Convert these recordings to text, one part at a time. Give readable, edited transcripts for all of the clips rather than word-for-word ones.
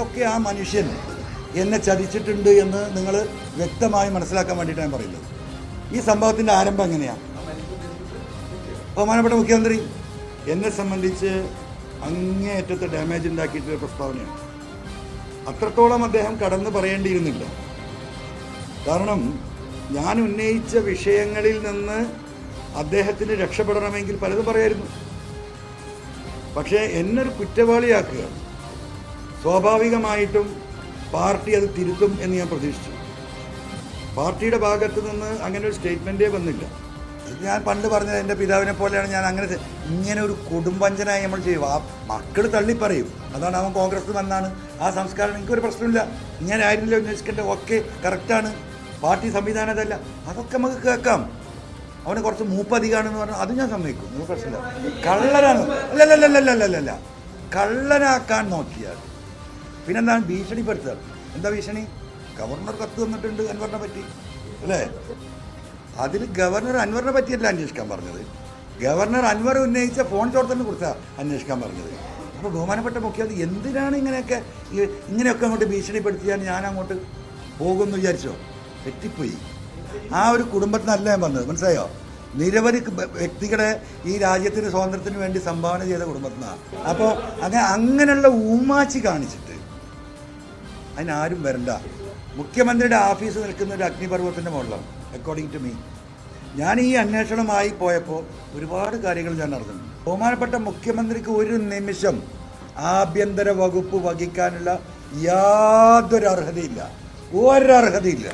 എങ്ങനെയൊക്കെ ആ മനുഷ്യൻ എന്നെ ചതിച്ചിട്ടുണ്ട് എന്ന് നിങ്ങൾ വ്യക്തമായി മനസ്സിലാക്കാൻ വേണ്ടിയിട്ടാണ് ഞാൻ പറയുന്നത്. ഈ സംഭവത്തിൻ്റെ ആരംഭം എങ്ങനെയാണ്? ബഹുമാനപ്പെട്ട മുഖ്യമന്ത്രി എന്നെ സംബന്ധിച്ച് അങ്ങേയറ്റത്തെ ഡാമേജ് ഉണ്ടാക്കിയിട്ടുള്ള പ്രസ്താവനയാണ്. അത്രത്തോളം അദ്ദേഹം കടന്ന് പറയേണ്ടിയിരുന്നില്ല. കാരണം ഞാൻ ഉന്നയിച്ച വിഷയങ്ങളിൽ നിന്ന് അദ്ദേഹത്തിന് രക്ഷപ്പെടണമെങ്കിൽ പലതും പറയായിരുന്നു. പക്ഷേ എന്നൊരു കുറ്റവാളിയാക്കുക, സ്വാഭാവികമായിട്ടും പാർട്ടി അത് തിരുത്തും എന്ന് ഞാൻ പ്രതീക്ഷിച്ചു. പാർട്ടിയുടെ ഭാഗത്ത് നിന്ന് അങ്ങനെ ഒരു സ്റ്റേറ്റ്മെൻറ്റേ വന്നില്ല. ഞാൻ പണ്ട് പറഞ്ഞത് എൻ്റെ പിതാവിനെ പോലെയാണ് ഞാൻ. അങ്ങനെ ഇങ്ങനെ ഒരു കൊടുംവഞ്ചനായി നമ്മൾ ചെയ്യും. ആ മക്കൾ തള്ളിപ്പറയും, അതാണ് അവൻ കോൺഗ്രസ് വന്നാണ്, ആ സംസ്കാരം എനിക്കൊരു പ്രശ്നമില്ല, ഇങ്ങനെ ആയിരുന്നില്ല ഉന്നയിക്കേണ്ടത്, ഓക്കെ കറക്റ്റാണ്, പാർട്ടി സംവിധാനം അതല്ല, അതൊക്കെ നമുക്ക് കേൾക്കാം. അവന് കുറച്ച് മൂപ്പധികമാണെന്ന് പറഞ്ഞാൽ അത് ഞാൻ സമ്മതിക്കും, നമുക്ക് പ്രശ്നമില്ല. കള്ളനാണ് അല്ലല്ലല്ലല്ലല്ലല്ല കള്ളനാക്കാൻ നോക്കിയാൽ പിന്നെന്താണ് ഭീഷണിപ്പെടുത്തുക? എന്താ ഭീഷണി? ഗവർണർ കത്ത് തന്നിട്ടുണ്ട് അൻവറിനെ പറ്റി അല്ലേ? അതിൽ ഗവർണർ അൻവറിനെ പറ്റിയല്ല അന്വേഷിക്കാൻ പറഞ്ഞത്, ഗവർണർ അൻവർ ഉന്നയിച്ച ഫോൺ ചോർത്തലിനെ കുറിച്ചാണ് അന്വേഷിക്കാൻ പറഞ്ഞത്. അപ്പോൾ ബഹുമാനപ്പെട്ട മുഖ്യമന്ത്രി എന്തിനാണ് ഇങ്ങനെയൊക്കെ അങ്ങോട്ട് ഭീഷണിപ്പെടുത്തിയാൽ ഞാൻ അങ്ങോട്ട് പോകുമെന്ന് വിചാരിച്ചോ? തെറ്റിപ്പോയി. ആ ഒരു കുടുംബത്തിനല്ല ഞാൻ പറഞ്ഞത്, മനസ്സിലായോ? നിരവധി വ്യക്തികളെ ഈ രാജ്യത്തിന് സ്വാതന്ത്ര്യത്തിന് വേണ്ടി സംഭാവന ചെയ്ത കുടുംബത്തിനാണ്. അപ്പോൾ അങ്ങനെയുള്ള ഊമാച്ചി കാണിച്ചിട്ട് അതിനാരും വരണ്ട. മുഖ്യമന്ത്രിയുടെ ഓഫീസ് നിൽക്കുന്ന ഒരു അഗ്നിപർവ്വതത്തിൻ്റെ മുകളിലാണ് അക്കോർഡിംഗ് ടു മീ. ഞാൻ ഈ അന്വേഷണമായി പോയപ്പോൾ ഒരുപാട് കാര്യങ്ങൾ ഞാൻ അറിഞ്ഞിട്ടുണ്ട്. ബഹുമാനപ്പെട്ട മുഖ്യമന്ത്രിക്ക് ഒരു നിമിഷം ആഭ്യന്തര വകുപ്പ് വഹിക്കാനുള്ള യാതൊരു അർഹതയില്ല, ഒരർഹതയില്ല.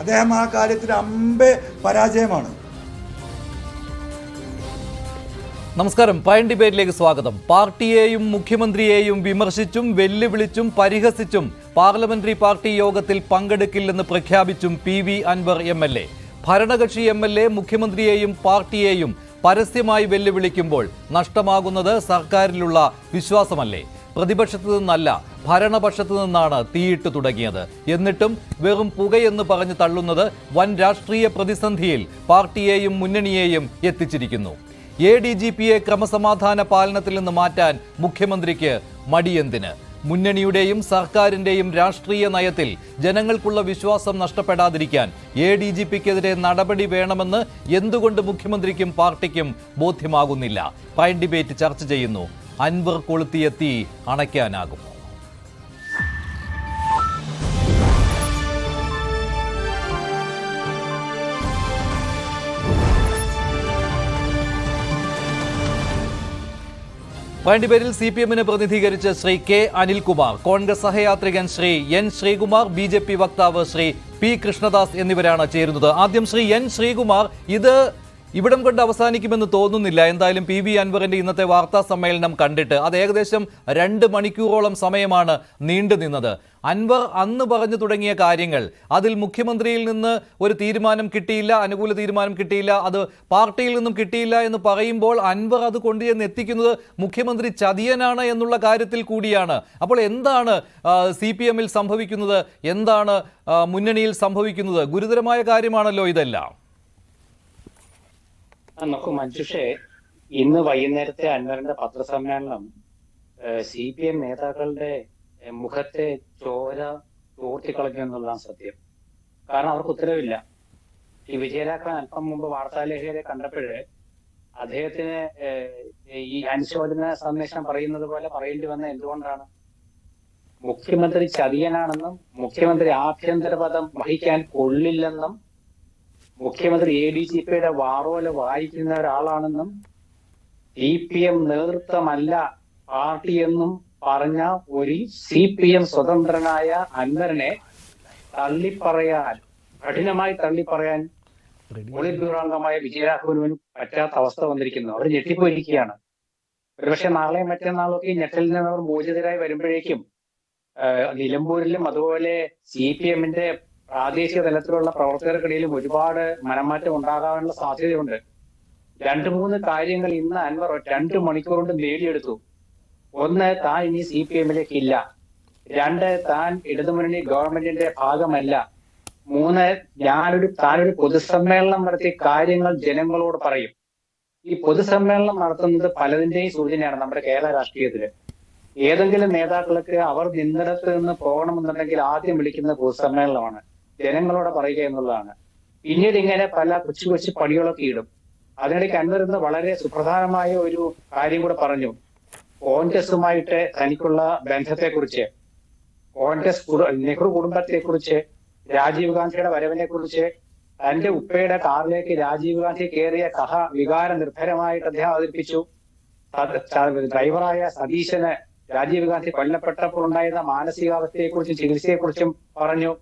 അദ്ദേഹം ആ കാര്യത്തിൽ അമ്പേ പരാജയമാണ്. നമസ്കാരം, പ്രൈം ഡിബേറ്റിലേക്ക് സ്വാഗതം. പാർട്ടിയെയും മുഖ്യമന്ത്രിയെയും വിമർശിച്ചും വെല്ലുവിളിച്ചും പരിഹസിച്ചും പാർലമെന്ററി പാർട്ടി യോഗത്തിൽ പങ്കെടുക്കില്ലെന്ന് പ്രഖ്യാപിച്ചും PV അൻവർ MLA. ഭരണകക്ഷി MLA മുഖ്യമന്ത്രിയെയും പാർട്ടിയെയും പരസ്യമായി വെല്ലുവിളിക്കുമ്പോൾ നഷ്ടമാകുന്നത് സർക്കാരിലുള്ള വിശ്വാസമല്ലേ? പ്രതിപക്ഷത്തു നിന്നല്ല, ഭരണപക്ഷത്തു നിന്നാണ് തീയിട്ട് തുടങ്ങിയത്. എന്നിട്ടും വെറും പുകയെന്ന് പറഞ്ഞ് തള്ളുന്നത് വൻ രാഷ്ട്രീയ പ്രതിസന്ധിയിൽ പാർട്ടിയെയും മുന്നണിയെയും എത്തിച്ചിരിക്കുന്നു. ADGPയെ ക്രമസമാധാന പാലനത്തിൽ നിന്ന് മാറ്റാൻ മുഖ്യമന്ത്രിക്ക് മടിയെന്തിന്? മുന്നണിയുടെയും സർക്കാരിന്റെയും രാഷ്ട്രീയ നയത്തിൽ ജനങ്ങൾക്കുള്ള വിശ്വാസം നഷ്ടപ്പെടാതിരിക്കാൻ ADGPക്കെതിരെ നടപടി വേണമെന്ന് എന്തുകൊണ്ട് മുഖ്യമന്ത്രിക്കും പാർട്ടിക്കും ബോധ്യമാകുന്നില്ല? പ്രൈം ഡിബേറ്റ് ചർച്ച ചെയ്യുന്നു. അൻവർ കൊളുത്തിയ തീ അണയ്ക്കാനാകുമോ? പാണ്ടിപ്പേരിൽ CPMനെ പ്രതിനിധീകരിച്ച് Shri K Anilkumar, Congress സഹയാത്രികൻ Shri N Sreekumar, BJP വക്താവ് ശ്രീ P കൃഷ്ണദാസ് എന്നിവരാണ് ചേരുന്നത്. ആദ്യം ശ്രീ N ശ്രീകുമാർ, ഇത് ഇവിടം കൊണ്ട് അവസാനിക്കുമെന്ന് തോന്നുന്നില്ല. എന്തായാലും PV അൻവറിന്റെ ഇന്നത്തെ വാർത്താ സമ്മേളനം കണ്ടിട്ട് അത് ഏകദേശം 2 മണിക്കൂറോളം സമയമാണ് നീണ്ടു നിന്നത്. അൻവർ അന്ന് പറഞ്ഞു തുടങ്ങിയ കാര്യങ്ങൾ, അതിൽ മുഖ്യമന്ത്രിയിൽ നിന്ന് ഒരു തീരുമാനം കിട്ടിയില്ല, അനുകൂല തീരുമാനം കിട്ടിയില്ല, അത് പാർട്ടിയിൽ നിന്നും കിട്ടിയില്ല എന്ന് പറയുമ്പോൾ അൻവർ അത് കൊണ്ടുചെന്ന് എത്തിക്കുന്നത് മുഖ്യമന്ത്രി ചതിയനാണ് എന്നുള്ള കാര്യത്തിൽ കൂടിയാണ്. അപ്പോൾ എന്താണ് CPMൽ സംഭവിക്കുന്നത്? എന്താണ് മുന്നണിയിൽ സംഭവിക്കുന്നത്? ഗുരുതരമായ കാര്യമാണല്ലോ ഇതെല്ലാം. നോക്കൂ മഞ്ജുഷേ, ഇന്ന് വൈകുന്നേരത്തെ അൻവറിന്റെ പത്രസമ്മേളനം CPM നേതാക്കളുടെ മുഖത്തെ ചോര ചോർത്തിക്കളഞ്ഞു എന്നുള്ളതാണ് സത്യം. കാരണം അവർക്ക് ഉത്തരവില്ല. ഈ വിജയരാഘവൻ അല്പം മുമ്പ് വാർത്താലേഖകരെ കണ്ടപ്പോഴേ അദ്ദേഹത്തിന് ഈ അനുശോചന സന്ദേശം പറയുന്നത് പോലെ പറയേണ്ടി വന്ന എന്തുകൊണ്ടാണ്? മുഖ്യമന്ത്രി ചതിയനാണെന്നും മുഖ്യമന്ത്രി ആഭ്യന്തര പദം വഹിക്കാൻ കൊള്ളില്ലെന്നും മുഖ്യമന്ത്രി ADGPയുടെ വാറോല വായിക്കുന്ന ഒരാളാണെന്നും CPM നേതൃത്വമല്ല പാർട്ടിയെന്നും പറഞ്ഞ ഒരു CPM സ്വതന്ത്രനായ അൻവറിനെ തള്ളിപ്പറയാൻ, കഠിനമായി തള്ളിപ്പറയാൻ പോളിറ്റ് ബ്യൂറോ അംഗമായ വിജയരാഘവനും പറ്റാത്ത അവസ്ഥ വന്നിരിക്കുന്നു. അവർ ഞെട്ടിപ്പോയിരിക്കുകയാണ്. ഒരുപക്ഷെ നാളെയും മറ്റന്നാളൊക്കെ ഈ ഞെട്ടലിൽ നിന്ന് അവർ മോചിതരായി വരുമ്പോഴേക്കും നിലമ്പൂരിലും അതുപോലെ CPMന്റെ പ്രാദേശിക തലത്തിലുള്ള പ്രവർത്തകർക്കിടയിലും ഒരുപാട് മനംമാറ്റം ഉണ്ടാകാനുള്ള സാധ്യതയുണ്ട്. 2-3 കാര്യങ്ങൾ ഇന്ന് അൻവർ 2 മണിക്കൂർ കൊണ്ട് നേടിയെടുത്തു. 1, താൻ ഇനി CPMലേക്ക് ഇല്ല. 2, താൻ ഇടതുമുന്നണി ഗവൺമെന്റിന്റെ ഭാഗമല്ല. 3, താനൊരു പൊതുസമ്മേളനം നടത്തി കാര്യങ്ങൾ ജനങ്ങളോട് പറയും. ഈ പൊതുസമ്മേളനം നടത്തുന്നത് പലതിന്റെയും സൂചനയാണ് നമ്മുടെ കേരള രാഷ്ട്രീയത്തില്. ഏതെങ്കിലും നേതാക്കൾക്ക് അവർ നിന്നിടത്ത് നിന്ന് പോകണമെന്നുണ്ടെങ്കിൽ ആദ്യം വിളിക്കുന്ന പൊതുസമ്മേളനമാണ്, ജനങ്ങളോട് പറയുക എന്നുള്ളതാണ്. പിന്നീട് ഇങ്ങനെ പല കൊച്ചു കൊച്ചു പണികളൊക്കെ ഇടും. അതിനിടയ്ക്ക് അൻവർ ഇന്ന് വളരെ സുപ്രധാനമായ ഒരു കാര്യം കൂടെ പറഞ്ഞു. കോൺഗ്രസുമായിട്ട് തനിക്കുള്ള ബന്ധത്തെക്കുറിച്ച്, നെഹ്റു കുടുംബത്തെക്കുറിച്ച്, രാജീവ് ഗാന്ധിയുടെ വരവിനെ കുറിച്ച്, തന്റെ ഉപ്പയുടെ കാറിലേക്ക് രാജീവ് ഗാന്ധി കയറിയ കഥ വികാര നിർഭരമായിട്ട് അദ്ദേഹം അവതരിപ്പിച്ചു. ഡ്രൈവറായ സതീശന് രാജീവ് ഗാന്ധി കൊല്ലപ്പെട്ടപ്പോൾ ഉണ്ടായിരുന്ന മാനസികാവസ്ഥയെക്കുറിച്ചും ചികിത്സയെക്കുറിച്ചും പറഞ്ഞു.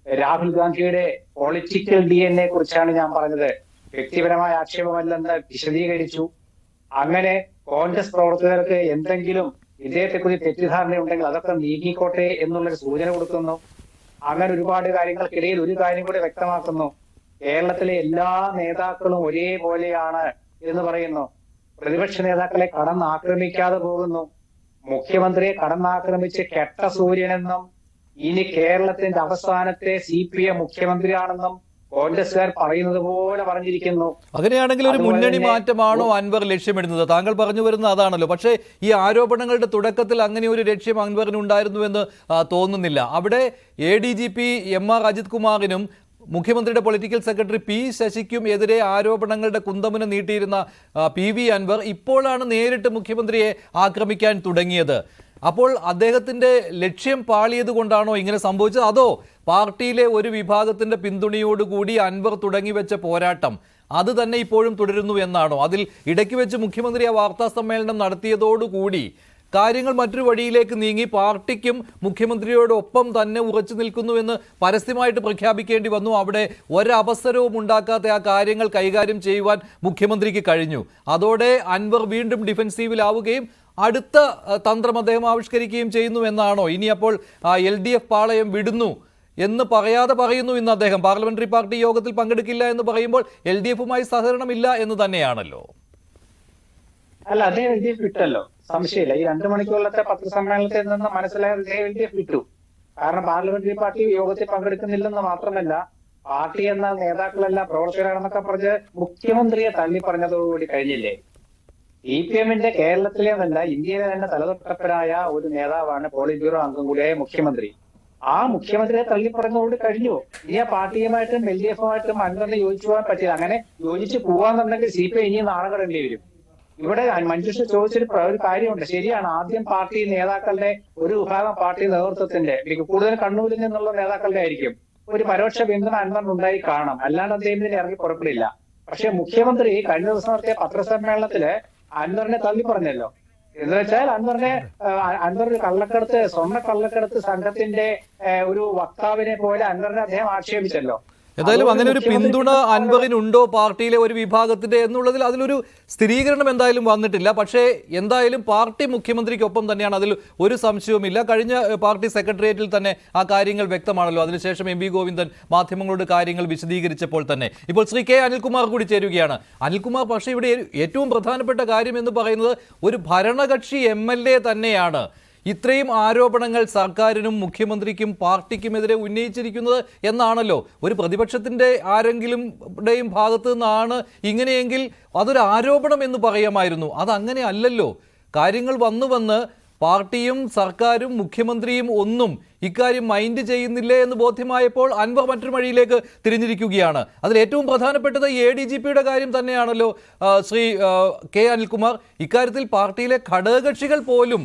രാഹുൽ ഗാന്ധിയുടെ പൊളിറ്റിക്കൽ DNA കുറിച്ചാണ് ഞാൻ പറഞ്ഞത്, വ്യക്തിപരമായ ആക്ഷേപമല്ലെന്ന് വിശദീകരിച്ചു. അങ്ങനെ കോൺഗ്രസ് പ്രവർത്തകർക്ക് എന്തെങ്കിലും ഇദ്ദേഹത്തെക്കുറിച്ച് തെറ്റിദ്ധാരണയുണ്ടെങ്കിൽ അതൊക്കെ നീങ്ങിക്കോട്ടെ എന്നുള്ളൊരു സൂചന കൊടുക്കുന്നു. അങ്ങനെ ഒരുപാട് കാര്യങ്ങൾക്കിടയിൽ ഒരു കാര്യം കൂടി വ്യക്തമാക്കുന്നു. കേരളത്തിലെ എല്ലാ നേതാക്കളും ഒരേപോലെയാണ് എന്ന് പറയുന്നു. പ്രതിപക്ഷ നേതാക്കളെ കടന്നാക്രമിക്കാതെ പോകുന്നു. മുഖ്യമന്ത്രിയെ കടന്നാക്രമിച്ച് കെട്ട സൂര്യനെന്നും ഇനി കേരളത്തിന്റെ അവസാനത്തെ CPM മുഖ്യമന്ത്രിയാണെന്നും കോൺഗ്രസ്സുകാർ പറയുന്നത് പോലെ പറഞ്ഞിരിക്കുന്നു. അങ്ങനെയാണെങ്കിൽ ഒരു മുന്നണി മാറ്റമാണോ അൻവർ ലക്ഷ്യമിടുന്നത്? താങ്കൾ പറഞ്ഞു വരുന്നത് അതാണല്ലോ. പക്ഷേ ഈ ആരോപണങ്ങളുടെ തുടക്കത്തിൽ അങ്ങനെ ഒരു ലക്ഷ്യം അൻവറിന് ഉണ്ടായിരുന്നുവെന്ന് തോന്നുന്നില്ല. അവിടെ ADGP MR അജിത് കുമാറിനും മുഖ്യമന്ത്രിയുടെ പൊളിറ്റിക്കൽ സെക്രട്ടറി P ശശിക്കും എതിരെ ആരോപണങ്ങളുടെ കുന്തമുന നീട്ടിയിരുന്ന PV അൻവർ ഇപ്പോഴാണ് നേരിട്ട് മുഖ്യമന്ത്രിയെ ആക്രമിക്കാൻ തുടങ്ങിയത്. അപ്പോൾ അദ്ദേഹത്തിൻ്റെ ലക്ഷ്യം പാളിയത് കൊണ്ടാണോ ഇങ്ങനെ സംഭവിച്ചത്? അതോ പാർട്ടിയിലെ ഒരു വിഭാഗത്തിൻ്റെ പിന്തുണയോടുകൂടി അൻവർ തുടങ്ങി വെച്ച പോരാട്ടം അത് തന്നെ ഇപ്പോഴും തുടരുന്നു എന്നാണോ? അതിൽ ഇടയ്ക്ക് വെച്ച് മുഖ്യമന്ത്രി ആ വാർത്താ സമ്മേളനം നടത്തിയതോടുകൂടി കാര്യങ്ങൾ മറ്റൊരു വഴിയിലേക്ക് നീങ്ങി പാർട്ടിക്കും മുഖ്യമന്ത്രിയോടൊപ്പം തന്നെ ഉറച്ചു നിൽക്കുന്നുവെന്ന് പരസ്യമായിട്ട് പ്രഖ്യാപിക്കേണ്ടി വന്നു. അവിടെ ഒരവസരവും ഉണ്ടാക്കാത്ത ആ കാര്യങ്ങൾ കൈകാര്യം ചെയ്യുവാൻ മുഖ്യമന്ത്രിക്ക് കഴിഞ്ഞു. അതോടെ അൻവർ വീണ്ടും ഡിഫൻസീവിലാവുകയും അടുത്ത തന്ത്രം അദ്ദേഹം ആവിഷ്കരിക്കുകയും ചെയ്യുന്നു എന്നാണോ? ഇനി അപ്പോൾ LDF പാളയം വിടുന്നു എന്ന് പറയാതെ പറയുന്നു ഇന്ന് അദ്ദേഹം. പാർലമെന്ററി പാർട്ടി യോഗത്തിൽ പങ്കെടുക്കില്ല എന്ന് പറയുമ്പോൾ LDFുമായി സഹകരണമില്ല എന്ന് തന്നെയാണല്ലോ. അല്ല, അദ്ദേഹം LDF വിട്ടല്ലോ, സംശയമില്ല. ഈ 2 മണിക്കൂറിലത്തെ പത്രസമ്മേളനത്തിൽ നിന്ന് മനസ്സിലായത് അദ്ദേഹം LDF വിട്ടു. കാരണം പാർലമെന്ററി പാർട്ടി യോഗത്തിൽ പങ്കെടുക്കുന്നില്ലെന്ന് മാത്രമല്ല, പാർട്ടി എന്ന നേതാക്കളെല്ലാം പ്രവർത്തകരാണെന്നൊക്കെ പറഞ്ഞ് മുഖ്യമന്ത്രിയെ തള്ളി പറഞ്ഞതോടുകൂടി കഴിഞ്ഞില്ലേ? CPMന്റെ കേരളത്തിലെ എന്നല്ല ഇന്ത്യയിലെ തന്നെ തലതൊട്ടപ്പനായ ഒരു നേതാവാണ് പോളിറ്റ് ബ്യൂറോ അംഗം കൂടിയായ മുഖ്യമന്ത്രി. ആ മുഖ്യമന്ത്രിയെ തള്ളി പറഞ്ഞതോട് കഴിഞ്ഞു. ഇനി ആ പാർട്ടിയുമായിട്ടും LDFുമായിട്ടും അൻവറിനെ യോജിച്ചു പോകാൻ പറ്റില്ല. അങ്ങനെ യോജിച്ച് പോവാന്നുണ്ടെങ്കിൽ CPM ഇനിയും നാളെ കടേണ്ടി വരും. ഇവിടെ മഞ്ജുഷ ചോദിച്ചൊരു കാര്യമുണ്ട്, ശരിയാണ്. ആദ്യം പാർട്ടി നേതാക്കളുടെ ഒരു വിഭാഗം പാർട്ടി നേതൃത്വത്തിന്റെ, കൂടുതൽ കണ്ണൂരിൽ നിന്നുള്ള നേതാക്കളുടെ ആയിരിക്കും, ഒരു പരോക്ഷ പിന്തുണ അൻവറിനുണ്ടായി കാണാം. അല്ലാണ്ട് അദ്ദേഹം ഇതിന് ഇറങ്ങി പുറപ്പെടില്ല. പക്ഷെ മുഖ്യമന്ത്രി കഴിഞ്ഞ ദിവസം നടത്തിയ പത്രസമ്മേളനത്തില് അൻവറിനെ തള്ളി പറഞ്ഞല്ലോ. എന്ന് വെച്ചാൽ അൻവർ ഒരു കള്ളക്കടത്ത്, സ്വർണ്ണ കള്ളക്കടത്ത് സംഘത്തിന്റെ ഒരു വക്താവിനെ പോലെ അൻവറിനെ അദ്ദേഹം ആക്ഷേപിച്ചല്ലോ. എന്തായാലും അങ്ങനെ ഒരു പിന്തുണ അൻവറിനുണ്ടോ പാർട്ടിയിലെ ഒരു വിഭാഗത്തിന്റെ എന്നുള്ളതിൽ അതിലൊരു സ്ഥിരീകരണം എന്തായാലും വന്നിട്ടില്ല. പക്ഷേ എന്തായാലും പാർട്ടി മുഖ്യമന്ത്രിക്കൊപ്പം തന്നെയാണ്, അതിൽ ഒരു സംശയവുമില്ല. കഴിഞ്ഞ പാർട്ടി സെക്രട്ടേറിയറ്റിൽ തന്നെ ആ കാര്യങ്ങൾ വ്യക്തമാണല്ലോ. അതിനുശേഷം MV ഗോവിന്ദൻ മാധ്യമങ്ങളോട് കാര്യങ്ങൾ വിശദീകരിച്ചപ്പോൾ തന്നെ. ഇപ്പോൾ ശ്രീ K അനിൽകുമാർ കൂടി ചേരുകയാണ്. അനിൽകുമാർ, പക്ഷേ ഇവിടെ ഏറ്റവും പ്രധാനപ്പെട്ട കാര്യം എന്ന് പറയുന്നത് ഒരു ഭരണകക്ഷി MLA തന്നെയാണ് ഇത്രയും ആരോപണങ്ങൾ സർക്കാരിനും മുഖ്യമന്ത്രിക്കും പാർട്ടിക്കുമെതിരെ ഉന്നയിച്ചിരിക്കുന്നത് എന്നാണല്ലോ. ഒരു പ്രതിപക്ഷത്തിൻ്റെ ആരെങ്കിലുംടെയും ഭാഗത്തു നിന്നാണ് ഇങ്ങനെയെങ്കിൽ അതൊരു ആരോപണം എന്ന് പറയാമായിരുന്നു. അതങ്ങനെ അല്ലല്ലോ. കാര്യങ്ങൾ വന്ന് പാർട്ടിയും സർക്കാരും മുഖ്യമന്ത്രിയും ഒന്നും ഇക്കാര്യം മൈൻഡ് ചെയ്യുന്നില്ലേ എന്ന് ബോധ്യമായപ്പോൾ അൻവർ മറ്റൊരു വഴിയിലേക്ക് തിരിഞ്ഞിരിക്കുകയാണ്. അതിൽ ഏറ്റവും പ്രധാനപ്പെട്ടത് ADGPയുടെ കാര്യം തന്നെയാണല്ലോ. ശ്രീ K അനിൽകുമാർ, ഇക്കാര്യത്തിൽ പാർട്ടിയിലെ ഘടകകക്ഷികൾ പോലും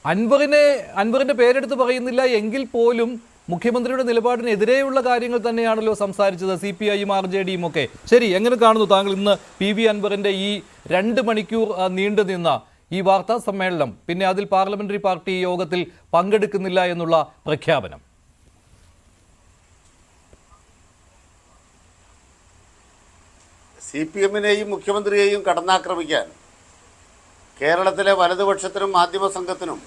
അൻവറിന്റെ പേരെടുത്ത് പറയുന്നില്ല എങ്കിൽ പോലും മുഖ്യമന്ത്രിയുടെ നിലപാടിനെതിരെയുള്ള കാര്യങ്ങൾ തന്നെയാണല്ലോ സംസാരിച്ചത് CPIയും RJDയും ഒക്കെ. ശരി, എങ്ങനെ കാണുന്നു താങ്കൾ ഇന്ന് PV അൻവറിന്റെ ഈ 2 മണിക്കൂർ നീണ്ടു നിന്ന ഈ വാർത്താ സമ്മേളനം, പിന്നെ അതിൽ പാർലമെന്ററി പാർട്ടി യോഗത്തിൽ പങ്കെടുക്കുന്നില്ല എന്നുള്ള പ്രഖ്യാപനം? CPMനെയും മുഖ്യമന്ത്രിയെയും കടന്നാക്രമിക്കാൻ കേരളത്തിലെ വലതുപക്ഷത്തിനും മാധ്യമ സംഘത്തിനും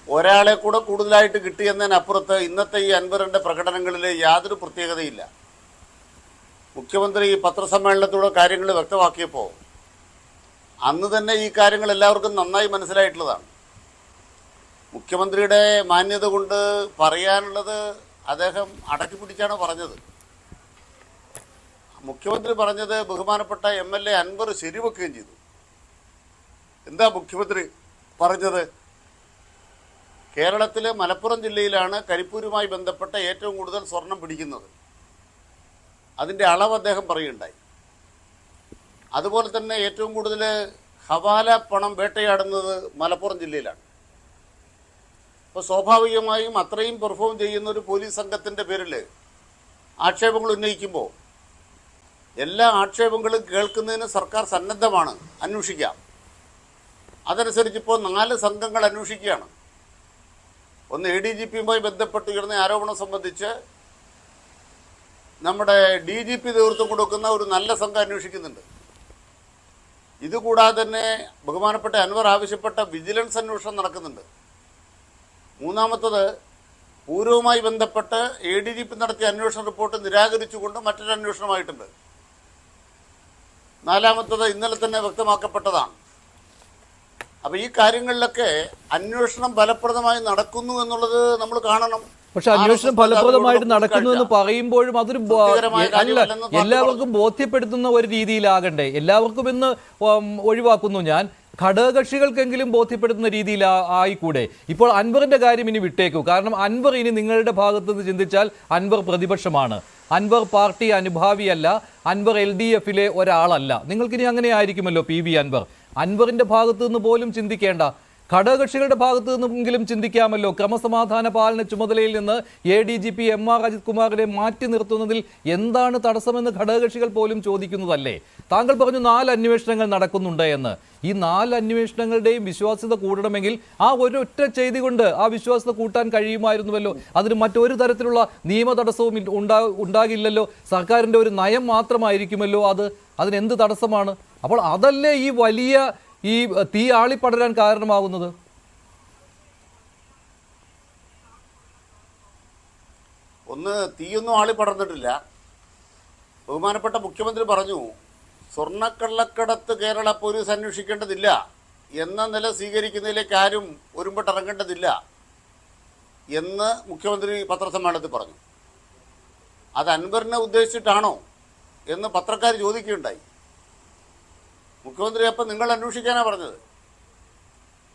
ഒരാളെ കൂടെ കൂടുതലായിട്ട് കിട്ടിയെന്നതിനപ്പുറത്ത് ഇന്നത്തെ ഈ അൻവറിൻ്റെ പ്രകടനങ്ങളിൽ യാതൊരു പ്രത്യേകതയില്ല. മുഖ്യമന്ത്രി ഈ പത്രസമ്മേളനത്തിലൂടെ കാര്യങ്ങൾ വ്യക്തമാക്കിയപ്പോൾ അന്ന് തന്നെ ഈ കാര്യങ്ങൾ എല്ലാവർക്കും നന്നായി മനസ്സിലായിട്ടുള്ളതാണ്. മുഖ്യമന്ത്രിയുടെ മാന്യത കൊണ്ട് പറയാനുള്ളത് അദ്ദേഹം അടക്കി പിടിച്ചാണ് പറഞ്ഞത്. മുഖ്യമന്ത്രി പറഞ്ഞത് ബഹുമാനപ്പെട്ട MLA അൻവർ ശരിവെക്കുകയും ചെയ്തു. എന്താ മുഖ്യമന്ത്രി പറഞ്ഞത്? കേരളത്തിലെ മലപ്പുറം ജില്ലയിലാണ് കരിപ്പൂരുമായി ബന്ധപ്പെട്ട ഏറ്റവും കൂടുതൽ സ്വർണം പിടിക്കുന്നത്. അതിൻ്റെ അളവ് അദ്ദേഹം പറയുകയുണ്ടായി. അതുപോലെ തന്നെ ഏറ്റവും കൂടുതൽ ഹവാല പണം വേട്ടയാടുന്നത് മലപ്പുറം ജില്ലയിലാണ്. അപ്പോൾ സ്വാഭാവികമായും അത്രയും പെർഫോം ചെയ്യുന്ന ഒരു പോലീസ് സംഘത്തിൻ്റെ പേരിൽ ആക്ഷേപങ്ങൾ ഉന്നയിക്കുമ്പോൾ എല്ലാ ആക്ഷേപങ്ങളും കേൾക്കുന്നതിന് സർക്കാർ സന്നദ്ധമാണ്, അന്വേഷിക്കാം. അതനുസരിച്ച് ഇപ്പോൾ 4 സംഘങ്ങൾ അന്വേഷിക്കുകയാണ്. ഒന്ന് ADGPയുമായി ബന്ധപ്പെട്ട് ഉയർന്ന ആരോപണം സംബന്ധിച്ച് നമ്മുടെ DGP നേതൃത്വം കൊടുക്കുന്ന ഒരു നല്ല സംഘം അന്വേഷിക്കുന്നുണ്ട്. ഇതുകൂടാതെ തന്നെ ബഹുമാനപ്പെട്ട അൻവർ ആവശ്യപ്പെട്ട വിജിലൻസ് അന്വേഷണം നടക്കുന്നുണ്ട്. മൂന്നാമത്തത് പൂരവുമായി ബന്ധപ്പെട്ട് ADGP നടത്തിയ അന്വേഷണ റിപ്പോർട്ട് നിരാകരിച്ചുകൊണ്ട് മറ്റൊരു അന്വേഷണമായിട്ടുണ്ട്. നാലാമത്തത് ഇന്നലെ തന്നെ വ്യക്തമാക്കപ്പെട്ടതാണ്. അപ്പോൾ ഈ കാര്യങ്ങളിലൊക്കെ അന്വേഷണം ഫലപ്രദമായി നടക്കുന്നു എന്നുള്ളത് നമ്മൾ കാണണം. പക്ഷെ അന്വേഷണം ഫലപ്രദമായിട്ട് നടക്കുന്നു എന്ന് പറയുമ്പോഴും അതൊരു അല്ല, എല്ലാവർക്കും ബോധ്യപ്പെടുത്തുന്ന ഒരു രീതിയിലാകണ്ടേ? എല്ലാവർക്കും എന്ന് ഒഴിവാക്കുന്നു ഞാൻ, ഘടകകക്ഷികൾക്കെങ്കിലും ബോധ്യപ്പെടുത്തുന്ന രീതിയിൽ ആയിക്കൂടെ? ഇപ്പോൾ അൻവറിന്റെ കാര്യം ഇനി വിട്ടേക്കൂ. കാരണം അൻവർ ഇനി നിങ്ങളുടെ ഭാഗത്ത് നിന്ന് ചിന്തിച്ചാൽ അൻവർ പ്രതിപക്ഷമാണ്, അൻവർ പാർട്ടി അനുഭാവിയല്ല, അൻവർ LDFിലെ ഒരാളല്ല. നിങ്ങൾക്കിനി അങ്ങനെ ആയിരിക്കുമല്ലോ PV അൻവർ. അൻവറിന്റെ ഭാഗത്തു നിന്ന് പോലും ചിന്തിക്കേണ്ട, ഘടകകക്ഷികളുടെ ഭാഗത്തു നിന്നെങ്കിലും ചിന്തിക്കാമല്ലോ. ക്രമസമാധാന പാലന ചുമതലയിൽ നിന്ന് ADGP MR അജിത് കുമാറിനെ മാറ്റി നിർത്തുന്നതിൽ എന്താണ് തടസ്സമെന്ന് ഘടകകക്ഷികൾ പോലും ചോദിക്കുന്നതല്ലേ? താങ്കൾ പറഞ്ഞു 4 അന്വേഷണങ്ങൾ നടക്കുന്നുണ്ട് എന്ന്. ഈ 4 അന്വേഷണങ്ങളുടെയും വിശ്വാസ്യത കൂടണമെങ്കിൽ ആ ഒരൊറ്റ ചെയ്തി കൊണ്ട് ആ വിശ്വാസ്യത കൂട്ടാൻ കഴിയുമായിരുന്നുവല്ലോ. അതിന് മറ്റൊരു തരത്തിലുള്ള നിയമ തടസ്സവും ഉണ്ടാകില്ലല്ലോ. സർക്കാരിൻ്റെ ഒരു നയം മാത്രമായിരിക്കുമല്ലോ അത്. അതിനെന്ത് തടസ്സമാണ്? അപ്പോൾ അതല്ലേ ഈ വലിയ ഈ തീ ആളിപ്പടരാൻ കാരണമാകുന്നത്? ഒന്ന്, തീയൊന്നും ആളിപ്പടർന്നിട്ടില്ല. ബഹുമാനപ്പെട്ട മുഖ്യമന്ത്രി പറഞ്ഞു സ്വർണ്ണക്കള്ളക്കടത്ത് കേരള പോലീസ് അന്വേഷിക്കേണ്ടതില്ല എന്ന നില സ്വീകരിക്കുന്നതിലേക്ക് ആരും ഒരുമ്പെട്ടിറങ്ങേണ്ടതില്ല എന്ന് മുഖ്യമന്ത്രി പത്രസമ്മേളനത്തിൽ പറഞ്ഞു. അത് അൻവറിനെ ഉദ്ദേശിച്ചിട്ടാണോ എന്ന് പത്രക്കാർ ചോദിക്കുകയുണ്ടായി. മുഖ്യമന്ത്രി അപ്പം നിങ്ങൾ അന്വേഷിക്കാനാണ് പറഞ്ഞത്.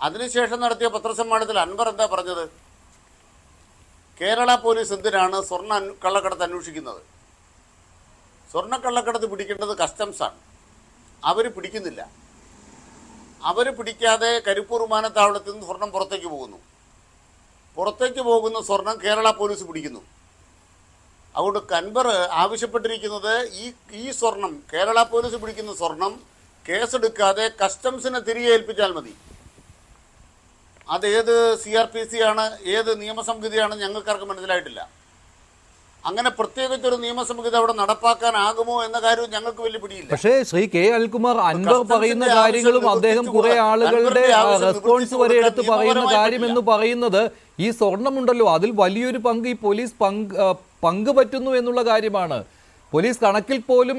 അതിനുശേഷം നടത്തിയ പത്രസമ്മേളനത്തിൽ അൻവർ എന്താ പറഞ്ഞത്? കേരള പോലീസ് എന്തിനാണ് കള്ളക്കടത്ത് അന്വേഷിക്കുന്നത്? സ്വർണ്ണക്കള്ളക്കടത്ത് പിടിക്കേണ്ടത് കസ്റ്റംസാണ്. അവർ പിടിക്കുന്നില്ല. അവർ പിടിക്കാതെ കരിപ്പൂർ വിമാനത്താവളത്തിൽ നിന്ന് സ്വർണം പുറത്തേക്ക് പോകുന്നു. പുറത്തേക്ക് പോകുന്ന സ്വർണം കേരള പോലീസ് പിടിക്കുന്നു. അതുകൊണ്ട് അൻവർ ആവശ്യപ്പെട്ടിരിക്കുന്നത് ഈ സ്വർണം, കേരള പോലീസ് പിടിക്കുന്ന സ്വർണം കേസെടുക്കാതെ കസ്റ്റംസിനെ തിരികെ ഏൽപ്പിച്ചാൽ മതി. അത് ഏത് CRPC ആണ്, ഏത് നിയമസംഹിതയാണ് ഞങ്ങൾക്കാർക്ക് മനസ്സിലായിട്ടില്ല. അങ്ങനെ പ്രത്യേകിച്ചൊരു നിയമസംഹിത അവിടെ നടപ്പാക്കാനാകുമോ എന്ന കാര്യവും ഞങ്ങൾക്ക് വലിയ പിടിയില്ല. പക്ഷേ ശ്രീ K അനിൽകുമാർ, അൻവർ പറയുന്ന കാര്യങ്ങളും അദ്ദേഹം കുറെ ആളുകളുടെ റെസ്പോൺസ് വരെ എടുത്ത് പറയുന്ന കാര്യം എന്ന് പറയുന്നത് ഈ സ്വർണമുണ്ടല്ലോ അതിൽ വലിയൊരു പങ്ക് ഈ പോലീസ് പങ്ക് പറ്റുന്നു എന്നുള്ള കാര്യമാണ്. പോലീസ് കണക്കിൽ പോലും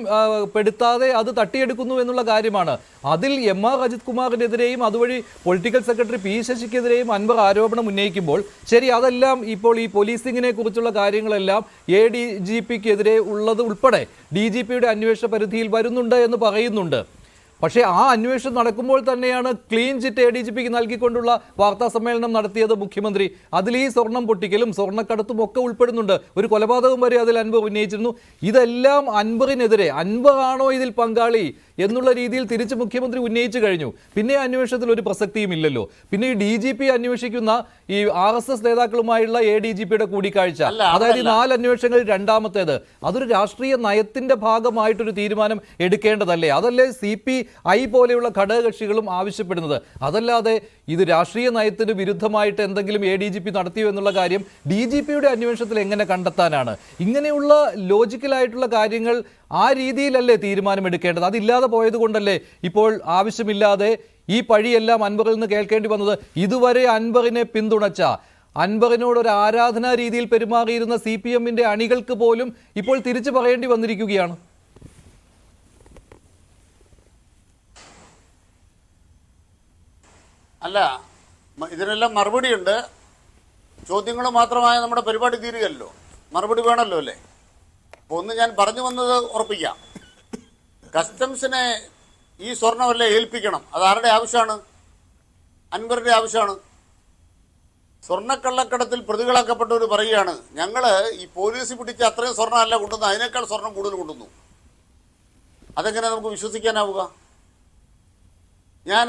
പെടുത്താതെ അത് തട്ടിയെടുക്കുന്നു എന്നുള്ള കാര്യമാണ്. അതിൽ MR അജിത് കുമാറിനെതിരെയും അതുവഴി പൊളിറ്റിക്കൽ സെക്രട്ടറി P ശശിക്കെതിരെയും അൻവർ ആരോപണം ഉന്നയിക്കുമ്പോൾ ശരി, അതെല്ലാം ഇപ്പോൾ ഈ പോലീസിങ്ങിനെ കുറിച്ചുള്ള കാര്യങ്ങളെല്ലാം ADGPക്കെതിരെ ഉള്ളത് ഉൾപ്പെടെ DGPയുടെ അന്വേഷണ പരിധിയിൽ വരുന്നുണ്ട് എന്ന് പറയുന്നുണ്ട്. പക്ഷേ ആ അന്വേഷണം നടക്കുമ്പോൾ തന്നെയാണ് ക്ലീൻ ചിറ്റ് ADGPക്ക് നൽകിക്കൊണ്ടുള്ള വാർത്താ സമ്മേളനം നടത്തിയത് മുഖ്യമന്ത്രി. അതിൽ ഈ സ്വർണം പൊട്ടിക്കലും സ്വർണ്ണക്കടത്തും ഒക്കെ ഉൾപ്പെടുന്നുണ്ട്. ഒരു കൊലപാതകം വരെ അതിൽ അൻവർ ഉന്നയിച്ചിരുന്നു. ഇതെല്ലാം അൻവറിനെതിരെ, അൻവറാണോ ഇതിൽ പങ്കാളി എന്നുള്ള രീതിയിൽ തിരിച്ച് മുഖ്യമന്ത്രി ഉന്നയിച്ചു കഴിഞ്ഞു. പിന്നെ അന്വേഷണത്തിൽ ഒരു പ്രസക്തിയും ഇല്ലല്ലോ. പിന്നെ ഈ DGP അന്വേഷിക്കുന്ന ഈ RSS നേതാക്കളുമായുള്ള ADGPയുടെ കൂടിക്കാഴ്ച, അതായത് ഈ 4 അന്വേഷണങ്ങളിൽ രണ്ടാമത്തേത്, അതൊരു രാഷ്ട്രീയ നയത്തിന്റെ ഭാഗമായിട്ടൊരു തീരുമാനം എടുക്കേണ്ടതല്ലേ? അതല്ലേ CPI പോലെയുള്ള ഘടകകക്ഷികളും ആവശ്യപ്പെടുന്നത്? അതല്ലാതെ ഇത് രാഷ്ട്രീയ നയത്തിന് വിരുദ്ധമായിട്ട് എന്തെങ്കിലും ADGP നടത്തിയോ എന്നുള്ള കാര്യം DGPയുടെ അന്വേഷണത്തിൽ എങ്ങനെ കണ്ടെത്താനാണ്? ഇങ്ങനെയുള്ള ലോജിക്കലായിട്ടുള്ള കാര്യങ്ങൾ ആ രീതിയിലല്ലേ തീരുമാനമെടുക്കേണ്ടത്? അതില്ലാതെ പോയത് കൊണ്ടല്ലേ ഇപ്പോൾ ആവശ്യമില്ലാതെ ഈ പഴിയെല്ലാം അൻവറിൽ നിന്ന് കേൾക്കേണ്ടി വന്നത്. ഇതുവരെ അൻവറിനെ പിന്തുണച്ച, അൻവറിനോടൊരു ആരാധനാ രീതിയിൽ പെരുമാറിയിരുന്ന CPMന്റെ അണികൾക്ക് പോലും ഇപ്പോൾ തിരിച്ചു പറയേണ്ടി വന്നിരിക്കുകയാണ്. അല്ല, ഇതിനെല്ലാം മറുപടിയുണ്ട്. ചോദ്യങ്ങൾ മാത്രമായ നമ്മുടെ പരിപാടി തീരുകയല്ലോ, മറുപടി വേണമല്ലോ അല്ലേ? അപ്പോൾ ഒന്ന് ഞാൻ പറഞ്ഞു വന്നത് ഉറപ്പിക്കാം. കസ്റ്റംസിനെ ഈ സ്വർണ്ണമല്ലേ ഏൽപ്പിക്കണം. അതാരുടെ ആവശ്യമാണ്? അൻവറിന്റെ ആവശ്യമാണ്. സ്വർണ്ണക്കള്ളക്കടത്തിൽ പ്രതികളാക്കപ്പെട്ടവർ പറയുകയാണ്, ഞങ്ങൾ ഈ പോലീസ് പിടിച്ച അത്രയും സ്വർണ്ണമല്ല കൊണ്ടുവന്നു, അതിനേക്കാൾ സ്വർണം കൂടുതൽ കൊണ്ടുവന്നു. അതെങ്ങനെ നമുക്ക് വിശ്വസിക്കാനാവുക? ഞാൻ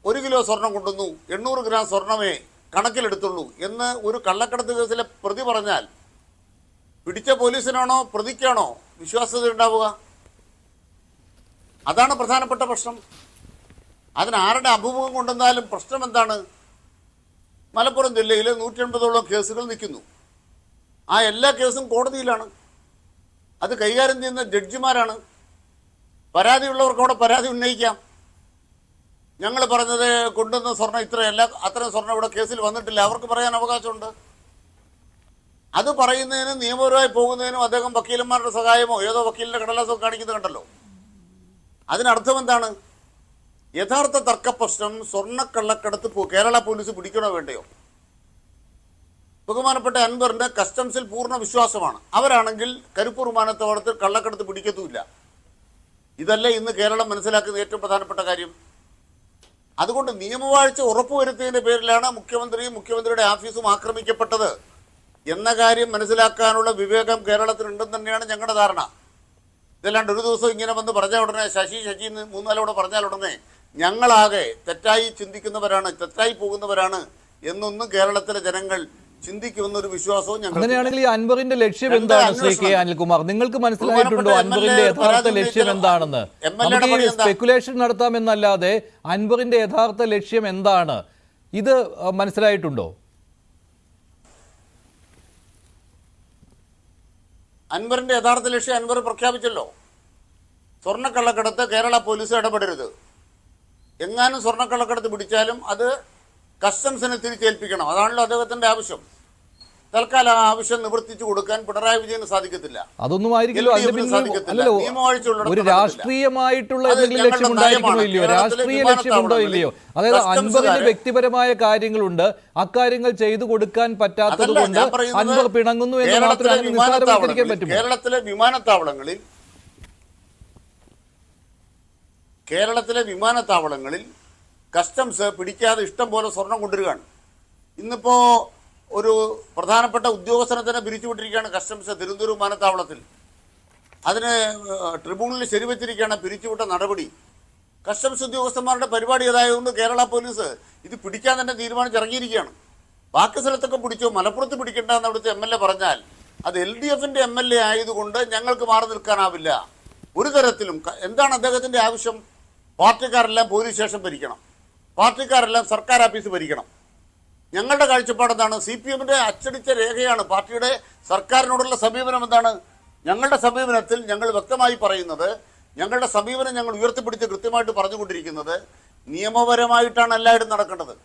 1 കിലോ സ്വർണം കൊണ്ടുവന്നു, 800 ഗ്രാം സ്വർണമേ കണക്കിലെടുത്തുള്ളൂ എന്ന് ഒരു കള്ളക്കടത്ത് കേസിലെ പ്രതി പറഞ്ഞാൽ പിടിച്ച പോലീസിനാണോ പ്രതിക്കാണോ വിശ്വാസ്യത ഉണ്ടാവുക? അതാണ് പ്രധാനപ്പെട്ട പ്രശ്നം. അതിന് ആരുടെ അഭിമുഖം കൊണ്ടുവന്നാലും പ്രശ്നം എന്താണ്? മലപ്പുറം ജില്ലയിൽ 180ഓളം കേസുകൾ നിൽക്കുന്നു. ആ എല്ലാ കേസും കോടതിയിലാണ്. അത് കൈകാര്യം ചെയ്യുന്ന ജഡ്ജിമാരാണ്. പരാതിയുള്ളവർക്ക് അവിടെ പരാതി ഉന്നയിക്കാം. ഞങ്ങൾ പറഞ്ഞത് കൊണ്ടുവന്ന സ്വർണ്ണം ഇത്രയല്ല, അത്രയും സ്വർണ്ണം ഇവിടെ കേസിൽ വന്നിട്ടില്ല, അവർക്ക് പറയാൻ അവകാശമുണ്ട്. അത് പറയുന്നതിനും നിയമപരമായി പോകുന്നതിനും അദ്ദേഹം വക്കീലന്മാരുടെ സഹായമോ ഏതോ വക്കീലിന്റെ കടലാസോ കാണിക്കുന്നത് കണ്ടല്ലോ. അതിനർത്ഥം എന്താണ്? യഥാർത്ഥ തർക്കപ്രശ്നം സ്വർണ്ണക്കള്ളക്കടത്ത് കേരള പോലീസ് പിടിക്കണോ വേണ്ടയോ? ബഹുമാനപ്പെട്ട അൻവറിന്റെ കസ്റ്റംസിൽ പൂർണ്ണ വിശ്വാസമാണ്. അവരാണെങ്കിൽ കരിപ്പൂർ വിമാനത്താവളത്തിൽ കള്ളക്കടത്ത് പിടിക്കത്തുമില്ല. ഇതല്ല ഇന്ന് കേരളം മനസ്സിലാക്കുന്ന ഏറ്റവും പ്രധാനപ്പെട്ട കാര്യം. അതുകൊണ്ട് നിയമവാഴ്ച ഉറപ്പുവരുത്തിയതിന്റെ പേരിലാണ് മുഖ്യമന്ത്രിയും മുഖ്യമന്ത്രിയുടെ ഓഫീസും ആക്രമിക്കപ്പെട്ടത് എന്ന കാര്യം മനസ്സിലാക്കാനുള്ള വിവേകം കേരളത്തിലുണ്ടെന്ന് തന്നെയാണ് ഞങ്ങളുടെ ധാരണ. ഇതല്ലാണ്ട് ഒരു ദിവസം ഇങ്ങനെ വന്ന് പറഞ്ഞാൽ ഉടനെ ശശി 3 പറഞ്ഞാൽ ഉടനെ ഞങ്ങളാകെ തെറ്റായി ചിന്തിക്കുന്നവരാണ്, തെറ്റായി പോകുന്നവരാണ് എന്നൊന്നും കേരളത്തിലെ ജനങ്ങൾ ചിന്തിക്കുമെന്നൊരു വിശ്വാസവും ഞങ്ങൾ. അങ്ങനെയാണെങ്കിൽ ഈ അൻവറിന്റെ ലക്ഷ്യം എന്താണ് ശ്രീ കെ അനിൽകുമാർ? നിങ്ങൾക്ക് മനസ്സിലായിട്ടുണ്ടോ അൻവറിന്റെ യഥാർത്ഥ ലക്ഷ്യം എന്താണെന്ന്? നമുക്ക് ഈ സ്പെക്കുലേഷൻ നടത്താമെന്നല്ലാതെ അൻവറിന്റെ യഥാർത്ഥ ലക്ഷ്യം എന്താണ് ഇത് മനസ്സിലായിട്ടുണ്ടോ? അൻവറിന്റെ യഥാർത്ഥ ലക്ഷ്യം അൻവർ പ്രഖ്യാപിച്ചല്ലോ. സ്വർണ്ണക്കള്ളക്കടത്ത് കേരള പോലീസ് ഇടപെടരുത്. എങ്ങാനും സ്വർണ്ണക്കള്ളക്കടത്ത് പിടിച്ചാലും അത് കസ്റ്റംസിനെ തിരിച്ചേൽപ്പിക്കണം. അതാണല്ലോ അദ്ദേഹത്തിന്റെ ആവശ്യം. തൽക്കാലം ആ ആവശ്യം നിവർത്തിച്ചു കൊടുക്കാൻ പിണറായി വിജയന് സാധിക്കത്തില്ല. അതൊന്നും ആയിരിക്കില്ലോ. ഒരു രാഷ്ട്രീയമായിട്ടുള്ള എന്തെങ്കിലും ലക്ഷ്യം ഉണ്ടായിരിക്കണോ ഇല്ലയോ? രാഷ്ട്രീയ ലക്ഷ്യമുണ്ടോ ഇല്ലയോ? അതായത് അൻവറിന് വ്യക്തിപരമായ കാര്യങ്ങളുണ്ട്, അക്കാര്യങ്ങൾ ചെയ്തു കൊടുക്കാൻ പറ്റാത്തത് കൊണ്ട് അൻവർ പിണങ്ങുന്നു എന്ന് മാത്രമേ നിസ്സാരവൽക്കരിക്കാൻ പറ്റും. കേരളത്തിലെ വിമാനത്താവളങ്ങളിൽ കസ്റ്റംസ് പിടിക്കാതെ ഇഷ്ടം പോലെ സ്വർണം കൊണ്ടുവരികയാണ്. ഇന്നിപ്പോ ഒരു പ്രധാനപ്പെട്ട ഉദ്യോഗസ്ഥനെ തന്നെ പിരിച്ചുവിട്ടിരിക്കുകയാണ് കസ്റ്റംസ് തിരുവനന്തപുരം വിമാനത്താവളത്തിൽ. അതിന് ട്രിബ്യൂണലിൽ ശരിവെച്ചിരിക്കുകയാണ് പിരിച്ചുവിട്ട നടപടി. കസ്റ്റംസ് ഉദ്യോഗസ്ഥന്മാരുടെ പരിപാടി അതായതുകൊണ്ട് കേരള പോലീസ് ഇത് പിടിക്കാൻ തന്നെ തീരുമാനിച്ചിറങ്ങിയിരിക്കുകയാണ്. ബാക്കി സ്ഥലത്തൊക്കെ പിടിച്ചോ, മലപ്പുറത്ത് പിടിക്കേണ്ട എന്ന് അവിടുത്തെ MLA പറഞ്ഞാൽ അത് LDFന്റെ MLA ആയതുകൊണ്ട് ഞങ്ങൾക്ക് മാറി നിൽക്കാനാവില്ല ഒരു തരത്തിലും. എന്താണ് അദ്ദേഹത്തിന്റെ ആവശ്യം? പാർട്ടിക്കാരെല്ലാം പോലീസ് സ്റ്റേഷൻ ഭരിക്കണം, പാർട്ടിക്കാരെല്ലാം സർക്കാർ ഓഫീസ് ഭരിക്കണം. ഞങ്ങളുടെ കാഴ്ചപ്പാട് എന്താണ്? CPMന്റെ അച്ചടിച്ച രേഖയാണ് പാർട്ടിയുടെ സർക്കാരിനോടുള്ള സമീപനം. എന്താണ് ഞങ്ങളുടെ സമീപനത്തിൽ? ഞങ്ങൾ വ്യക്തമായി പറയുന്നത്, ഞങ്ങളുടെ സമീപനം ഞങ്ങൾ ഉയർത്തിപ്പിടിച്ച് കൃത്യമായിട്ട് പറഞ്ഞുകൊണ്ടിരിക്കുന്നത്, നിയമപരമായിട്ടാണ് എല്ലായിടും നടക്കേണ്ടത്.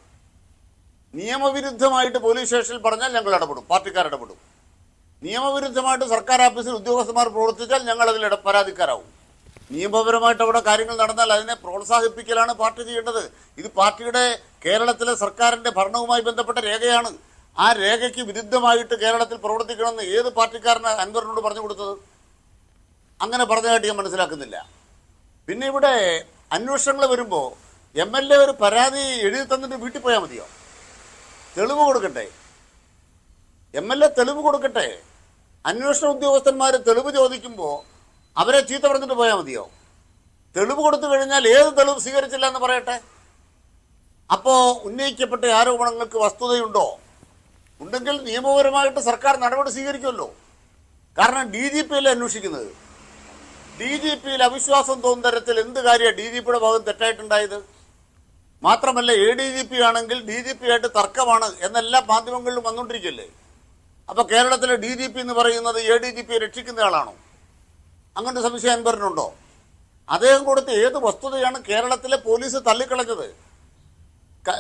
നിയമവിരുദ്ധമായിട്ട് പോലീസ് സ്റ്റേഷനിൽ പറഞ്ഞാൽ ഞങ്ങൾ ഇടപെടും, പാർട്ടിക്കാർ ഇടപെടും. നിയമവിരുദ്ധമായിട്ട് സർക്കാർ ഓഫീസിൽ ഉദ്യോഗസ്ഥന്മാർ പ്രവർത്തിച്ചാൽ ഞങ്ങൾ അതിൽ പരാതിക്കാരാവും. നിയമപരമായിട്ട് അവിടെ കാര്യങ്ങൾ നടന്നാൽ അതിനെ പ്രോത്സാഹിപ്പിക്കലാണ് പാർട്ടി ചെയ്യേണ്ടത്. ഇത് പാർട്ടിയുടെ കേരളത്തിലെ സർക്കാരിന്റെ ഭരണവുമായി ബന്ധപ്പെട്ട രേഖയാണ്. ആ രേഖയ്ക്ക് വിരുദ്ധമായിട്ട് കേരളത്തിൽ പ്രവർത്തിക്കണമെന്ന് ഏത് പാർട്ടിക്കാരനാണ് അൻവറിനോട് പറഞ്ഞു കൊടുത്തത്? അങ്ങനെ പറഞ്ഞതായിട്ട് ഞാൻ മനസ്സിലാക്കുന്നില്ല. പിന്നെ ഇവിടെ അന്വേഷണങ്ങൾ വരുമ്പോൾ MLA ഒരു പരാതി എഴുതി തന്നിട്ട് വീട്ടിൽ പോയാൽ മതിയോ? തെളിവ് കൊടുക്കട്ടെ. MLA തെളിവ് കൊടുക്കട്ടെ. അന്വേഷണ ഉദ്യോഗസ്ഥന്മാർ തെളിവ് ചോദിക്കുമ്പോൾ അവരെ ചീത്ത പറഞ്ഞിട്ട് പോയാൽ മതിയോ? തെളിവ് കൊടുത്തു കഴിഞ്ഞാൽ ഏത് തെളിവ് സ്വീകരിച്ചില്ല എന്ന് പറയട്ടെ. അപ്പോൾ ഉന്നയിക്കപ്പെട്ട ആരോപണങ്ങൾക്ക് വസ്തുതയുണ്ടോ? ഉണ്ടെങ്കിൽ നിയമപരമായിട്ട് സർക്കാർ നടപടി സ്വീകരിക്കുമല്ലോ. കാരണം DGPയല്ലേ അന്വേഷിക്കുന്നത്. DGPയിൽ അവിശ്വാസം തോന്നുന്ന തരത്തിൽ എന്ത് കാര്യമാണ് DGPയുടെ ഭാഗം തെറ്റായിട്ടുണ്ടായത്? മാത്രമല്ല ADGP ആണെങ്കിൽ DGP ആയിട്ട് തർക്കമാണ് എന്നെല്ലാ മാധ്യമങ്ങളിലും വന്നുകൊണ്ടിരിക്കുകയല്ലേ. അപ്പൊ കേരളത്തിലെ DGP എന്ന് പറയുന്നത് ADGPയെ രക്ഷിക്കുന്ന ആളാണോ? അങ്ങനത്തെ സംശയം അൻവറിനുണ്ടോ? അദ്ദേഹം കൊടുത്ത ഏത് വസ്തുതയാണ് കേരളത്തിലെ പോലീസ് തള്ളിക്കളഞ്ഞത്?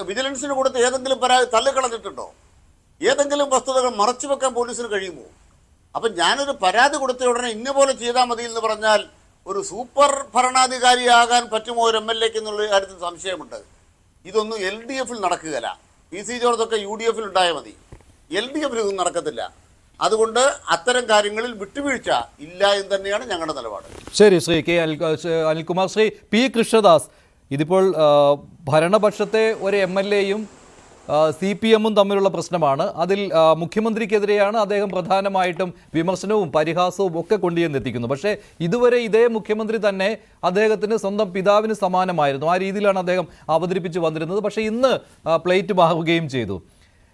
വിജിലൻസിന് കൊടുത്ത ഏതെങ്കിലും പരാതി തള്ളിക്കളഞ്ഞിട്ടുണ്ടോ? ഏതെങ്കിലും വസ്തുതകൾ മറച്ചു വെക്കാൻ പോലീസിന് കഴിയുമോ? അപ്പം ഞാനൊരു പരാതി കൊടുത്ത ഉടനെ ഇന്ന പോലെ ചെയ്താൽ മതി എന്ന് പറഞ്ഞാൽ ഒരു സൂപ്പർ ഭരണാധികാരിയാകാൻ പറ്റുമോ ഒരു MLAക്ക് എന്നുള്ള കാര്യത്തിൽ സംശയമുണ്ട്. ഇതൊന്നും LDFൽ നടക്കുകയില്ല. PC ജോർജൊക്കെ UDFൽ ഉണ്ടായാൽ മതി. LDFൽ ഇതൊന്നും നടക്കത്തില്ല. അതുകൊണ്ട് അത്തരം കാര്യങ്ങളിൽ വിട്ടുവീഴ്ച ഇല്ല എന്ന് തന്നെയാണ് ഞങ്ങളുടെ നിലപാട്. ശരി, ശ്രീ കെ അനിൽകുമാർ. ശ്രീ P. കൃഷ്ണദാസ്, ഇതിപ്പോൾ ഭരണപക്ഷത്തെ ഒരു MLA-യും CPM-ഉം തമ്മിലുള്ള പ്രശ്നമാണ്. അതിൽ മുഖ്യമന്ത്രിക്കെതിരെയാണ് അദ്ദേഹം പ്രധാനമായിട്ടും വിമർശനവും പരിഹാസവും ഒക്കെ കൊണ്ടുചെന്നെത്തിക്കുന്നു. പക്ഷേ ഇതുവരെ ഇതേ മുഖ്യമന്ത്രി തന്നെ അദ്ദേഹത്തിന് സ്വന്തം പിതാവിന് സമാനമായിരുന്നു. ആ രീതിയിലാണ് അദ്ദേഹം അവതരിപ്പിച്ച് വന്നിരുന്നത്. പക്ഷേ ഇന്ന് പ്ലേറ്റ് മാറുകയും ചെയ്തു.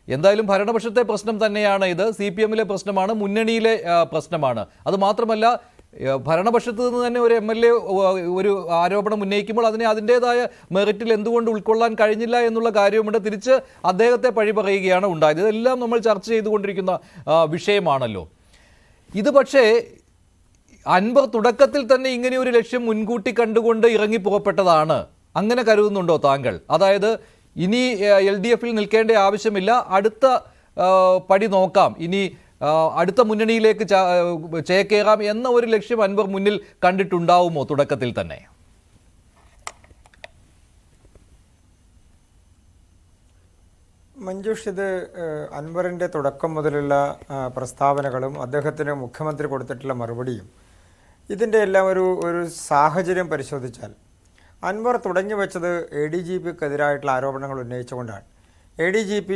എന്തായാലും ഭരണപക്ഷത്തെ പ്രശ്നം തന്നെയാണ് ഇത്. CPM-ലെ പ്രശ്നമാണ്, മുന്നണിയിലെ പ്രശ്നമാണ്. അതുമാത്രമല്ല, ഭരണപക്ഷത്ത് നിന്ന് തന്നെ ഒരു MLA ഒരു ആരോപണം ഉന്നയിക്കുമ്പോൾ അതിനെ അതിൻ്റെതായ മെറിറ്റിൽ എന്തുകൊണ്ട് ഉൾക്കൊള്ളാൻ കഴിഞ്ഞില്ല എന്നുള്ള കാര്യവുമുണ്ട്. തിരിച്ച് അദ്ദേഹത്തെ പഴി പറയുകയാണ് ഉണ്ടായത്. ഇതെല്ലാം നമ്മൾ ചർച്ച ചെയ്തുകൊണ്ടിരിക്കുന്ന വിഷയമാണല്ലോ ഇത്. പക്ഷേ അൻവർ തുടക്കത്തിൽ തന്നെ ഇങ്ങനെ ഒരു ലക്ഷ്യം മുൻകൂട്ടി കണ്ടുകൊണ്ട് ഇറങ്ങിപ്പോകപ്പെട്ടതാണ്. അങ്ങനെ കരുതുന്നുണ്ടോ താങ്കൾ? അതായത് ഇനി LDF-ൽ നിൽക്കേണ്ട ആവശ്യമില്ല, അടുത്ത പടി നോക്കാം, ഇനി അടുത്ത മുന്നണിയിലേക്ക് ചേക്കേറാം എന്ന ഒരു ലക്ഷ്യം അൻവർ മുന്നിൽ കണ്ടിട്ടുണ്ടാവുമോ തുടക്കത്തിൽ തന്നെ? മഞ്ജുഷ്, ഇത് അൻവറിൻ്റെ തുടക്കം മുതലുള്ള പ്രസ്താവനകളും അദ്ദേഹത്തിന് മുഖ്യമന്ത്രി കൊടുത്തിട്ടുള്ള മറുപടിയും ഇതിൻ്റെ എല്ലാം ഒരു സാഹചര്യം പരിശോധിച്ചാൽ അൻവർ തുടങ്ങി വെച്ചത് ADGP-ക്കെതിരായിട്ടുള്ള ആരോപണങ്ങൾ ഉന്നയിച്ചുകൊണ്ടാണ്. ADGP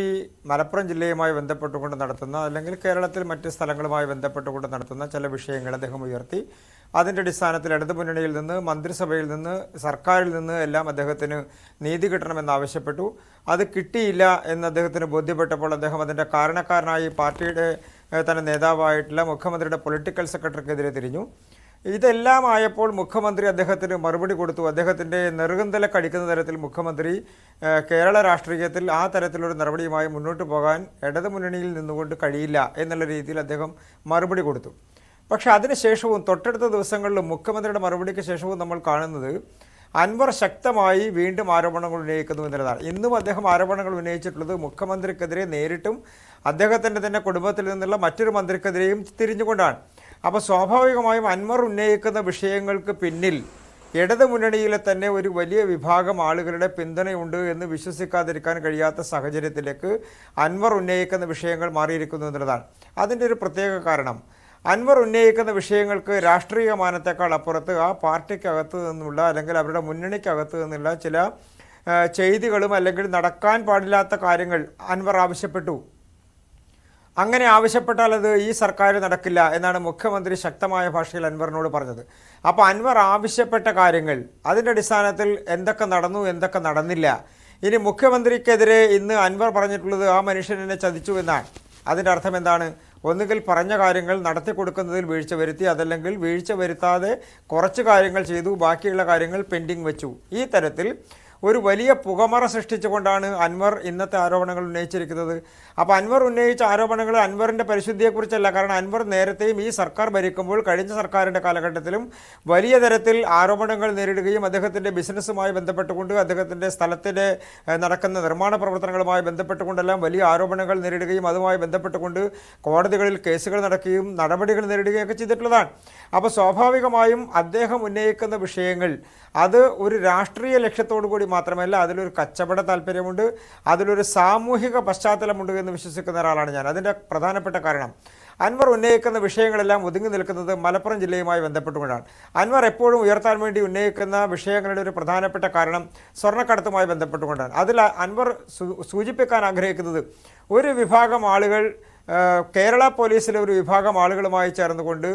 മലപ്പുറം ജില്ലയുമായി ബന്ധപ്പെട്ടുകൊണ്ട് നടത്തുന്ന, അല്ലെങ്കിൽ കേരളത്തിൽ മറ്റ് സ്ഥലങ്ങളുമായി ബന്ധപ്പെട്ടുകൊണ്ട് നടത്തുന്ന ചില വിഷയങ്ങൾ അദ്ദേഹം ഉയർത്തി. അതിൻ്റെ അടിസ്ഥാനത്തിൽ ഇടതുമുന്നണിയിൽ നിന്ന്, മന്ത്രിസഭയിൽ നിന്ന്, സർക്കാരിൽ നിന്ന് എല്ലാം അദ്ദേഹത്തിന് നീതി കിട്ടണമെന്നാവശ്യപ്പെട്ടു. അത് കിട്ടിയില്ല എന്ന് അദ്ദേഹത്തിന് ബോധ്യപ്പെട്ടപ്പോൾ അദ്ദേഹം അതിൻ്റെ കാരണക്കാരനായി പാർട്ടിയുടെ തന്നെ നേതാവായിട്ടുള്ള മുഖ്യമന്ത്രിയുടെ പൊളിറ്റിക്കൽ സെക്രട്ടറിക്കെതിരെ തിരിഞ്ഞു. ഇതെല്ലാം ആയപ്പോൾ മുഖ്യമന്ത്രി അദ്ദേഹത്തിന് മറുപടി കൊടുത്തു. അദ്ദേഹത്തിൻ്റെ നെറുകന്തല കടിക്കുന്ന തരത്തിൽ മുഖ്യമന്ത്രി കേരള രാഷ്ട്രീയത്തിൽ ആ തരത്തിലൊരു നടപടിയുമായി മുന്നോട്ട് പോകാൻ ഇടതുമുന്നണിയിൽ നിന്നുകൊണ്ട് കഴിയില്ല എന്നുള്ള രീതിയിൽ അദ്ദേഹം മറുപടി കൊടുത്തു. പക്ഷേ അതിനുശേഷവും തൊട്ടടുത്ത ദിവസങ്ങളിലും മുഖ്യമന്ത്രിയുടെ മറുപടിക്ക് ശേഷവും നമ്മൾ കാണുന്നത് അൻവർ ശക്തമായി വീണ്ടും ആരോപണങ്ങൾ ഉന്നയിക്കുന്നു എന്നുള്ളതാണ്. ഇന്നും അദ്ദേഹം ആരോപണങ്ങൾ ഉന്നയിച്ചിട്ടുള്ളത് മുഖ്യമന്ത്രിക്കെതിരെ നേരിട്ടും അദ്ദേഹത്തിൻ്റെ തന്നെ കുടുംബത്തിൽ നിന്നുള്ള മറ്റൊരു മന്ത്രിക്കെതിരെയും തിരിഞ്ഞുകൊണ്ടാണ്. അപ്പോൾ സ്വാഭാവികമായും അൻവർ ഉന്നയിക്കുന്ന വിഷയങ്ങൾക്ക് പിന്നിൽ ഇടതുമുന്നണിയിലെ തന്നെ ഒരു വലിയ വിഭാഗം ആളുകളുടെ പിന്തുണയുണ്ട് എന്ന് വിശ്വസിക്കാതിരിക്കാൻ കഴിയാത്ത സാഹചര്യത്തിലേക്ക് അൻവർ ഉന്നയിക്കുന്ന വിഷയങ്ങൾ മാറിയിരിക്കുന്നു എന്നുള്ളതാണ്. അതിൻ്റെ ഒരു പ്രത്യേക കാരണം, അൻവർ ഉന്നയിക്കുന്ന വിഷയങ്ങൾക്ക് രാഷ്ട്രീയ മാനത്തേക്കാൾ അപ്പുറത്ത് ആ പാർട്ടിക്കകത്ത് നിന്നുള്ള, അല്ലെങ്കിൽ അവരുടെ മുന്നണിക്കകത്ത് നിന്നുള്ള ചില ചെയ്തികളും അല്ലെങ്കിൽ നടക്കാൻ പാടില്ലാത്ത കാര്യങ്ങൾ അൻവർ ആവശ്യപ്പെട്ടു. അങ്ങനെ ആവശ്യപ്പെട്ടാൽ അത് ഈ സർക്കാർ നടക്കില്ല എന്നാണ് മുഖ്യമന്ത്രി ശക്തമായ ഭാഷയിൽ അൻവറിനോട് പറഞ്ഞത്. അപ്പോൾ അൻവർ ആവശ്യപ്പെട്ട കാര്യങ്ങൾ, അതിൻ്റെ അടിസ്ഥാനത്തിൽ എന്തൊക്കെ നടന്നു, എന്തൊക്കെ നടന്നില്ല. ഇനി മുഖ്യമന്ത്രിക്കെതിരെ ഇന്ന് അൻവർ പറഞ്ഞിട്ടുള്ളത് ആ മനുഷ്യൻ എന്നെ ചതിച്ചു എന്നാണ്. അതിൻ്റെ അർത്ഥം എന്താണ്? ഒന്നുകിൽ പറഞ്ഞ കാര്യങ്ങൾ നടത്തി കൊടുക്കുന്നതിൽ വീഴ്ച വരുത്തി, അതല്ലെങ്കിൽ വീഴ്ച വരുത്താതെ കുറച്ച് കാര്യങ്ങൾ ചെയ്തു, ബാക്കിയുള്ള കാര്യങ്ങൾ പെൻഡിങ് വെച്ചു. ഈ തരത്തിൽ ഒരു വലിയ പുകമറ സൃഷ്ടിച്ചുകൊണ്ടാണ് അൻവർ ഇന്നത്തെ ആരോപണങ്ങൾ ഉന്നയിച്ചിരിക്കുന്നത്. അപ്പോൾ അൻവർ ഉന്നയിച്ച ആരോപണങ്ങൾ അൻവറിൻ്റെ പരിശുദ്ധിയെക്കുറിച്ചല്ല. കാരണം അൻവർ നേരത്തെയും ഈ സർക്കാർ ഭരിക്കുമ്പോൾ, കഴിഞ്ഞ സർക്കാരിൻ്റെ കാലഘട്ടത്തിലും വലിയ തരത്തിൽ ആരോപണങ്ങൾ നേരിടുകയും അദ്ദേഹത്തിൻ്റെ ബിസിനസ്സുമായി ബന്ധപ്പെട്ടുകൊണ്ട്, അദ്ദേഹത്തിൻ്റെ സ്ഥലത്തിൻ്റെ നടക്കുന്ന നിർമ്മാണ പ്രവർത്തനങ്ങളുമായി ബന്ധപ്പെട്ടുകൊണ്ടെല്ലാം വലിയ ആരോപണങ്ങൾ നേരിടുകയും അതുമായി ബന്ധപ്പെട്ടുകൊണ്ട് കോടതികളിൽ കേസുകൾ നടക്കുകയും നടപടികൾ നേരിടുകയൊക്കെ ചെയ്തിട്ടുള്ളതാണ്. അപ്പോൾ സ്വാഭാവികമായും അദ്ദേഹം ഉന്നയിക്കുന്ന വിഷയങ്ങൾ അത് ഒരു രാഷ്ട്രീയ ലക്ഷ്യത്തോടു കൂടി മാത്രമല്ല, അതിലൊരു കച്ചവട താല്പര്യമുണ്ട്, അതിലൊരു സാമൂഹിക പശ്ചാത്തലമുണ്ട് എന്ന് വിശ്വസിക്കുന്ന ഒരാളാണ് ഞാൻ. അതിൻ്റെ പ്രധാനപ്പെട്ട കാരണം, അൻവർ ഉന്നയിക്കുന്ന വിഷയങ്ങളെല്ലാം ഒതുങ്ങി നിൽക്കുന്നത് മലപ്പുറം ജില്ലയുമായി ബന്ധപ്പെട്ടുകൊണ്ടാണ്. അൻവർ എപ്പോഴും ഉയർത്താൻ വേണ്ടി ഉന്നയിക്കുന്ന വിഷയങ്ങളുടെ ഒരു പ്രധാനപ്പെട്ട കാരണം സ്വർണ്ണക്കടത്തുമായി ബന്ധപ്പെട്ടുകൊണ്ടാണ്. അതിൽ അൻവർ സൂചിപ്പിക്കാൻ ആഗ്രഹിക്കുന്നത്, ഒരു വിഭാഗം ആളുകൾ കേരള പോലീസിലെ ഒരു വിഭാഗം ആളുകളുമായി ചേർന്നുകൊണ്ട്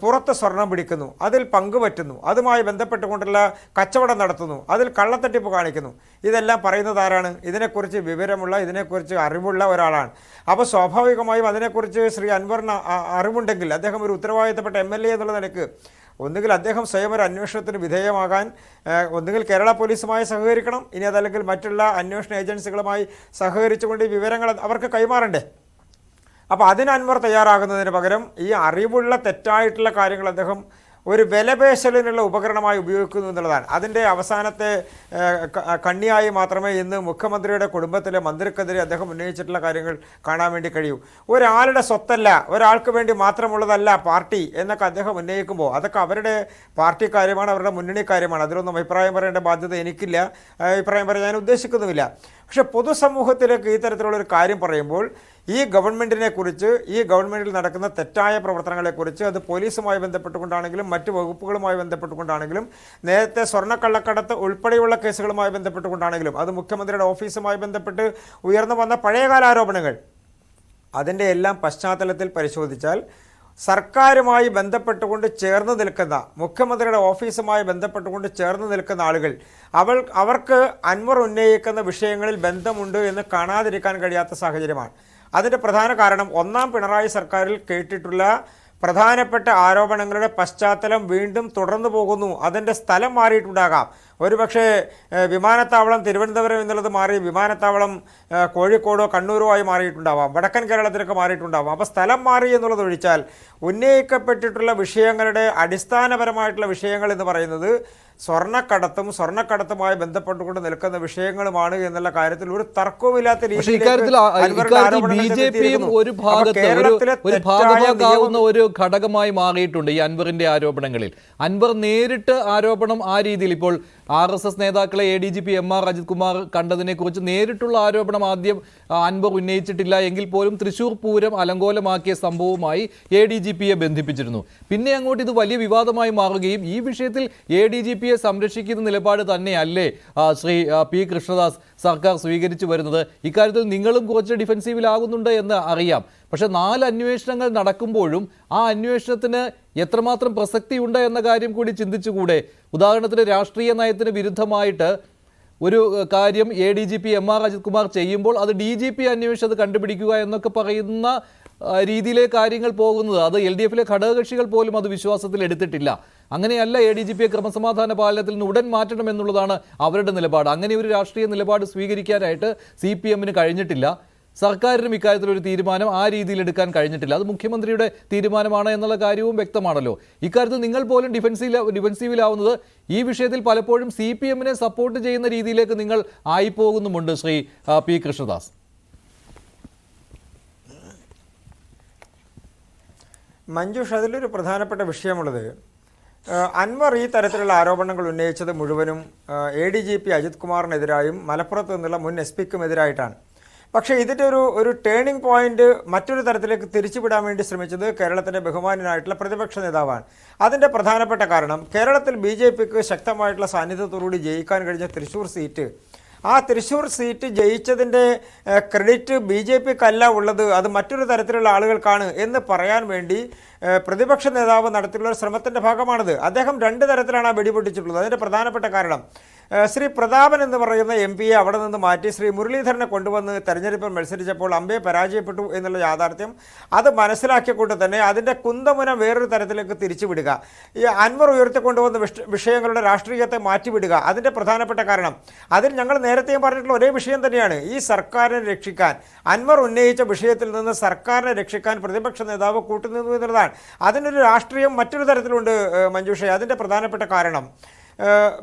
പുറത്ത് സ്വർണം പിടിക്കുന്നു, അതിൽ പങ്കുപറ്റുന്നു, അതുമായി ബന്ധപ്പെട്ടുകൊണ്ടുള്ള കച്ചവടം നടത്തുന്നു, അതിൽ കള്ളത്തട്ടിപ്പ് കാണിക്കുന്നു. ഇതെല്ലാം പറയുന്നത് ആരാണ്? ഇതിനെക്കുറിച്ച് വിവരമുള്ള, ഇതിനെക്കുറിച്ച് അറിവുള്ള ഒരാളാണ്. അപ്പോൾ സ്വാഭാവികമായും അതിനെക്കുറിച്ച് ശ്രീ അൻവറിന് അറിവുണ്ടെങ്കിൽ അദ്ദേഹം ഒരു ഉത്തരവാദിത്തപ്പെട്ട MLA എന്നുള്ള നിലയ്ക്ക് ഒന്നുകിൽ അദ്ദേഹം സ്വയം ഒരു അന്വേഷണത്തിന് വിധേയമാകാൻ ഒന്നുകിൽ കേരള പോലീസുമായി സഹകരിക്കണം, ഇനി അതല്ലെങ്കിൽ മറ്റുള്ള അന്വേഷണ ഏജൻസികളുമായി സഹകരിച്ചുകൊണ്ട് ഈ വിവരങ്ങൾ അവർക്ക് കൈമാറണ്ടേ. അപ്പോൾ അതിന് അൻവർ തയ്യാറാകുന്നതിന് പകരം ഈ അറിവുള്ള തെറ്റായിട്ടുള്ള കാര്യങ്ങൾ അദ്ദേഹം ഒരു വിലപേശലിനുള്ള ഉപകരണമായി ഉപയോഗിക്കുന്നു എന്നുള്ളതാണ്. അതിൻ്റെ അവസാനത്തെ കണ്ണിയായി മാത്രമേ ഇന്ന് മുഖ്യമന്ത്രിയുടെ കുടുംബത്തിലെ മന്ത്രിക്കെതിരെ അദ്ദേഹം ഉന്നയിച്ചിട്ടുള്ള കാര്യങ്ങൾ കാണാൻ വേണ്ടി കഴിയൂ. ഒരാളുടെ സ്വത്തല്ല, ഒരാൾക്ക് വേണ്ടി മാത്രമുള്ളതല്ല പാർട്ടി എന്നൊക്കെ അദ്ദേഹം ഉന്നയിക്കുമ്പോൾ അതൊക്കെ അവരുടെ പാർട്ടി കാര്യമാണ്, അവരുടെ മുന്നണി കാര്യമാണ്. അതിലൊന്നും അഭിപ്രായം പറയേണ്ട ബാധ്യത എനിക്കില്ല, അഭിപ്രായം പറയാൻ ഞാൻ ഉദ്ദേശിക്കുന്നുമില്ല. പക്ഷെ പൊതുസമൂഹത്തിലേക്ക് ഈ തരത്തിലുള്ളൊരു കാര്യം പറയുമ്പോൾ ഈ ഗവൺമെൻറ്റിനെ കുറിച്ച്, ഈ ഗവൺമെൻറ്റിൽ നടക്കുന്ന തെറ്റായ പ്രവർത്തനങ്ങളെക്കുറിച്ച്, അത് പോലീസുമായി ബന്ധപ്പെട്ടുകൊണ്ടാണെങ്കിലും മറ്റ് വകുപ്പുകളുമായി ബന്ധപ്പെട്ടുകൊണ്ടാണെങ്കിലും നേരത്തെ സ്വർണ്ണക്കള്ളക്കടത്ത് ഉൾപ്പെടെയുള്ള കേസുകളുമായി ബന്ധപ്പെട്ടുകൊണ്ടാണെങ്കിലും അത് മുഖ്യമന്ത്രിയുടെ ഓഫീസുമായി ബന്ധപ്പെട്ട് ഉയർന്നു വന്ന പഴയകാല ആരോപണങ്ങൾ, അതിൻ്റെ എല്ലാം പശ്ചാത്തലത്തിൽ പരിശോധിച്ചാൽ സർക്കാരുമായി ബന്ധപ്പെട്ടുകൊണ്ട് ചേർന്ന് നിൽക്കുന്ന, മുഖ്യമന്ത്രിയുടെ ഓഫീസുമായി ബന്ധപ്പെട്ടുകൊണ്ട് ചേർന്ന് നിൽക്കുന്ന ആളുകൾ അവർക്ക് അൻവർ ഉന്നയിക്കുന്ന വിഷയങ്ങളിൽ ബന്ധമുണ്ട് എന്ന് കാണാതിരിക്കാൻ കഴിയാത്ത സാഹചര്യമാണ്. അതിൻ്റെ പ്രധാന കാരണം ഒന്നാം പിണറായി സർക്കാരിൽ കേട്ടിട്ടുള്ള പ്രധാനപ്പെട്ട ആരോപണങ്ങളുടെ പശ്ചാത്തലം വീണ്ടും തുടർന്നു പോകുന്നു. അതിൻ്റെ സ്ഥലം മാറിയിട്ടുണ്ടാകാം. ഒരുപക്ഷെ വിമാനത്താവളം തിരുവനന്തപുരം എന്നുള്ളത് മാറി വിമാനത്താവളം കോഴിക്കോടോ കണ്ണൂരോ ആയി മാറിയിട്ടുണ്ടാവാം, വടക്കൻ കേരളത്തിലൊക്കെ മാറിയിട്ടുണ്ടാവാം. അപ്പോൾ സ്ഥലം മാറി എന്നുള്ളത് ഒഴിച്ചാൽ ഉന്നയിക്കപ്പെട്ടിട്ടുള്ള വിഷയങ്ങളുടെ അടിസ്ഥാനപരമായിട്ടുള്ള വിഷയങ്ങൾ എന്ന് പറയുന്നത് സ്വർണ്ണക്കടത്തുമായി ബന്ധപ്പെട്ടുകൊണ്ട് നിൽക്കുന്ന വിഷയങ്ങളുമാണ് എന്നുള്ള കാര്യത്തിൽ ഒരു തർക്കവുമില്ലാത്ത രീതിയിൽ ഒരു ഭാഗമാകാവുന്ന ഒരു ഘടകമായി മാറിയിട്ടുണ്ട് ഈ അൻവറിന്റെ ആരോപണങ്ങളിൽ. അൻവർ നേരിട്ട് ആരോപണം ആ രീതിയിൽ, ഇപ്പോൾ RSS നേതാക്കളെ ADGP MR അജിത് കുമാർ കണ്ടതിനെ കുറിച്ച് നേരിട്ടുള്ള ആരോപണം ആദ്യം അൻവർ ഉന്നയിച്ചിട്ടില്ല എങ്കിൽ പോലും തൃശൂർ പൂരം അലങ്കോലമാക്കിയ സംഭവവുമായി ADGPയെ ബന്ധിപ്പിച്ചിരുന്നു. പിന്നെ അങ്ങോട്ട് ഇത് വലിയ വിവാദമായി മാറുകയും ഈ വിഷയത്തിൽ ADGPയെ സംരക്ഷിക്കുന്ന നിലപാട് തന്നെയല്ലേ ശ്രീ P. കൃഷ്ണദാസ് സർക്കാർ സ്വീകരിച്ചു വരുന്നത്? ഇക്കാര്യത്തിൽ നിങ്ങളും കുറച്ച് ഡിഫെൻസീവിലാകുന്നുണ്ട് എന്ന് അറിയാം. പക്ഷെ 4 അന്വേഷണങ്ങൾ നടക്കുമ്പോഴും ആ അന്വേഷണത്തിന് എത്രമാത്രം പ്രസക്തിയുണ്ട് എന്ന കാര്യം കൂടി ചിന്തിച്ചുകൂടെ? ഉദാഹരണത്തിന് രാഷ്ട്രീയ നയത്തിന് വിരുദ്ധമായിട്ട് ഒരു കാര്യം ADGP MR അജിത് കുമാർ ചെയ്യുമ്പോൾ അത് DGP അന്വേഷിച്ചത് കണ്ടുപിടിക്കുക എന്നൊക്കെ പറയുന്ന രീതിയിലെ കാര്യങ്ങൾ പോകുന്നത്, അത് LDFിലെ ഘടകകക്ഷികൾ പോലും അത് വിശ്വാസത്തിൽ എടുത്തിട്ടില്ല. അങ്ങനെയല്ല ADGPയെ ക്രമസമാധാന പാലനത്തിൽ നിന്ന് ഉടൻ മാറ്റണമെന്നുള്ളതാണ് അവരുടെ നിലപാട്. അങ്ങനെ ഒരു രാഷ്ട്രീയ നിലപാട് സ്വീകരിക്കാനായിട്ട് CPMന് കഴിഞ്ഞിട്ടില്ല. സർക്കാരിനും ഇക്കാര്യത്തിൽ ഒരു തീരുമാനം ആ രീതിയിൽ എടുക്കാൻ കഴിഞ്ഞിട്ടില്ല. അത് മുഖ്യമന്ത്രിയുടെ തീരുമാനമാണ് എന്നുള്ള കാര്യവും വ്യക്തമാണല്ലോ. ഇക്കാര്യത്തിൽ നിങ്ങൾ പോലും ഡിഫെൻസീവിലാവുന്നത് ഈ വിഷയത്തിൽ പലപ്പോഴും CPMനെ സപ്പോർട്ട് ചെയ്യുന്ന രീതിയിലേക്ക് നിങ്ങൾ ആയിപ്പോകുന്നുമുണ്ട് ശ്രീ P. കൃഷ്ണദാസ്. മഞ്ജുഷ്, അതിലൊരു പ്രധാനപ്പെട്ട വിഷയമുള്ളത്, അൻവർ ഈ തരത്തിലുള്ള ആരോപണങ്ങൾ ഉന്നയിച്ചത് മുഴുവനും ADGP അജിത് കുമാറിനെതിരായും മലപ്പുറത്ത് നിന്നുള്ള മുൻ SP-ക്കും എതിരായിട്ടാണ്. പക്ഷേ ഇതിൻ്റെ ഒരു ടേണിംഗ് പോയിന്റ് മറ്റൊരു തരത്തിലേക്ക് തിരിച്ചുവിടാൻ വേണ്ടി ശ്രമിച്ചത് കേരളത്തിൻ്റെ ബഹുമാന്യനായിട്ടുള്ള പ്രതിപക്ഷ നേതാവാണ്. അതിൻ്റെ പ്രധാനപ്പെട്ട കാരണം കേരളത്തിൽ BJPക്ക് ശക്തമായിട്ടുള്ള സാന്നിധ്യത്തോടുകൂടി ജയിക്കാൻ കഴിഞ്ഞ തൃശ്ശൂർ സീറ്റ്, ആ തൃശ്ശൂർ സീറ്റ് ജയിച്ചതിൻ്റെ ക്രെഡിറ്റ് BJPക്കല്ല ഉള്ളത്, അത് മറ്റൊരു തരത്തിലുള്ള ആളുകൾക്കാണ് എന്ന് പറയാൻ വേണ്ടി പ്രതിപക്ഷ നേതാവ് നടത്തിയുള്ള ഒരു ശ്രമത്തിൻ്റെ ഭാഗമാണിത്. അദ്ദേഹം 2 തരത്തിലാണ് ആ വെടിപൊട്ടിച്ചിട്ടുള്ളത്. അതിൻ്റെ പ്രധാനപ്പെട്ട കാരണം ശ്രീ പ്രതാപൻ എന്ന് പറയുന്ന MP-യെ അവിടെ നിന്ന് മാറ്റി ശ്രീ മുരളീധരനെ കൊണ്ടുവന്ന് തെരഞ്ഞെടുപ്പിൽ മത്സരിച്ചപ്പോൾ അമ്പെ പരാജയപ്പെട്ടു എന്നുള്ള യാഥാർത്ഥ്യം അത് മനസ്സിലാക്കിക്കൊണ്ട് തന്നെ അതിൻ്റെ കുന്തമുന വേറൊരു തരത്തിലേക്ക് തിരിച്ചുവിടുക, ഈ അൻവർ ഉയർത്തിക്കൊണ്ടുവന്ന വിഷയങ്ങളുടെ രാഷ്ട്രീയത്തെ മാറ്റിവിടുക. അതിൻ്റെ പ്രധാനപ്പെട്ട കാരണം അതിൽ ഞങ്ങൾ നേരത്തെയും പറഞ്ഞിട്ടുള്ള ഒരേ വിഷയം തന്നെയാണ്. ഈ സർക്കാരിനെ രക്ഷിക്കാൻ, അൻവർ ഉന്നയിച്ച വിഷയത്തിൽ നിന്ന് സർക്കാരിനെ രക്ഷിക്കാൻ പ്രതിപക്ഷ നേതാവ് കൂട്ടുനിന്നു എന്നുള്ളതാണ്. അതിനൊരു രാഷ്ട്രീയം മറ്റൊരു തരത്തിലുണ്ട് മഞ്ജുഷ. അതിൻ്റെ പ്രധാനപ്പെട്ട കാരണം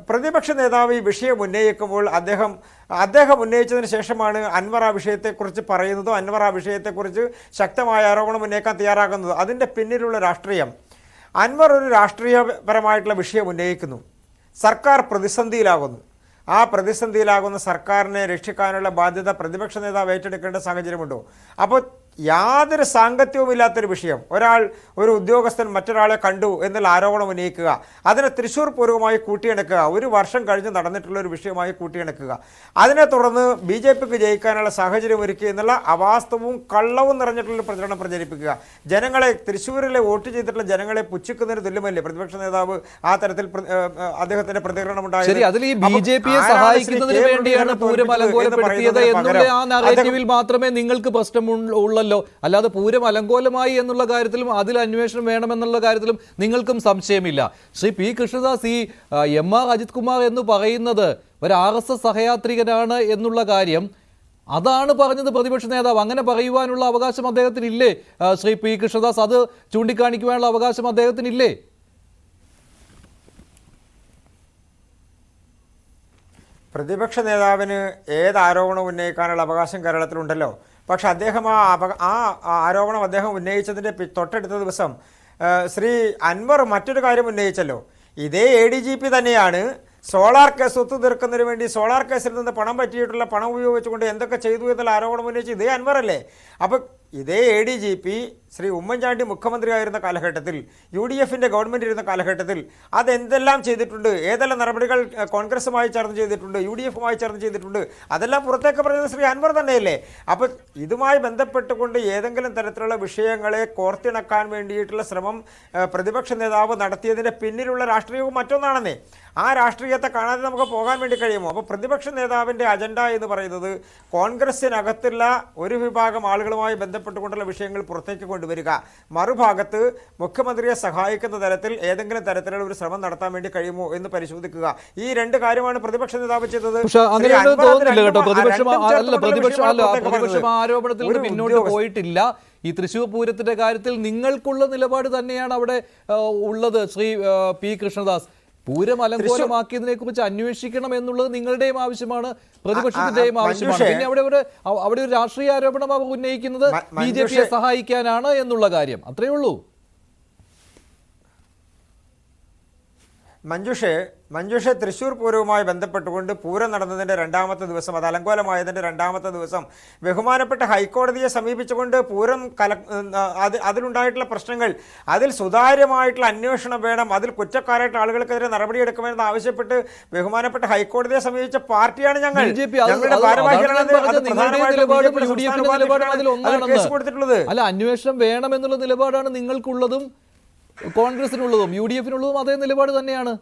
പ്രതിപക്ഷ നേതാവ് ഈ വിഷയം ഉന്നയിക്കുമ്പോൾ അദ്ദേഹം ഉന്നയിച്ചതിന് ശേഷമാണ് അൻവർ ആ വിഷയത്തെക്കുറിച്ച് പറയുന്നതോ അൻവർ ആ വിഷയത്തെക്കുറിച്ച് ശക്തമായ ആരോപണം ഉന്നയിക്കാൻ തയ്യാറാക്കുന്നതോ. അതിൻ്റെ പിന്നിലുള്ള രാഷ്ട്രീയം, അൻവർ ഒരു രാഷ്ട്രീയപരമായിട്ടുള്ള വിഷയം ഉന്നയിക്കുന്നു, സർക്കാർ പ്രതിസന്ധിയിലാകുന്നു. ആ പ്രതിസന്ധിയിലാകുന്ന സർക്കാരിനെ രക്ഷിക്കാനുള്ള ബാധ്യത പ്രതിപക്ഷ നേതാവ് ഏറ്റെടുക്കേണ്ട സാഹചര്യമുണ്ടോ? അപ്പോൾ യാതൊരു സാങ്കത്യവുമില്ലാത്തൊരു വിഷയം, ഒരു ഉദ്യോഗസ്ഥൻ മറ്റൊരാളെ കണ്ടു എന്നുള്ള ആരോപണം ഉന്നയിക്കുക, അതിനെ തൃശ്ശൂർ പൂർവ്വമായി കൂട്ടിയിണക്കുക, 1 വർഷം കഴിഞ്ഞ് നടന്നിട്ടുള്ള ഒരു വിഷയമായി കൂട്ടിയിണക്കുക, അതിനെ തുടർന്ന് BJPക്ക് ജയിക്കാനുള്ള സാഹചര്യം ഒരുക്കുക എന്നുള്ള അവാസ്തവവും കള്ളവും നിറഞ്ഞിട്ടുള്ള പ്രചരണം പ്രചരിപ്പിക്കുക, ജനങ്ങളെ തൃശ്ശൂരിലെ വോട്ട് ചെയ്തിട്ടുള്ള ജനങ്ങളെ പുച്ഛിക്കുന്നതിന് തുല്യമല്ലേ പ്രതിപക്ഷ നേതാവ് ആ തരത്തിൽ അദ്ദേഹത്തിന്റെ പ്രതികരണം ഉണ്ടായത്? മാത്രമേ നിങ്ങൾക്ക് പ്രശ്നമുള്ള, അല്ലാതെ പൂരം അലങ്കോലമായി എന്നുള്ള കാര്യത്തിലും അതിൽ അന്വേഷണം വേണമെന്നുള്ള കാര്യത്തിലും നിങ്ങൾക്കും സംശയമില്ല. ശ്രീ P. കൃഷ്ണദാസ്, ഈ MR അജിത് കുമാർ എന്ന് പറയുന്നത് ഒരു RSS സഹയാത്രികനാണ് എന്നുള്ള കാര്യം അതാണ് പറഞ്ഞത് പ്രതിപക്ഷ നേതാവ്. അങ്ങനെ പറയുവാനുള്ള അവകാശം അദ്ദേഹത്തിനില്ലേ ശ്രീ P. കൃഷ്ണദാസ്? അത് ചൂണ്ടിക്കാണിക്കുവാനുള്ള അവകാശം അദ്ദേഹത്തിനില്ലേ? പ്രതിപക്ഷ നേതാവിന് ഏത് ആരോപണം ഉന്നയിക്കാനുള്ള അവകാശം കേരളത്തിലുണ്ടല്ലോ. പക്ഷെ അദ്ദേഹം ആ ആരോപണം അദ്ദേഹം ഉന്നയിച്ചതിൻ്റെ തൊട്ടടുത്ത ദിവസം ശ്രീ അൻവർ മറ്റൊരു കാര്യം ഉന്നയിച്ചല്ലോ. ഇതേ ADGP തന്നെയാണ് സോളാർ കേസ് ഒത്തുതീർക്കുന്നതിന് വേണ്ടി സോളാർ കേസിൽ നിന്ന് പണം പറ്റിയിട്ടുള്ള പണം ഉപയോഗിച്ചുകൊണ്ട് എന്തൊക്കെ ചെയ്തു എന്നുള്ള ആരോപണം ഉന്നയിച്ച് ഇതേ അൻവറല്ലേ? അപ്പം ഇതേ ADGP ശ്രീ ഉമ്മൻചാണ്ടി മുഖ്യമന്ത്രിയായിരുന്ന കാലഘട്ടത്തിൽ UDFന്റെ ഗവൺമെൻറ് ഇരുന്ന കാലഘട്ടത്തിൽ അതെന്തെല്ലാം ചെയ്തിട്ടുണ്ട്, ഏതെല്ലാം നടപടികൾ കോൺഗ്രസുമായി ചേർന്ന് ചെയ്തിട്ടുണ്ട്, UDFുമായി ചേർന്ന് ചെയ്തിട്ടുണ്ട്, അതെല്ലാം പുറത്തേക്ക് പറയുന്നത് ശ്രീ അൻവർ തന്നെയല്ലേ? അപ്പം ഇതുമായി ബന്ധപ്പെട്ടുകൊണ്ട് ഏതെങ്കിലും തരത്തിലുള്ള വിഷയങ്ങളെ കോർത്തിണക്കാൻ വേണ്ടിയിട്ടുള്ള ശ്രമം പ്രതിപക്ഷ നേതാവ് നടത്തിയതിൻ്റെ പിന്നിലുള്ള രാഷ്ട്രീയവും മറ്റൊന്നാണെന്നേ. ആ രാഷ്ട്രീയത്തെ കാണാതെ നമുക്ക് പോകാൻ വേണ്ടി കഴിയുമോ? അപ്പോൾ പ്രതിപക്ഷ നേതാവിൻ്റെ അജണ്ട എന്ന് പറയുന്നത് കോൺഗ്രസിനകത്തുള്ള ഒരു വിഭാഗം ആളുകളുമായി ബന്ധപ്പെട്ടുകൊണ്ടുള്ള വിഷയങ്ങൾ പുറത്തേക്ക് കൊണ്ടുവരിക, മറുഭാഗത്ത് മുഖ്യമന്ത്രിയെ സഹായിക്കുന്ന തരത്തിൽ ഏതെങ്കിലും തരത്തിലുള്ള ഒരു ശ്രമം നടത്താൻ വേണ്ടി കഴിയുമോ എന്ന് പരിശോധിക്കുക. ഈ രണ്ട് കാര്യമാണ് പ്രതിപക്ഷ നേതാവ് ചെയ്തത്. പ്രതിപക്ഷം ആരോപണത്തിൽ നിന്ന് പിന്നോട്ട് പോയിട്ടില്ല. ഈ തൃശ്ശൂർ പൂരത്തിന്റെ കാര്യത്തിൽ നിങ്ങൾക്കുള്ള നിലപാട് തന്നെയാണ് അവിടെ ഉള്ളത്. ശ്രീ പി കൃഷ്ണദാസ്, പൂരം അലങ്കോലമാക്കിയതിനെ കുറിച്ച് അന്വേഷിക്കണം എന്നുള്ളത് നിങ്ങളുടെയും ആവശ്യമാണ്, പ്രതിപക്ഷത്തിന്റെയും ആവശ്യമാണ്. പിന്നെ അവിടെ ഒരു രാഷ്ട്രീയ ആരോപണം അവർ ഉന്നയിക്കുന്നത് BJPയെ സഹായിക്കാനാണ് എന്നുള്ള കാര്യം, അത്രയേ ഉള്ളൂ. മഞ്ജുഷെ തൃശ്ശൂർ പൂരവുമായി ബന്ധപ്പെട്ടുകൊണ്ട് പൂരം നടന്നതിൻ്റെ രണ്ടാമത്തെ ദിവസം, അത് അലങ്കോലമായതിൻ്റെ രണ്ടാമത്തെ ദിവസം ബഹുമാനപ്പെട്ട ഹൈക്കോടതിയെ സമീപിച്ചുകൊണ്ട് പൂരം അതിലുണ്ടായിട്ടുള്ള പ്രശ്നങ്ങൾ, അതിൽ സുതാര്യമായിട്ടുള്ള അന്വേഷണം വേണം, അതിൽ കുറ്റക്കാരായിട്ടുള്ള ആളുകൾക്കെതിരെ നടപടിയെടുക്കണമെന്ന് ആവശ്യപ്പെട്ട് ബഹുമാനപ്പെട്ട ഹൈക്കോടതിയെ സമീപിച്ച പാർട്ടിയാണ് ഞങ്ങൾ. അല്ല, അന്വേഷണം വേണമെന്നുള്ള നിലപാടാണ് നിങ്ങൾക്കുള്ളതും കോൺഗ്രസിനുള്ളതും UDFിനുള്ളതും അതേ നിലപാട് തന്നെയാണ്.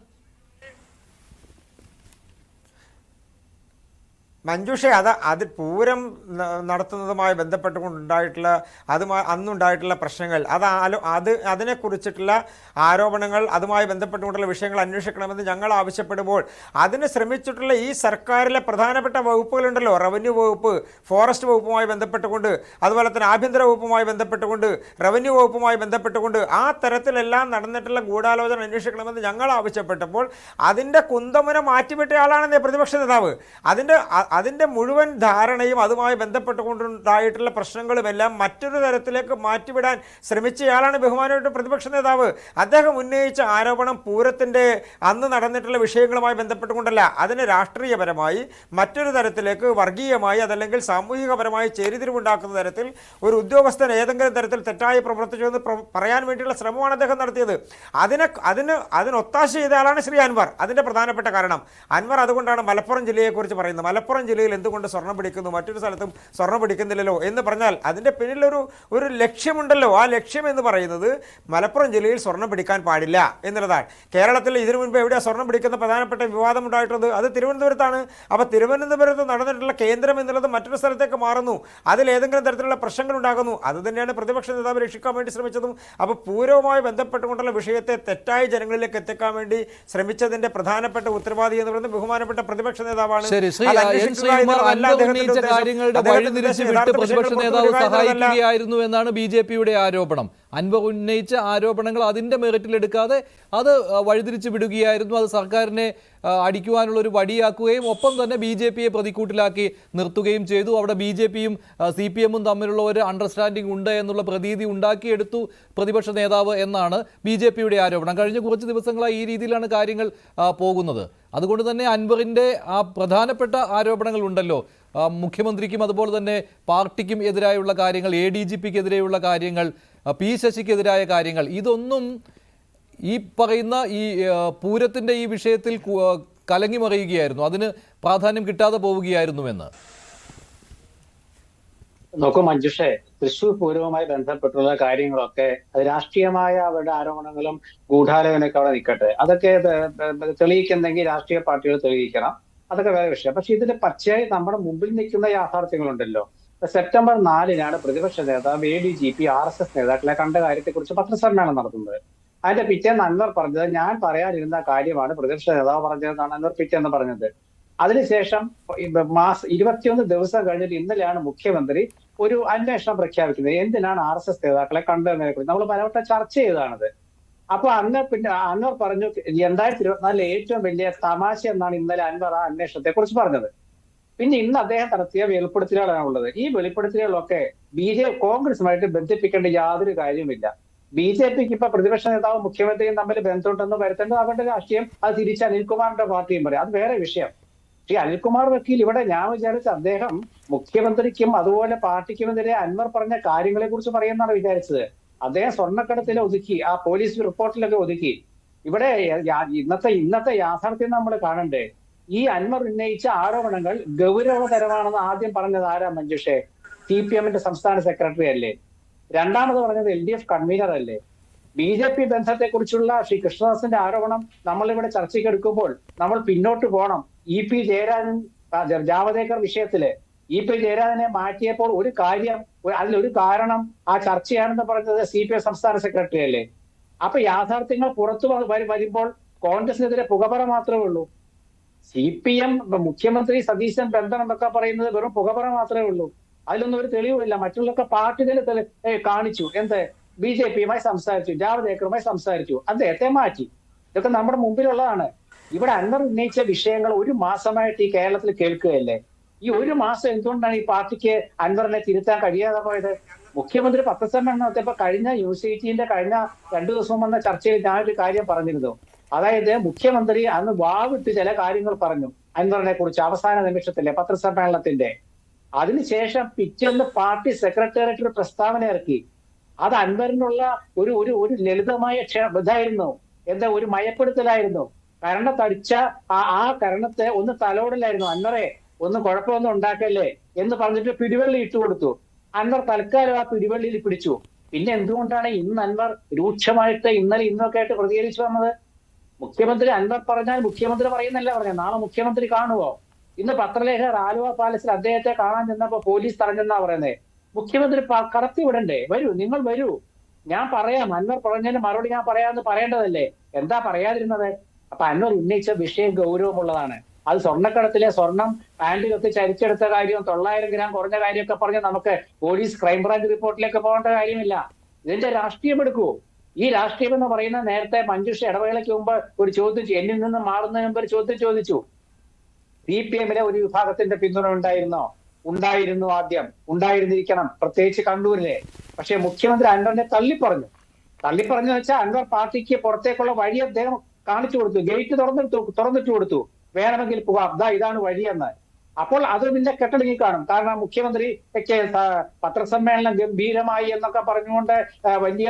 മഞ്ജുഷെ, അത് പൂരം നടത്തുന്നതുമായി ബന്ധപ്പെട്ടുകൊണ്ടുണ്ടായിട്ടുള്ള അന്നുണ്ടായിട്ടുള്ള പ്രശ്നങ്ങൾ, അതിനെക്കുറിച്ചിട്ടുള്ള ആരോപണങ്ങൾ, അതുമായി ബന്ധപ്പെട്ടുകൊണ്ടുള്ള വിഷയങ്ങൾ അന്വേഷിക്കണമെന്ന് ഞങ്ങൾ ആവശ്യപ്പെടുമ്പോൾ അതിന് ശ്രമിച്ചിട്ടുള്ള ഈ സർക്കാരിലെ പ്രധാനപ്പെട്ട വകുപ്പുകളുണ്ടല്ലോ, റവന്യൂ വകുപ്പ്, ഫോറസ്റ്റ് വകുപ്പുമായി ബന്ധപ്പെട്ടുകൊണ്ട്, അതുപോലെ തന്നെ ആഭ്യന്തര വകുപ്പുമായി ബന്ധപ്പെട്ടുകൊണ്ട്, റവന്യൂ വകുപ്പുമായി ബന്ധപ്പെട്ടുകൊണ്ട് ആ തരത്തിലെല്ലാം നടന്നിട്ടുള്ള ഗൂഢാലോചന അന്വേഷിക്കണമെന്ന് ഞങ്ങൾ ആവശ്യപ്പെട്ടപ്പോൾ അതിൻ്റെ കുന്തമുന മാറ്റിവിട്ടയാളാണെന്നേ പ്രതിപക്ഷ നേതാവ്. അതിൻ്റെ മുഴുവൻ ധാരണയും അതുമായി ബന്ധപ്പെട്ടുകൊണ്ടുണ്ടായിട്ടുള്ള പ്രശ്നങ്ങളുമെല്ലാം മറ്റൊരു തരത്തിലേക്ക് മാറ്റിവിടാൻ ശ്രമിച്ചയാളാണ് ബഹുമാനപ്പെട്ട പ്രതിപക്ഷ നേതാവ്. അദ്ദേഹം ഉന്നയിച്ച ആരോപണം പൂരത്തിൻ്റെ അന്ന് നടന്നിട്ടുള്ള വിഷയങ്ങളുമായി ബന്ധപ്പെട്ടുകൊണ്ടല്ല, അതിന് രാഷ്ട്രീയപരമായി മറ്റൊരു തരത്തിലേക്ക് വർഗീയമായി അതല്ലെങ്കിൽ സാമൂഹികപരമായി ചേരിതിരിവുണ്ടാക്കുന്ന തരത്തിൽ ഒരു ഉദ്യോഗസ്ഥൻ ഏതെങ്കിലും തരത്തിൽ തെറ്റായി പ്രവർത്തിച്ചു എന്ന് പറയാൻ വേണ്ടിയുള്ള ശ്രമമാണ് അദ്ദേഹം നടത്തിയത്. അതിനൊത്താശ ചെയ്ത ആളാണ് ശ്രീ അൻവർ. അതിൻ്റെ പ്രധാനപ്പെട്ട കാരണം അൻവർ അതുകൊണ്ടാണ് മലപ്പുറം ജില്ലയെക്കുറിച്ച് പറയുന്നത്. മലപ്പുറം ജില്ലയിൽ എന്തുകൊണ്ട് സ്വർണ്ണം പിടിക്കുന്നു, മറ്റൊരു സ്ഥലത്തും സ്വർണ്ണം പിടിക്കുന്നില്ലല്ലോ എന്ന് പറഞ്ഞാൽ അതിൻ്റെ പിന്നിലൊരു ലക്ഷ്യമുണ്ടല്ലോ. ആ ലക്ഷ്യം എന്ന് പറയുന്നത് മലപ്പുറം ജില്ലയിൽ സ്വർണ്ണം പിടിക്കാൻ പാടില്ല എന്നുള്ളതാണ്. കേരളത്തിൽ ഇതിനു മുൻപ് എവിടെയാണ് സ്വർണ്ണം പിടിക്കുന്ന പ്രധാനപ്പെട്ട വിവാദം ഉണ്ടായിട്ടുള്ളത്? അത് തിരുവനന്തപുരത്താണ്. അപ്പോൾ തിരുവനന്തപുരത്ത് നടന്നിട്ടുള്ള കേന്ദ്രം എന്നുള്ളത് മറ്റൊരു സ്ഥലത്തേക്ക് മാറുന്നു, അതിൽ ഏതെങ്കിലും തരത്തിലുള്ള പ്രശ്നങ്ങൾ ഉണ്ടാകുന്നു. അത് തന്നെയാണ് പ്രതിപക്ഷ നേതാവ് രക്ഷിക്കാൻ വേണ്ടി ശ്രമിച്ചതും. അപ്പോൾ പൂരവുമായി ബന്ധപ്പെട്ടുകൊണ്ടുള്ള വിഷയത്തെ തെറ്റായി ജനങ്ങളിലേക്ക് എത്തിക്കാൻ വേണ്ടി ശ്രമിച്ചതിൻ്റെ പ്രധാനപ്പെട്ട ഉത്തരവാദി എന്ന് പറയുന്നത് ബഹുമാനപ്പെട്ട പ്രതിപക്ഷ നേതാവാണ്. കാര്യങ്ങളുടെ വഴിതിരിച്ചുവിട്ട് പ്രതിപക്ഷ നേതാവ് സഹായിക്കുകയായിരുന്നു എന്നാണ് BJPയുടെ ആരോപണം. അൻവർ ഉന്നയിച്ച ആരോപണങ്ങൾ അതിന്റെ മെറിറ്റിലെടുക്കാതെ അത് വഴിതിരിച്ചു വിടുകയായിരുന്നു. അത് സർക്കാരിനെ അടിക്കുവാനുള്ള ഒരു വടിയാക്കുകയും ഒപ്പം തന്നെ BJPയെ പ്രതിക്കൂട്ടിലാക്കി നിർത്തുകയും ചെയ്തു. അവിടെ BJPയും CPM തമ്മിലുള്ള ഒരു അണ്ടർസ്റ്റാൻഡിംഗ് ഉണ്ട് എന്നുള്ള പ്രതീതി ഉണ്ടാക്കിയെടുത്തു പ്രതിപക്ഷ നേതാവ് എന്നാണ് BJPയുടെ ആരോപണം. കഴിഞ്ഞ കുറച്ച് ദിവസങ്ങളായി ഈ രീതിയിലാണ് കാര്യങ്ങൾ പോകുന്നത്. അതുകൊണ്ട് തന്നെ അൻവറിൻ്റെ ആ പ്രധാനപ്പെട്ട ആരോപണങ്ങൾ ഉണ്ടല്ലോ, മുഖ്യമന്ത്രിക്കും അതുപോലെ തന്നെ പാർട്ടിക്കും എതിരായുള്ള കാര്യങ്ങൾ, ADGPക്കെതിരെയുള്ള കാര്യങ്ങൾ, P ശശിക്കെതിരായ കാര്യങ്ങൾ, ഇതൊന്നും ഈ പറയുന്ന ഈ പൂരത്തിൻ്റെ ഈ വിഷയത്തിൽ കലങ്ങി മറിയുകയായിരുന്നു, അതിന് പ്രാധാന്യം കിട്ടാതെ പോവുകയായിരുന്നുവെന്ന്. നോക്കൂ മഞ്ജുഷേ, തൃശ്ശൂർ പൂരവുമായി ബന്ധപ്പെട്ടുള്ള കാര്യങ്ങളൊക്കെ അത് രാഷ്ട്രീയമായ അവരുടെ ആരോപണങ്ങളും ഗൂഢാലോചനയൊക്കെ അവിടെ നിൽക്കട്ടെ, അതൊക്കെ തെളിയിക്കുന്നെങ്കിൽ രാഷ്ട്രീയ പാർട്ടികൾ തെളിയിക്കണം, അതൊക്കെ വേറെ വിഷയം. പക്ഷെ ഇതിന്റെ പച്ചയായി നമ്മുടെ മുമ്പിൽ നിൽക്കുന്ന യാഥാർത്ഥ്യങ്ങളുണ്ടല്ലോ. സെപ്റ്റംബർ 4-നാണ് പ്രതിപക്ഷ നേതാവ് ADGP RSS നേതാക്കളെ കണ്ട കാര്യത്തെക്കുറിച്ച് പത്രസമ്മേളനം നടത്തുന്നത്. അതിന്റെ പിറ്റേന്ന് അൻവർ പറഞ്ഞത് ഞാൻ പറയാനിരുന്ന കാര്യമാണ് പ്രതിപക്ഷ നേതാവ് പറഞ്ഞതെന്നാണ് അൻവർ പിറ്റേന്ന് പറഞ്ഞത്. അതിനുശേഷം 21 ദിവസം കഴിഞ്ഞിട്ട് ഇന്നലെയാണ് മുഖ്യമന്ത്രി ഒരു അന്വേഷണം പ്രഖ്യാപിക്കുന്നത്. എന്തിനാണ് RSS നേതാക്കളെ കണ്ടതിനെ കുറിച്ച് നമ്മൾ പലവട്ടം ചർച്ച ചെയ്തതാണത്. അപ്പൊ പിന്നെ അൻവർ പറഞ്ഞു 2024 ഏറ്റവും വലിയ തമാശ എന്നാണ് ഇന്നലെ അൻവർ ആ അന്വേഷണത്തെ കുറിച്ച് പറഞ്ഞത്. പിന്നെ ഇന്ന് അദ്ദേഹം നടത്തിയ വെളിപ്പെടുത്തലുകളാണ് ഉള്ളത്. ഈ വെളിപ്പെടുത്തലുകളൊക്കെ കോൺഗ്രസുമായിട്ട് ബന്ധിപ്പിക്കേണ്ട യാതൊരു കാര്യവുമില്ല. BJPക്ക് ഇപ്പൊ പ്രതിപക്ഷ നേതാവും മുഖ്യമന്ത്രിയും തമ്മിൽ ബന്ധമുണ്ടെന്ന് വരുത്തേണ്ടത് അവരുടെ രാഷ്ട്രീയം, അത് തിരിച്ച് അനിൽകുമാറിന്റെ പാർട്ടിയും പറയും, അത് വേറെ വിഷയം. പക്ഷേ അനിൽകുമാർ വക്കീൽ ഇവിടെ ഞാൻ വിചാരിച്ച അദ്ദേഹം മുഖ്യമന്ത്രിക്കും അതുപോലെ പാർട്ടിക്കുമെതിരെ അൻവർ പറഞ്ഞ കാര്യങ്ങളെ കുറിച്ച് പറയുന്നതാണ് വിചാരിച്ചത്. അദ്ദേഹം സ്വർണ്ണക്കടത്തിലെ ഒതുക്കി, ആ പോലീസ് റിപ്പോർട്ടിലൊക്കെ ഒതുക്കി. ഇവിടെ ഇന്നത്തെ യാഥാർത്ഥ്യം നമ്മൾ കാണണ്ടേ? ഈ അൻവർ ഉന്നയിച്ച ആരോപണങ്ങൾ ഗൗരവതരമാണെന്ന് ആദ്യം പറഞ്ഞത് ആരാ മഞ്ജുഷേ? CPM-ന്റെ സംസ്ഥാന സെക്രട്ടറി അല്ലേ? രണ്ടാമത് പറഞ്ഞത് LDF കൺവീനർ അല്ലേ? BJP ബന്ധത്തെ കുറിച്ചുള്ള ശ്രീ കൃഷ്ണദാസിന്റെ ആരോപണം നമ്മളിവിടെ ചർച്ചയ്ക്ക് എടുക്കുമ്പോൾ നമ്മൾ പിന്നോട്ട് പോകണം. EP ജയരാജൻ ജാവദേക്കർ വിഷയത്തില് EP ജയരാജനെ മാറ്റിയപ്പോൾ ഒരു കാര്യം, അതിലൊരു കാരണം ആ ചർച്ചയാണെന്ന് പറഞ്ഞത് CPM സംസ്ഥാന സെക്രട്ടറി അല്ലേ? അപ്പൊ യാഥാർത്ഥ്യങ്ങൾ പുറത്തു വരുമ്പോൾ കോൺഗ്രസിനെതിരെ പുകപറ മാത്രമേ ഉള്ളൂ. CPM മുഖ്യമന്ത്രി സതീശൻ ബന്ധം എന്നൊക്കെ പറയുന്നത് വെറും പുകപറ മാത്രമേ ഉള്ളൂ. അതിലൊന്നും ഒരു തെളിവുമില്ല. മറ്റുള്ളൊക്കെ പാർട്ടികൾ കാണിച്ചു. എന്ത്? BJP-യുമായി സംസാരിച്ചു, ജാവദേക്കറുമായി സംസാരിച്ചു, അദ്ദേഹത്തെ മാറ്റി. ഇതൊക്കെ നമ്മുടെ മുമ്പിലുള്ളതാണ്. ഇവിടെ അൻവർ ഉന്നയിച്ച വിഷയങ്ങൾ ഒരു മാസമായിട്ട് ഈ കേരളത്തിൽ കേൾക്കുകയല്ലേ? ഈ ഒരു മാസം എന്തുകൊണ്ടാണ് ഈ പാർട്ടിക്ക് അൻവറിനെ തിരുത്താൻ കഴിയാതെ പോയത്? മുഖ്യമന്ത്രി പത്രസമ്മേളനം നടത്തിയപ്പോ കഴിഞ്ഞ യൂണിവേഴ്സിറ്റിന്റെ കഴിഞ്ഞ 2 ദിവസം വന്ന ചർച്ചയിൽ ഞാനൊരു കാര്യം പറഞ്ഞിരുന്നു. അതായത് മുഖ്യമന്ത്രി അന്ന് വാവിട്ട് ചില കാര്യങ്ങൾ പറഞ്ഞു അൻവറിനെ കുറിച്ച് അവസാന നിമിഷത്തിലെ പത്രസമ്മേളനത്തിന്റെ. അതിനുശേഷം പിറ്റേന്ന് പാർട്ടി സെക്രട്ടേറിയറ്റ് ഒരു പ്രസ്താവന ഇറക്കി. അത് അൻവറിനുള്ള ഒരു ലളിതമായ ഇതായിരുന്നു, എന്താ, ഒരു മയപ്പെടുത്തലായിരുന്നു. കരണത്തടിച്ച ആ കരണത്തെ ഒന്ന് തലോടലായിരുന്നു. അൻവറെ ഒന്ന് കുഴപ്പമൊന്നും ഉണ്ടാക്കല്ലേ എന്ന് പറഞ്ഞിട്ട് പിടിവള്ളി ഇട്ടുകൊടുത്തു. അൻവർ തൽക്കാലം ആ പിടിവള്ളിയിൽ പിടിച്ചു. പിന്നെ എന്തുകൊണ്ടാണ് ഇന്ന് അൻവർ രൂക്ഷമായിട്ട് ഇന്നലെ ഇന്നൊക്കെ ആയിട്ട് പ്രതികരിച്ചു വന്നത്? മുഖ്യമന്ത്രി അൻവർ പറഞ്ഞാൽ മുഖ്യമന്ത്രി പറയുന്നല്ല പറഞ്ഞത്. നാളെ മുഖ്യമന്ത്രി കാണുവോ? ഇന്ന് പത്രലേഖകർ ആലുവ പാലസിൽ അദ്ദേഹത്തെ കാണാൻ ചെന്നപ്പോ പോലീസ് തടഞ്ഞെന്നാ പറയുന്നത്. മുഖ്യമന്ത്രി കടത്തി വിടണ്ടേ? വരൂ, നിങ്ങൾ വരൂ, ഞാൻ പറയാം, അൻവർ പറഞ്ഞതിന് മറുപടി ഞാൻ പറയാമെന്ന് പറയേണ്ടതല്ലേ? എന്താ പറയാതിരുന്നത്? അപ്പൊ അൻവർ ഉന്നയിച്ച വിഷയം ഗൗരവമുള്ളതാണ്. അത് സ്വർണ്ണക്കടത്തിലെ സ്വർണം പാൻറ് കത്തി ചരിച്ചെടുത്ത കാര്യവും 900 ഗ്രാം കുറഞ്ഞ കാര്യമൊക്കെ പറഞ്ഞ് നമുക്ക് പോലീസ് ക്രൈംബ്രാഞ്ച് റിപ്പോർട്ടിലേക്ക് പോകേണ്ട കാര്യമില്ല. ഇതിന്റെ രാഷ്ട്രീയം എടുക്കൂ. ഈ രാഷ്ട്രീയം എന്ന് പറയുന്നത് നേരത്തെ മഞ്ജുഷ ഇടവേളയ്ക്ക് മുമ്പ് ഒരു ചോദ്യം, എന്നിൽ നിന്ന് മാറുന്നതിന് മുമ്പ് ഒരു ചോദ്യം ചോദിച്ചു. CPM-ലെ ഒരു വിഭാഗത്തിന്റെ പിന്തുണ ഉണ്ടായിരുന്നു, ആദ്യം ഉണ്ടായിരുന്നിരിക്കണം, പ്രത്യേകിച്ച് കണ്ണൂരിലെ. പക്ഷെ മുഖ്യമന്ത്രി അൻവറിനെ തള്ളിപ്പറഞ്ഞു വെച്ചാൽ അൻവർ പാർട്ടിക്ക് പുറത്തേക്കുള്ള വഴി അദ്ദേഹം കാണിച്ചു കൊടുത്തു, ഗേറ്റ് തുറന്നിട്ട് കൊടുത്തു, വേണമെങ്കിൽ പോവാം, ഇതാണ് വഴിയെന്ന്. അപ്പോൾ അത് പിന്നെ കെട്ടടങ്ങി കാണും. കാരണം മുഖ്യമന്ത്രി പത്രസമ്മേളനം ഗംഭീരമായി എന്നൊക്കെ പറഞ്ഞുകൊണ്ട് വലിയ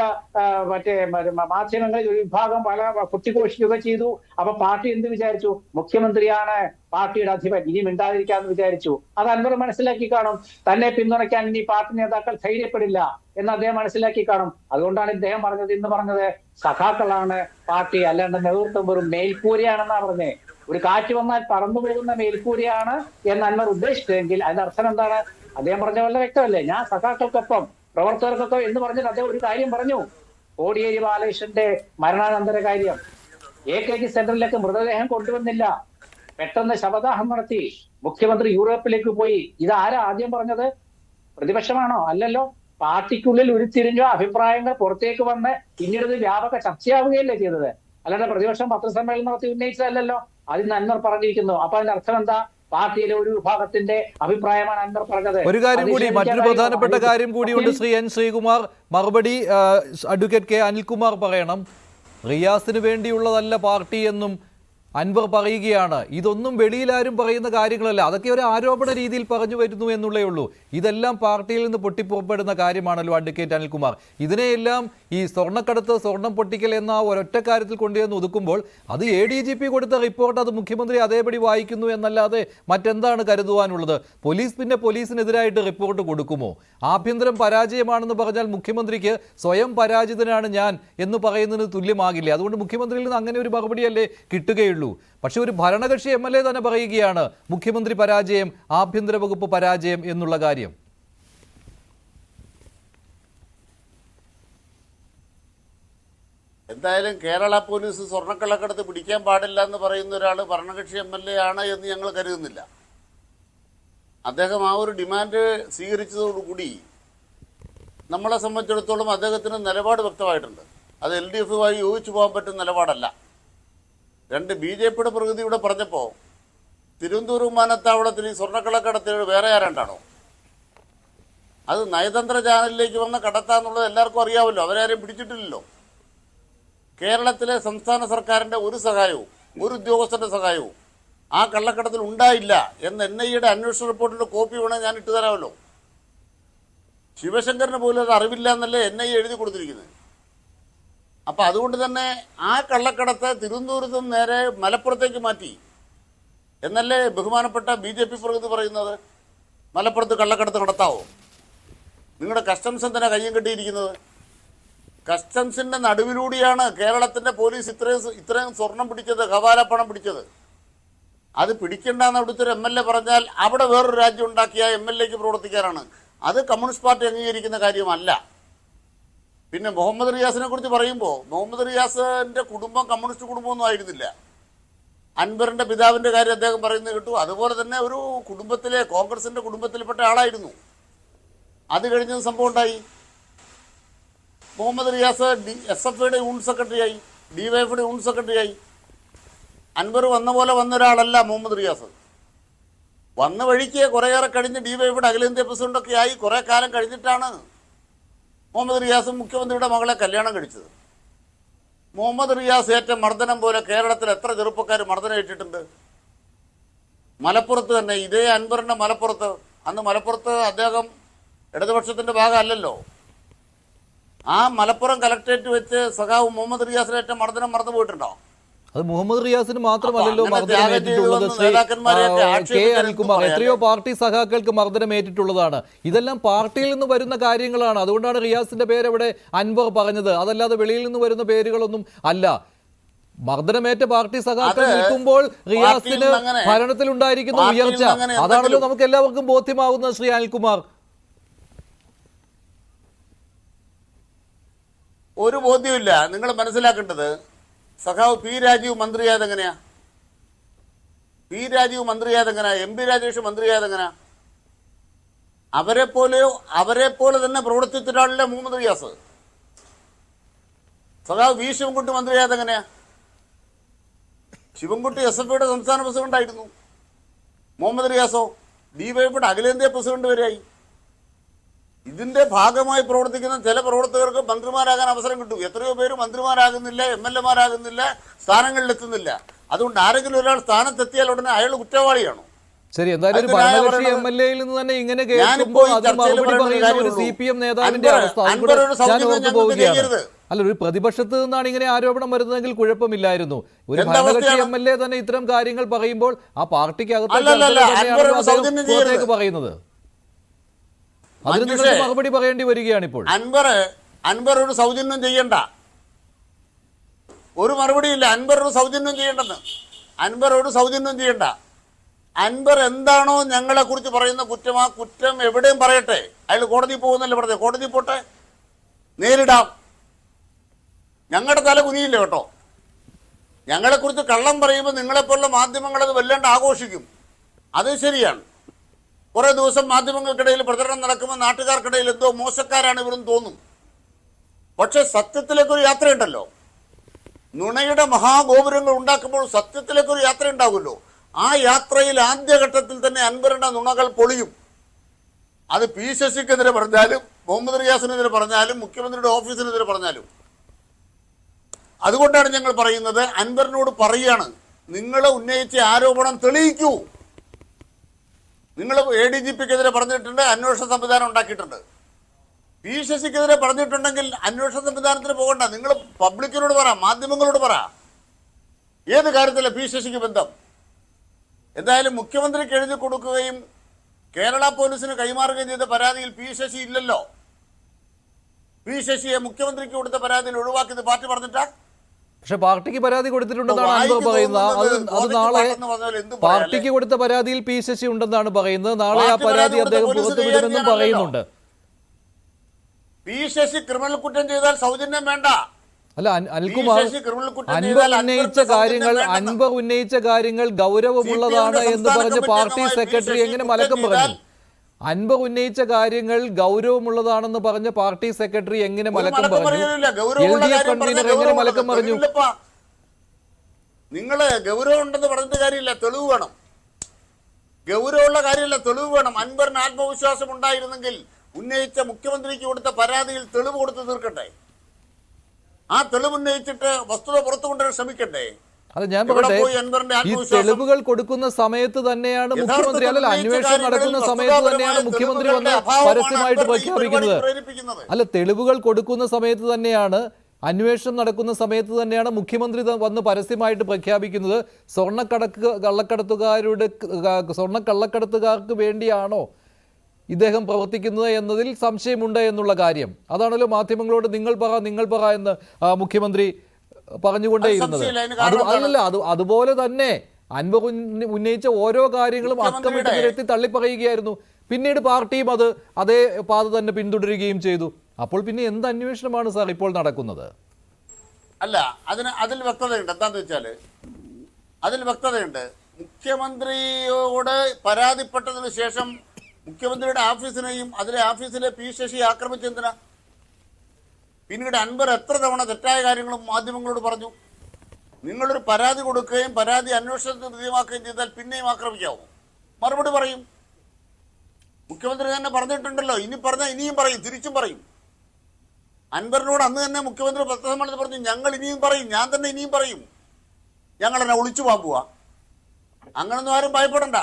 മാധ്യമങ്ങളിൽ ഒരു വിഭാഗം കുത്തിഘോഷിക്കുകയൊക്കെ ചെയ്തു. അപ്പൊ പാർട്ടി എന്ത് വിചാരിച്ചു? മുഖ്യമന്ത്രിയാണ് പാർട്ടിയുടെ അധിപൻ, ഇനി മിണ്ടാതിരിക്കാന്ന് വിചാരിച്ചു. അത് അൻവർ മനസ്സിലാക്കി കാണും. തന്നെ പിന്തുണയ്ക്കാൻ ഇനി പാർട്ടി നേതാക്കൾ ധൈര്യപ്പെടില്ല എന്ന് അദ്ദേഹം മനസ്സിലാക്കി കാണും. അതുകൊണ്ടാണ് ഇദ്ദേഹം ഇന്ന് പറഞ്ഞത് സഖാക്കളാണ് പാർട്ടി, അല്ലാണ്ട് നേതൃത്വം വെറും മേൽക്കൂരയാണെന്നാ പറഞ്ഞേ. ഒരു കാറ്റ് വന്നാൽ പറന്നു പോകുന്ന മേൽക്കൂരയാണ് എന്ന് അൻവർ ഉദ്ദേശിച്ചതെങ്കിൽ അതിന്റെ അർത്ഥം എന്താണ്? അദ്ദേഹം പറഞ്ഞ വളരെ വ്യക്തമല്ലേ? ഞാൻ സഖാക്കൾക്കൊപ്പം, പ്രവർത്തകർക്കൊപ്പം എന്ന് പറഞ്ഞിട്ട് അദ്ദേഹം ഒരു കാര്യം പറഞ്ഞു. കോടിയേരി ബാലകൃഷ്ണന്റെ മരണാനന്തര കാര്യം, AKG സെന്ററിലേക്ക് മൃതദേഹം കൊണ്ടുവന്നില്ല, പെട്ടെന്ന് ശവദാഹം നടത്തി, മുഖ്യമന്ത്രി യൂറോപ്പിലേക്ക് പോയി. ഇതാരാ ആദ്യം പറഞ്ഞത്? പ്രതിപക്ഷമാണോ? അല്ലല്ലോ. പാർട്ടിക്കുള്ളിൽ ഉരുത്തിരിഞ്ഞോ അഭിപ്രായങ്ങൾ പുറത്തേക്ക് വന്ന് പിന്നീട് ഇത് വ്യാപക ചർച്ചയാവുകയല്ലേ ചെയ്തത്? അല്ലാണ്ട് പ്രതിപക്ഷം പത്രസമ്മേളനം നടത്തി ഉന്നയിച്ചതല്ലോ. അതിന് അൻവർ പറഞ്ഞിരിക്കുന്നു. അപ്പൊ അതിന്റെ അർത്ഥം എന്താ? പാർട്ടിയിലെ ഒരു വിഭാഗത്തിന്റെ അഭിപ്രായമാണ് അൻവർ പറഞ്ഞത്. ഒരു കാര്യം കൂടി, മറ്റൊരു പ്രധാനപ്പെട്ട കാര്യം കൂടിയുണ്ട്. ശ്രീ N. ശ്രീകുമാർ, മറുപടി അഡ്വക്കേറ്റ് K. അനിൽകുമാർ പറയണം. റിയാസിന് വേണ്ടിയുള്ളതല്ല പാർട്ടി എന്നും അൻവർ പറയുകയാണ്. ഇതൊന്നും വെളിയിലാരും പറയുന്ന കാര്യങ്ങളല്ല, അതൊക്കെ ഒരു ആരോപണ രീതിയിൽ പറഞ്ഞു വരുന്നു എന്നുള്ളേ ഉള്ളൂ. ഇതെല്ലാം പാർട്ടിയിൽ നിന്ന് പൊട്ടിപ്പുറപ്പെടുന്ന കാര്യമാണല്ലോ അഡ്വക്കേറ്റ് അനിൽകുമാർ. ഇതിനെയെല്ലാം ഈ സ്വർണ്ണക്കടത്ത്, സ്വർണം പൊട്ടിക്കൽ എന്ന ഒരൊറ്റ കാര്യത്തിൽ കൊണ്ടുവന്ന് ഒതുക്കുമ്പോൾ അത് ADGP കൊടുത്ത റിപ്പോർട്ട് അത് മുഖ്യമന്ത്രി അതേപടി വായിക്കുന്നു എന്നല്ലാതെ മറ്റെന്താണ് കരുതുവാനുള്ളത്? പിന്നെ പോലീസിനെതിരായിട്ട് റിപ്പോർട്ട് കൊടുക്കുമോ? ആഭ്യന്തരം പരാജയമാണെന്ന് പറഞ്ഞാൽ മുഖ്യമന്ത്രിക്ക് സ്വയം പരാജിതനാണ് ഞാൻ എന്ന് പറയുന്നതിന് തുല്യമാകില്ലേ? അതുകൊണ്ട് മുഖ്യമന്ത്രിയിൽ നിന്ന് അങ്ങനെ ഒരു മറുപടിയല്ലേ കിട്ടുകയുള്ളൂ. പക്ഷെ ഒരു ഭരണകക്ഷി MLA തന്നെ പറയുകയാണ് മുഖ്യമന്ത്രി പരാജയം, ആഭ്യന്തര വകുപ്പ് പരാജയം എന്നുള്ള കാര്യം. എന്തായാലും കേരള പോലീസ് സ്വർണ്ണക്കള്ളക്കടത്ത് പിടിക്കാൻ പാടില്ല എന്ന് പറയുന്ന ഒരാൾ ഭരണകക്ഷി MLA ആണ് എന്ന് ഞങ്ങൾ കരുതുന്നില്ല. അദ്ദേഹം ആ ഒരു ഡിമാൻഡ് സ്വീകരിച്ചതോടുകൂടി നമ്മളെ സംബന്ധിച്ചിടത്തോളം അദ്ദേഹത്തിന് നിലപാട് വ്യക്തമായിട്ടുണ്ട്. അത് LDF-മായി യോജിച്ചു പോകാൻ പറ്റുന്ന നിലപാടല്ല. BJP-യുടെ പ്രകൃതി ഇവിടെ പറഞ്ഞപ്പോൾ തിരുവനന്തപുരം വിമാനത്താവളത്തിൽ ഈ സ്വർണ്ണക്കള്ളക്കടത്ത് വേറെ ആരാണ്ടാണോ? അത് നയതന്ത്ര ചാനലിലേക്ക് വന്ന് കടത്താന്നുള്ളത് എല്ലാവർക്കും അറിയാമല്ലോ. അവരാരെയും പിടിച്ചിട്ടില്ലല്ലോ. കേരളത്തിലെ സംസ്ഥാന സർക്കാരിൻ്റെ ഒരു സഹായവും ഒരു ഉദ്യോഗസ്ഥന്റെ സഹായവും ആ കള്ളക്കടത്തിൽ ഉണ്ടായില്ല എന്ന് NIAയുടെ അന്വേഷണ റിപ്പോർട്ടിന്റെ കോപ്പി വേണേൽ ഞാൻ ഇട്ടുതരാമല്ലോ. ശിവശങ്കറിന് പോലും അത് അറിവില്ല എന്നല്ലേ NIA എഴുതി കൊടുത്തിരിക്കുന്നത്. അപ്പം അതുകൊണ്ട് തന്നെ ആ കള്ളക്കടത്ത് തിരുവനന്തപുരത്ത് നിന്ന് നേരെ മലപ്പുറത്തേക്ക് മാറ്റി എന്നല്ലേ ബഹുമാനപ്പെട്ട BJP പ്രതിനിധി പറയുന്നത്. മലപ്പുറത്ത് കള്ളക്കടത്ത് നടത്താവോ? നിങ്ങളുടെ കസ്റ്റംസ് എന്തിനാ കയ്യും കെട്ടിയിരിക്കുന്നത്? കസ്റ്റംസിന്റെ നടുവിലൂടെയാണ് കേരളത്തിന്റെ പോലീസ് ഇത്രയും സ്വർണം പിടിച്ചത്, ഹവാല പണം പിടിച്ചത്. അത് പിടിക്കണ്ടെന്ന് അവിടുത്തെ ഒരു MLA പറഞ്ഞാൽ അവിടെ വേറൊരു രാജ്യം ഉണ്ടാക്കിയ MLAക്ക് പ്രവർത്തിക്കാനാണ്. അത് കമ്മ്യൂണിസ്റ്റ് പാർട്ടി അംഗീകരിക്കുന്ന കാര്യമല്ല. പിന്നെ മുഹമ്മദ് റിയാസിനെ കുറിച്ച് പറയുമ്പോൾ മുഹമ്മദ് റിയാസിന്റെ കുടുംബം കമ്മ്യൂണിസ്റ്റ് കുടുംബമൊന്നും ആയിരുന്നില്ല. അൻവറിന്റെ പിതാവിന്റെ കാര്യം അദ്ദേഹം പറയുന്നത് കേട്ടു. അതുപോലെ തന്നെ ഒരു കുടുംബത്തിലെ കോൺഗ്രസിന്റെ കുടുംബത്തിൽപ്പെട്ട ആളായിരുന്നു. അത് കഴിഞ്ഞ സംഭവം ഉണ്ടായി. മുഹമ്മദ് റിയാസ് SFIയുടെ യൂണിറ്റ് സെക്രട്ടറിയായി, DYFയുടെ യൂണിറ്റ് സെക്രട്ടറിയായി. അൻവർ വന്ന പോലെ വന്ന ഒരാളല്ല മുഹമ്മദ് റിയാസ്. വന്ന വഴിക്ക് കുറേയേറെ കഴിഞ്ഞ് DYFയുടെ അഖിലേന്ത്യാ പ്രസിഡന്റൊക്കെ ആയി കുറേ കാലം കഴിഞ്ഞിട്ടാണ് മുഹമ്മദ് റിയാസ് മുഖ്യമന്ത്രിയുടെ മകളെ കല്യാണം കഴിച്ചത്. മുഹമ്മദ് റിയാസ് ഏറ്റ മർദ്ദനം പോലെ കേരളത്തിൽ എത്ര ചെറുപ്പക്കാർ മർദ്ദനം ഏറ്റിട്ടുണ്ട്? മലപ്പുറത്ത് തന്നെ ഇതേ അൻവറിന്റെ മലപ്പുറത്ത്, അന്ന് മലപ്പുറത്ത് അദ്ദേഹം ഇടതുപക്ഷത്തിന്റെ ഭാഗമല്ലല്ലോ. ആ മലപ്പുറം കലക്ട്രേറ്റ് വെച്ച് സഖാവ് മുഹമ്മദ് റിയാസിനെ ഏറ്റ മർദ്ദനം മറന്നു പോയിട്ടുണ്ടോ? അത് മുഹമ്മദ് റിയാസിന് മാത്രമല്ലല്ലോ മർദ്ദനമേറ്റിട്ടുള്ളത്. ശ്രീ K. അനിൽകുമാർ, എത്രയോ പാർട്ടി സഖാക്കൾക്ക് മർദ്ദനമേറ്റിട്ടുള്ളതാണ്. ഇതെല്ലാം പാർട്ടിയിൽ നിന്ന് വരുന്ന കാര്യങ്ങളാണ്. അതുകൊണ്ടാണ് റിയാസിന്റെ പേര് അവിടെ അൻവർ പറഞ്ഞത്. അതല്ലാതെ വെളിയിൽ നിന്ന് വരുന്ന പേരുകളൊന്നും അല്ല. മർദ്ദനമേറ്റ പാർട്ടി സഖാക്കൾ നിൽക്കുമ്പോൾ റിയാസിന് ഭരണത്തിലുണ്ടായിരിക്കുന്ന ഉയർച്ച അതാണല്ലോ നമുക്ക് എല്ലാവർക്കും ബോധ്യമാവുന്നത്. ശ്രീ അനിൽകുമാർ, ഒരു ബോധ്യമില്ല. നിങ്ങൾ മനസ്സിലാക്കേണ്ടത് സഖാവ് P. Rajeev മന്ത്രിയായതെങ്ങനെയാ? P. Rajeev മന്ത്രിയായതെങ്ങനെയാ? MP. Rajesh മന്ത്രിയായതെങ്ങനെയാ? അവരെ പോലെ തന്നെ പ്രവർത്തിച്ചിട്ടാണല്ലേ മുഹമ്മദ് റിയാസ്. സഖാവ് V. ശിവൻകുട്ടി മന്ത്രിയായതെങ്ങനെയാ? ശിവൻകുട്ടി SFIയുടെ സംസ്ഥാന പ്രസിഡന്റ് ആയിരുന്നു. മുഹമ്മദ് റിയാസോ DYFയുടെ അഖിലേന്ത്യാ പ്രസിഡന്റ് വരെയായി. ഇതിന്റെ ഭാഗമായി പ്രവർത്തിക്കുന്ന ചില പ്രവർത്തകർക്ക് മന്ത്രിമാരാകാൻ അവസരം കിട്ടും. എത്രയോ പേര് മന്ത്രിമാരാകുന്നില്ല, MLA മാരാകുന്നില്ല, സ്ഥാനങ്ങളിലെത്തുന്നില്ല. അതുകൊണ്ട് ആരെങ്കിലും ഒരാൾ സ്ഥാനത്തെത്തിയാൽ ഉടനെ അയാൾ കുറ്റവാളിയാണോ? ശരി, എന്തായാലും ഒരു ഭരണകക്ഷി MLAയിൽ നിന്ന് തന്നെ ഇങ്ങനെ കേൾക്കുമ്പോൾ അത് മറുപടി പറയുന്ന ഒരു CPM നേതാവിന്റെ അവസ്ഥ ഞാൻ ഓർത്തു പോവുകയാണ്. അല്ല, ഒരു പ്രതിപക്ഷത്ത് നിന്നാണ് ഇങ്ങനെ ആരോപണം വരുന്നതെങ്കിൽ കുഴപ്പമില്ലായിരുന്നു. ഒരു ഭരണകക്ഷി MLA തന്നെ ഇത്തരം കാര്യങ്ങൾ പറയുമ്പോൾ ആ പാർട്ടിക്ക് അകത്തേക്ക് പറയുന്നത് അതിന് നിങ്ങൾ മറുപടി പറയേണ്ടി വരികയാണ് ഇപ്പോൾ. അൻവർ ഒരു സൗജന്യം ചെയ്യണ്ട, ഒരു മറുപടിയില്ല. അൻവർ ഒരു സൗജന്യം ചെയ്യേണ്ടെന്ന്. അൻവർ ഒരു സൗജന്യം ചെയ്യണ്ട. അൻവർ എന്താണോ ഞങ്ങളെ കുറിച്ച് പറയുന്ന കുറ്റം, ആ കുറ്റം എവിടെയും പറയട്ടെ. അയാൾ കോടതി പോകുന്നല്ലേ പറഞ്ഞത്? കോടതി പോട്ടെ, നേരിടാം. ഞങ്ങളുടെ തല കുനിയില്ല കേട്ടോ. ഞങ്ങളെക്കുറിച്ച് കള്ളം പറയുമ്പോൾ നിങ്ങളെപ്പോലുള്ള മാധ്യമങ്ങളത് വല്ലാണ്ട് ആഘോഷിക്കും. അത് ശരിയാണ്. കുറേ ദിവസം മാധ്യമങ്ങൾക്കിടയിൽ പ്രചരണം നടക്കുമ്പോൾ നാട്ടുകാർക്കിടയിൽ എന്തോ മോശക്കാരാണ് ഇവരെന്ന് തോന്നും. പക്ഷെ സത്യത്തിലേക്കൊരു യാത്രയുണ്ടല്ലോ. നുണയുടെ മഹാഗോപുരങ്ങൾ ഉണ്ടാക്കുമ്പോൾ സത്യത്തിലേക്കൊരു യാത്ര ഉണ്ടാകുമല്ലോ. ആ യാത്രയിൽ ആദ്യഘട്ടത്തിൽ തന്നെ അൻവറിന്റെ നുണകൾ പൊളിയും. അത് P. ശശിക്കെതിരെ പറഞ്ഞാലും മുഹമ്മദ് റിയാസിനെതിരെ പറഞ്ഞാലും മുഖ്യമന്ത്രിയുടെ ഓഫീസിനെതിരെ പറഞ്ഞാലും. അതുകൊണ്ടാണ് ഞങ്ങൾ പറയുന്നത്, അൻവറിനോട് പറയുകയാണ്, നിങ്ങൾ ഉന്നയിച്ച ആരോപണം തെളിയിക്കൂ. നിങ്ങൾ ADGPക്കെതിരെ പറഞ്ഞിട്ടുണ്ട്, അന്വേഷണ സംവിധാനം ഉണ്ടാക്കിയിട്ടുണ്ട്. P. ശശിക്കെതിരെ പറഞ്ഞിട്ടുണ്ടെങ്കിൽ അന്വേഷണ സംവിധാനത്തിന് പോകണ്ട. നിങ്ങൾ പബ്ലിക്കിനോട് പറ, മാധ്യമങ്ങളോട് പറ. ഏത് കാര്യത്തില P. ശശിക്ക് ബന്ധം? എന്തായാലും മുഖ്യമന്ത്രിക്ക് എഴുതി കൊടുക്കുകയും കേരള പോലീസിന് കൈമാറുകയും ചെയ്ത പരാതിയിൽ P. ശശി ഇല്ലല്ലോ. P. ശശിയെ മുഖ്യമന്ത്രിക്ക് കൊടുത്ത പരാതിയിൽ ഒഴിവാക്കിയത് പാർട്ടി പറഞ്ഞിട്ടാ? പക്ഷെ പാർട്ടിക്ക് പരാതി കൊടുത്തിട്ടുണ്ടെന്നാണ് അൻവർ പറയുന്നത്. അത് നാളെ പാർട്ടിക്ക് കൊടുത്ത പരാതിയിൽ P. ശശി ഉണ്ടെന്നാണ് പറയുന്നത്. നാളെ ആ പരാതി അദ്ദേഹം പുറത്തുവിടുമെന്നും പറയുന്നുണ്ട്. P. ശശി ക്രിമിനൽ കുറ്റം ചെയ്താൽ സൗജന്യം വേണ്ട. അല്ല അനിൽകുമാർ, അൻവർ ഉന്നയിച്ച കാര്യങ്ങൾ ഗൗരവമുള്ളതാണ് എന്ന് പറഞ്ഞ് പാർട്ടി സെക്രട്ടറി എങ്ങനെ മലക്കം പറഞ്ഞു? അൻവർ ഉന്നയിച്ച കാര്യങ്ങൾ ഗൗരവമുള്ളതാണെന്ന് പറഞ്ഞ പാർട്ടി സെക്രട്ടറി എങ്ങനെ മലക്കം പറഞ്ഞു? LDF കൺവീനർ എങ്ങനെ മലക്കം പറഞ്ഞു? നിങ്ങള് ഗൗരവം ഉണ്ടെന്ന് പറഞ്ഞിട്ട് കാര്യമില്ല, തെളിവ് വേണം. ഗൗരവമുള്ള കാര്യമില്ല, തെളിവ് വേണം. അൻവറിന് ആത്മവിശ്വാസം ഉണ്ടായിരുന്നെങ്കിൽ ഉന്നയിച്ച മുഖ്യമന്ത്രിക്ക് കൊടുത്ത പരാതിയിൽ തെളിവ് കൊടുത്ത് തീർക്കട്ടെ. ആ തെളിവ് ഉന്നയിച്ചിട്ട് വസ്തുത പുറത്തു കൊണ്ടുവരാൻ ശ്രമിക്കട്ടെ. അത് ഞാൻ പറയട്ടെ, ഈ തെളിവുകൾ കൊടുക്കുന്ന സമയത്ത് തന്നെയാണ് മുഖ്യമന്ത്രി, അല്ലല്ല, അന്വേഷണം നടക്കുന്ന സമയത്ത് തന്നെയാണ് മുഖ്യമന്ത്രി വന്ന് പരസ്യമായിട്ട് പ്രഖ്യാപിക്കുന്നത്. അല്ല, തെളിവുകൾ കൊടുക്കുന്ന സമയത്ത് തന്നെയാണ്, അന്വേഷണം നടക്കുന്ന സമയത്ത് തന്നെയാണ് മുഖ്യമന്ത്രി വന്ന് പരസ്യമായിട്ട് പ്രഖ്യാപിക്കുന്നത്. സ്വർണ്ണക്കള്ളക്കടത്തുകാർക്ക് വേണ്ടിയാണോ ഇദ്ദേഹം പ്രവർത്തിക്കുന്നത് എന്നതിൽ സംശയമുണ്ട് എന്നുള്ള കാര്യം. അതാണല്ലോ മാധ്യമങ്ങളോട് നിങ്ങൾ പറ എന്ന് മുഖ്യമന്ത്രി പറഞ്ഞുകൊണ്ടേയിരുന്നത്. അതുപോലെ തന്നെ അൻവർ ഉന്നയിച്ച ഓരോ കാര്യങ്ങളും അക്കമിട്ട് നിരത്തി തള്ളിപ്പറയുകയായിരുന്നു. പിന്നീട് പാർട്ടിയും അതേ പാത തന്നെ പിന്തുടരുകയും ചെയ്തു. അപ്പോൾ പിന്നെ എന്ത് അന്വേഷണമാണ് സാർ ഇപ്പോൾ നടക്കുന്നത്? അല്ല, അതിൽ വ്യക്തതയുണ്ട്. എന്താന്ന് വെച്ചാൽ അതിൽ വ്യക്തതയുണ്ട്. മുഖ്യമന്ത്രിയോട് പരാതിപ്പെട്ടതിന് ശേഷം മുഖ്യമന്ത്രിയുടെ ഓഫീസിനെയും അതിലെ ഓഫീസിലെ പി ശശിയെ ആക്രമിച്ചെന്തിനാ? പിന്നീട് അൻവർ എത്ര തവണ തെറ്റായ കാര്യങ്ങളും മാധ്യമങ്ങളോട് പറഞ്ഞു. നിങ്ങളൊരു പരാതി കൊടുക്കുകയും പരാതി അന്വേഷണത്തിന് വിധേയമാക്കുകയും ചെയ്താൽ പിന്നെയും ആക്രമിക്കാവോ? മറുപടി പറയും. മുഖ്യമന്ത്രി തന്നെ പറഞ്ഞിട്ടുണ്ടല്ലോ, ഇനി പറഞ്ഞാൽ ഇനിയും പറയും, തിരിച്ചും പറയും. അൻവറിനോട് അന്ന് തന്നെ മുഖ്യമന്ത്രി പത്രസമ്മേളനത്തിൽ പറഞ്ഞു, ഞങ്ങൾ ഇനിയും പറയും, ഞാൻ തന്നെ ഇനിയും പറയും, ഞങ്ങളെന്നെ ഒളിച്ചു പോകാൻ പോവാ. അങ്ങനൊന്നും ആരും ഭയപ്പെടണ്ട.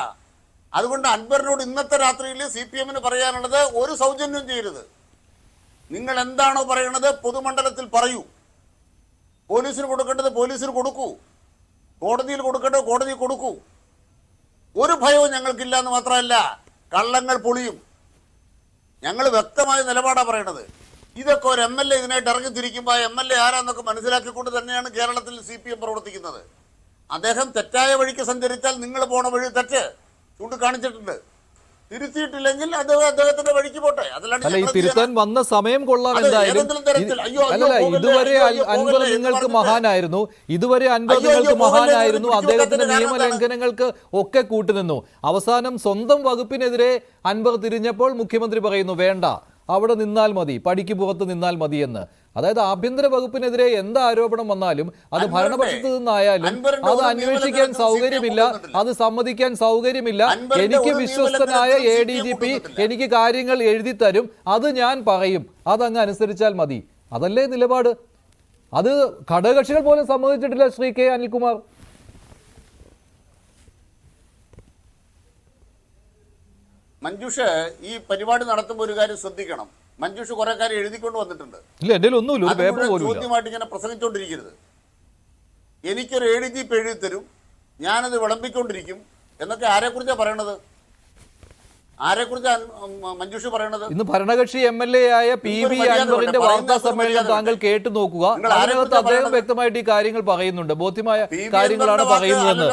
അതുകൊണ്ട് അൻവറിനോട് ഇന്നത്തെ രാത്രിയിൽ CPM പറയാനുള്ളത്, ഒരു സൗജന്യം ചെയ്യരുത്. നിങ്ങൾ എന്താണോ പറയുന്നത് പൊതുമണ്ഡലത്തിൽ പറയൂ. പോലീസിന് കൊടുക്കേണ്ടത് പോലീസിന് കൊടുക്കൂ, കോടതിയിൽ കൊടുക്കേണ്ടത് കോടതിയിൽ കൊടുക്കൂ. ഒരു ഭയവും ഞങ്ങൾക്കില്ല എന്ന് മാത്രമല്ല, കള്ളങ്ങൾ പൊളിയും. ഞങ്ങൾ വ്യക്തമായ നിലപാടാണ് പറയണത്. ഇതൊക്കെ ഒരു MLA ഇതിനായിട്ട് ഇറങ്ങിത്തിരിക്കുമ്പോൾ MLA ആരാന്നൊക്കെ മനസ്സിലാക്കിക്കൊണ്ട് തന്നെയാണ് കേരളത്തിൽ CPM പ്രവർത്തിക്കുന്നത്. അദ്ദേഹം തെറ്റായ വഴിക്ക് സഞ്ചരിച്ചാൽ നിങ്ങൾ പോണ വഴി തെറ്റ് ചൂണ്ടിക്കാണിച്ചിട്ടുണ്ട്. തിരുത്തിയിട്ടില്ലെങ്കിൽ അത് അദ്ദേഹത്തിന്റെ വഴിക്ക് പോട്ടെ. അല്ല, ഈ തിരുത്താൻ വന്ന സമയം കൊള്ളാം. എന്തായാലും അല്ലല്ല, ഇതുവരെ അൻവർ നിങ്ങൾക്ക് മഹാനായിരുന്നു, അദ്ദേഹത്തിന്റെ നിയമലംഘനങ്ങൾക്ക് ഒക്കെ കൂട്ടുനിന്നു. അവസാനം സ്വന്തം വകുപ്പിനെതിരെ അൻവർ തിരിഞ്ഞപ്പോൾ മുഖ്യമന്ത്രി പറയുന്നു, വേണ്ട, അവിടെ നിന്നാൽ മതി, പടിക്ക് പുറത്ത് നിന്നാൽ മതി എന്ന്. അതായത് ആഭ്യന്തര വകുപ്പിനെതിരെ എന്ത് ആരോപണം വന്നാലും അത് ഭരണപക്ഷത്ത് നിന്നായാലും അത് അന്വേഷിക്കാൻ സൗകര്യമില്ല, അത് സമ്മതിക്കാൻ സൗകര്യമില്ല. എനിക്ക് വിശ്വസ്തനായ ADGP എനിക്ക് കാര്യങ്ങൾ എഴുതി തരും, അത് ഞാൻ പറയും, അതങ്ങ് അനുസരിച്ചാൽ മതി. അതല്ലേ നിലപാട്? അത് ഘടകകക്ഷികൾ പോലും സമ്മതിച്ചിട്ടില്ല. ശ്രീ K അനിൽകുമാർ, മഞ്ജുഷ് ഈ പരിപാടി നടത്തുമ്പോൾ ഒരു കാര്യം ശ്രദ്ധിക്കണം. മഞ്ജുഷ് കുറെ കാര്യം എഴുതിക്കൊണ്ട് വന്നിട്ടുണ്ട്. ചോദ്യമായിട്ട് ഇങ്ങനെ പ്രസംഗിച്ചുകൊണ്ടിരിക്കരുത്. എനിക്കൊരു ADGP എഴുതി തരും, ഞാനത് വിളമ്പിക്കൊണ്ടിരിക്കും എന്നൊക്കെ ആരെക്കുറിച്ചാണ് പറയണത്? ആരെക്കുറിച്ചാണ് മഞ്ജുഷ് പറയണത്? ഇന്ന് ഭരണകക്ഷി MLA ആയ PV അൻവറിന്റെ വാർത്താ സമ്മേളനം താങ്കൾ കേട്ടു നോക്കുക. അതിനകത്ത് അദ്ദേഹം വ്യക്തമായിട്ട് ഈ കാര്യങ്ങൾ പറയുന്നുണ്ട്, ബോധ്യമായ കാര്യങ്ങളാണ് പറയുന്നതെന്ന്.